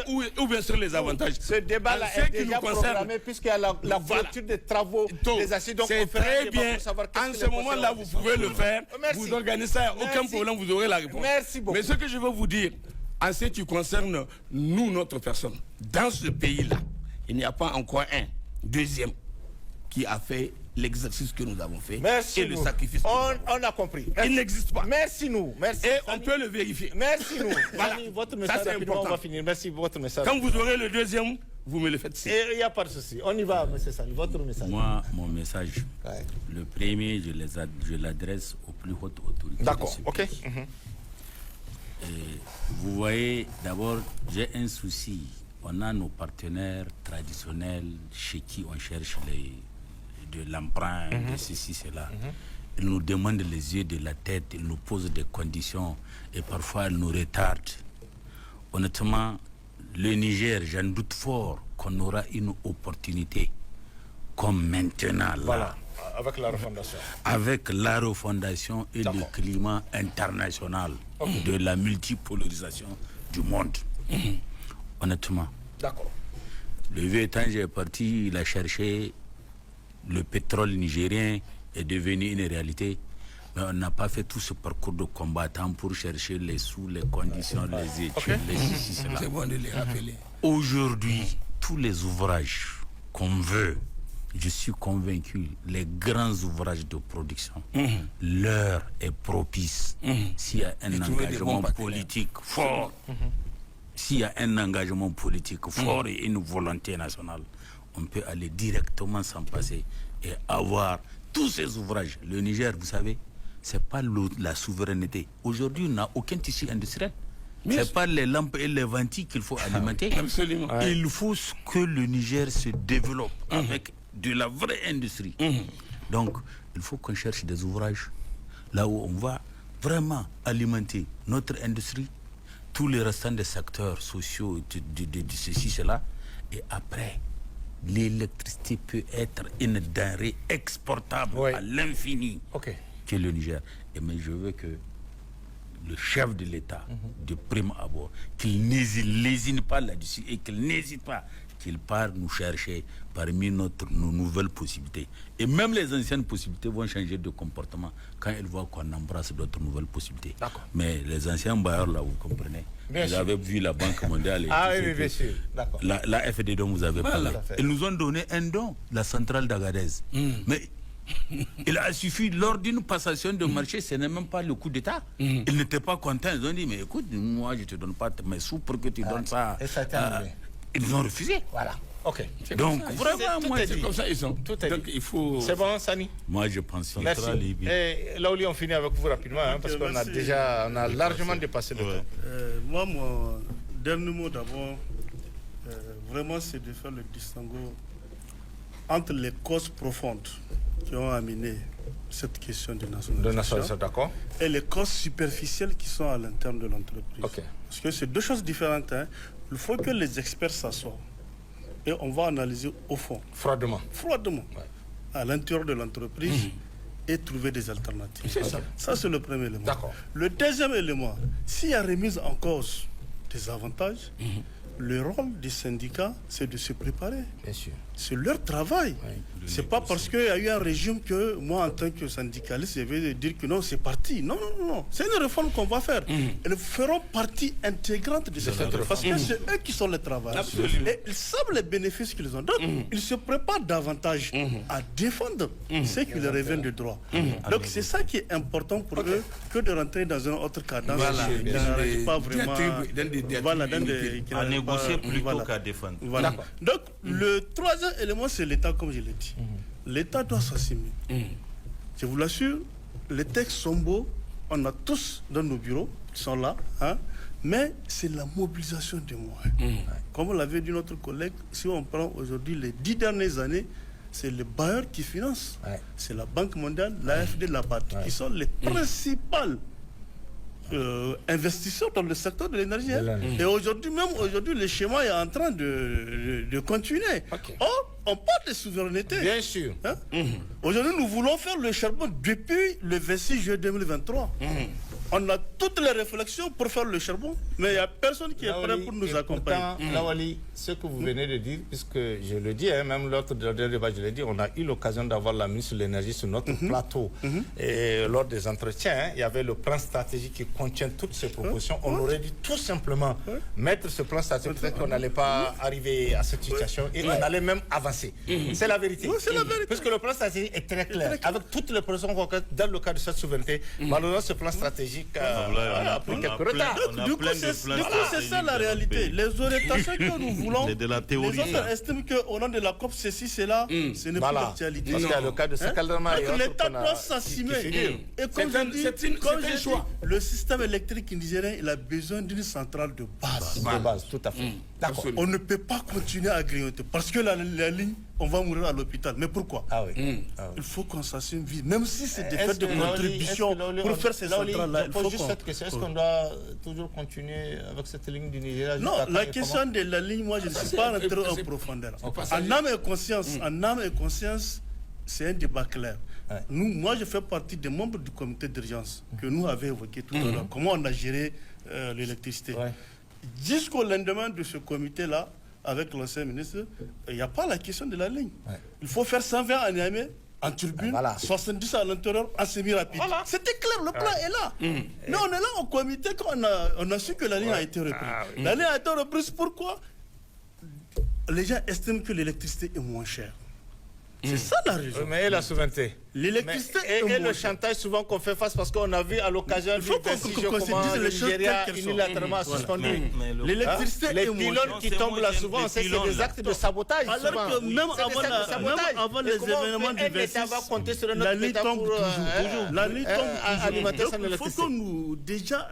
Ou bien sur les avantages. Ce débat-là est déjà programmé puisqu'il y a la clôture des travaux des assises. C'est très bien. En ce moment-là, vous pouvez le faire. Vous organisez ça, aucun problème, vous aurez la réponse. Merci beaucoup. Mais ce que je veux vous dire, en ce qui concerne nous, notre personne, dans ce pays-là, il n'y a pas encore un deuxième qui a fait l'exercice que nous avons fait et le sacrifice. On a compris. Merci. Il n'existe pas. Merci nous. Merci. Et on peut le vérifier. Merci nous. Voilà. Votre message, ça, c'est important. on va finir. Merci votre message. Quand vous aurez le deuxième, vous me le faites signe. Il n'y a pas de souci. On y va, M. Sani. Votre message. Moi, mon message, le premier, je l'adresse aux plus hautes autorités. D'accord, ok. Vous voyez, d'abord, j'ai un souci. On a nos partenaires traditionnels chez qui on cherche de l'emprunt, de ceci, cela. Ils nous demandent les yeux de la tête, ils nous posent des conditions et parfois ils nous retardent. Honnêtement, le Niger, j'en doute fort qu'on aura une opportunité comme maintenant là. Voilà, avec la refondation. Avec la refondation et le climat international de la multipolarisation du monde. Honnêtement. D'accord. Le vieux étranger est parti, il a cherché, le pétrole nigérien est devenu une réalité. Mais on n'a pas fait tout ce parcours de combattant pour chercher les sous, les conditions, les études, les ceci, cela. C'est bon de les rappeler. Aujourd'hui, tous les ouvrages qu'on veut, je suis convaincu, les grands ouvrages de production, l'heure est propice s'il y a un engagement politique fort. S'il y a un engagement politique fort et une volonté nationale, on peut aller directement s'en passer et avoir tous ces ouvrages. Le Niger, vous savez, ce n'est pas la souveraineté. Aujourd'hui, on n'a aucun tissu industriel. Ce n'est pas les lampes et les ventiles qu'il faut alimenter. Absolument. Il faut que le Niger se développe avec de la vraie industrie. Donc, il faut qu'on cherche des ouvrages là où on va vraiment alimenter notre industrie, tous les restants des secteurs sociaux, de ceci, cela. Et après, l'électricité peut être une denrée exportable à l'infini que le Niger. Mais je veux que le chef de l'État, de prime abord, qu'il n'hésite pas là-dessus et qu'il n'hésite pas, qu'il part nous chercher parmi nos nouvelles possibilités. Et même les anciennes possibilités vont changer de comportement quand ils voient qu'on embrasse d'autres nouvelles possibilités. Mais les anciens bailleurs, là, vous comprenez, vous avez vu la Banque mondiale. Oui, bien sûr. La FD dont vous avez parlé. Ils nous ont donné un don, la centrale d'Agadez. Mais il a suffi lors d'une passation de marché, ce n'est même pas le coup d'État. Ils n'étaient pas contents. Ils ont dit, mais écoute, moi je ne te donne pas mes sous pour que tu donnes ça. Et ça a été annulé. Ils ont refusé. Voilà. Ok. Donc vraiment, moi, c'est comme ça ils sont. Tout est Donc il faut. C'est bon, Sani. Moi je pense. Merci. Et là où on finit avec vous rapidement, parce qu'on a déjà largement dépassé le temps. Moi, mon dernier mot d'abord, vraiment, c'est de faire le distinguo entre les causes profondes qui ont amené cette question de nationalisation, d'accord, et les causes superficielles qui sont à l'intérieur de l'entreprise. Parce que c'est deux choses différentes. Il faut que les experts s'assoient et on va analyser au fond. Froidement. À l'intérieur de l'entreprise et trouver des alternatives. C'est ça. Ça, c'est le premier élément. D'accord. Le deuxième élément, s'il y a remise en cause des avantages, le rôle des syndicats, c'est de se préparer. Bien sûr. C'est leur travail. C'est pas parce qu'il y a eu un régime que moi, en tant que syndicaliste, je vais dire que non, c'est parti. Non. C'est une réforme qu'on va faire. Elles feront partie intégrante de cette réforme. Parce que c'est eux qui sont les travailleurs. Et ils savent les bénéfices qu'ils ont. Donc, ils se préparent davantage à défendre ce qui leur revient de droit. Donc, c'est ça qui est important pour eux que de rentrer dans un autre cadre. Qui n'arrive pas vraiment. À négocier plutôt qu'à défendre. Voilà. Donc, le troisième élément, c'est l'État, comme je l'ai dit. L'État doit s'assumer. Je vous l'assure, les textes sont beaux. On a tous dans nos bureaux, qui sont là. Mais c'est la mobilisation des moyens. Comme l'avait dit notre collègue, si on prend aujourd'hui les 10 dernières années, c'est les bailleurs qui financent. C'est la Banque mondiale, l'AFD, la BAD, qui sont les principales investisseurs dans le secteur de l'énergie. Et aujourd'hui, le schéma est en train de continuer. Or, on parle de souveraineté. Bien sûr. Aujourd'hui, nous voulons faire le charbon depuis le 26 juillet 2023. On a toutes les réflexions pour faire le charbon, mais il n'y a personne qui est prêt pour nous accompagner. Lawali, ce que vous venez de dire, puisque je le dis, même l'autre débat, je l'ai dit, on a eu l'occasion d'avoir la ministre de l'Énergie sur notre plateau. Et lors des entretiens, il y avait le plan stratégique qui contient toutes ces propositions. On aurait dû tout simplement mettre ce plan stratégique, peut-être qu'on n'allait pas arriver à cette situation et on allait même avancer. C'est la vérité. Puisque le plan stratégique est très clair. Avec toutes les propositions concrètes dans le cadre de cette souveraineté, malheureusement, ce plan stratégique a pris quelques retards. Du coup, c'est ça la réalité. Les orientations que nous voulons, c'est de la théorie. Les autres estiment qu'au nom de la COP, ceci, cela, ce n'est pas l'actualité. Parce qu'il y a le cas de Sakaldama et autres. L'État doit s'assumer. Et comme je dis, le système électrique nigérien, il a besoin d'une centrale de base. De base, tout à fait. D'accord. On ne peut pas continuer à grignoter. Parce que la ligne, on va mourir à l'hôpital. Mais pourquoi? Il faut qu'on s'assume vite. Même si c'est des faits de contribution pour faire ces centrales-là. Est-ce qu'on doit toujours continuer avec cette ligne du Nigeria? Non, la question de la ligne, moi, je ne suis pas rentré en profondeur. En âme et conscience, c'est un débat clair. Moi, je fais partie des membres du comité d'urgence que nous avions évoqué tout à l'heure. Comment on a géré l'électricité. Jusqu'au lendemain de ce comité-là, avec l'ancien ministre, il n'y a pas la question de la ligne. Il faut faire 120 à Niamey, en turbine, 70 à l'intérieur, en semi-rapide. C'était clair, le plan est là. Mais on est là au comité quand on a su que la ligne a été reprise. La ligne a été reprise, pourquoi? Les gens estiment que l'électricité est moins chère. C'est ça la raison. Mais et la souveraineté? L'électricité et le chantage souvent qu'on fait face, parce qu'on a vu à l'occasion du décision comment le Nigeria unilatéralement a suspendu. L'électricité les pylônes qui tombent là souvent, on sait que c'est des actes de sabotage. Alors que même avant les événements du 26, la ligne tombe toujours. La ligne tombe toujours. Il faut que nous, déjà,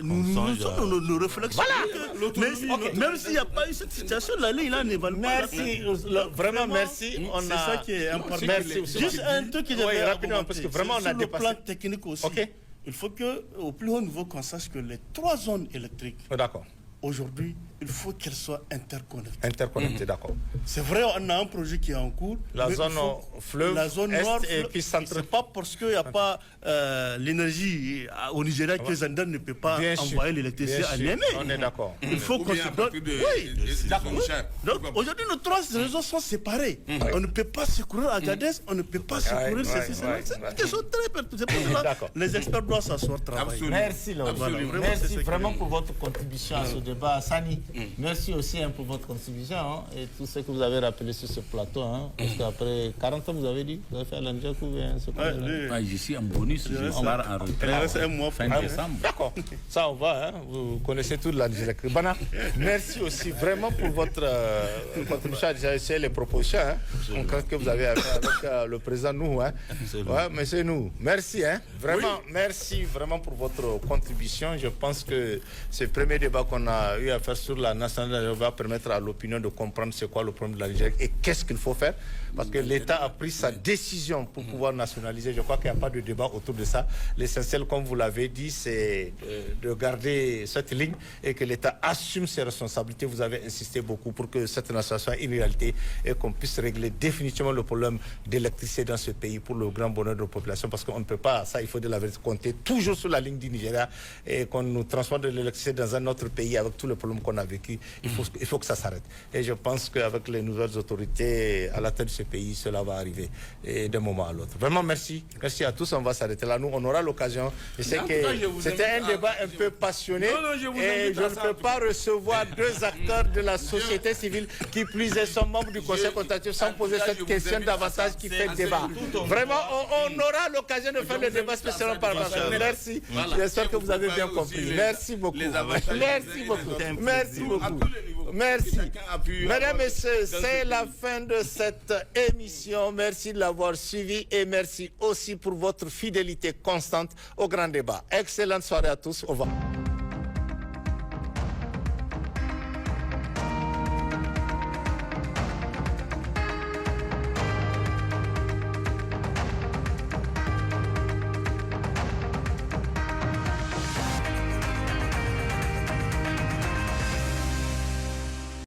nous sommes nos réflexions. Même s'il n'y a pas eu cette situation, la ligne là ne va pas. Merci, vraiment merci. C'est ça qui est important. Juste un truc que oui, rapidement, parce que vraiment on a dépassé. Sur le plan technique aussi, il faut qu'au plus haut niveau qu'on sache que les 3 zones électriques, aujourd'hui, il faut qu'elles soient interconnectées. Interconnectées, d'accord. C'est vrai, on a un projet qui est en cours. La zone fleuve, la zone nord, et puis centre. C'est pas parce qu'il n'y a pas l'énergie au Nigeria que Zander ne peut pas envoyer l'électricité à Niamey. On est d'accord. Il faut qu'on se donne. Donc aujourd'hui, nos 3 réseaux sont séparés. On ne peut pas secourir Agadez, on ne peut pas secourir ceci. C'est une question très pertinente. C'est pour cela que les experts doivent s'asseoir travailler. Merci, merci vraiment pour votre contribution à ce débat. Sani, merci aussi pour votre contribution et tout ce que vous avez rappelé sur ce plateau. Parce qu'après 40 ans, vous avez dit, vous avez fait l'Andia ou bien ce je suis en bonus, je pars en retraite fin décembre. D'accord, ça on va, vous connaissez tout de l'Angia. Bana, merci aussi vraiment pour votre contribution à les propositions concrètes que vous avez avec le président nous. Mais c'est nous. Merci, vraiment, merci vraiment pour votre contribution. Je pense que ce premier débat qu'on a eu à faire sur la nationalité va permettre à l'opinion de comprendre c'est quoi le problème de la Nigeria et qu'est-ce qu'il faut faire. Parce que l'État a pris sa décision pour pouvoir nationaliser. Je crois qu'il n'y a pas de débat autour de ça. L'essentiel, comme vous l'avez dit, c'est de garder cette ligne et que l'État assume ses responsabilités. Vous avez insisté beaucoup pour que cette nationalisation soit une réalité et qu'on puisse régler définitivement le problème d'électricité dans ce pays pour le grand bonheur de la population. Parce qu'on ne peut pas, ça il faut de la vérité, compter toujours sur la ligne du Nigeria et qu'on nous transforme de l'électricité dans un autre pays avec tous les problèmes qu'on a vécu. Il faut que ça s'arrête. Et je pense qu'avec les nouvelles autorités à la tête de ce pays, cela va arriver d'un moment à l'autre. Vraiment, merci. Merci à tous. On va s'arrêter là. Nous, on aura l'occasion. Je sais que c'était un débat un peu passionné. Et je ne peux pas recevoir 2 acteurs de la société civile qui plus sont membres du Conseil consultatif sans poser cette question davantage qui fait débat. Vraiment, on aura l'occasion de faire le débat spécialement par rapport. Merci. J'espère que vous avez bien compris. Merci beaucoup. Merci beaucoup. Merci beaucoup. Merci. Mesdames et messieurs, c'est la fin de cette émission. Merci de l'avoir suivi et merci aussi pour votre fidélité constante au grand débat. Excellente soirée à tous. Au revoir.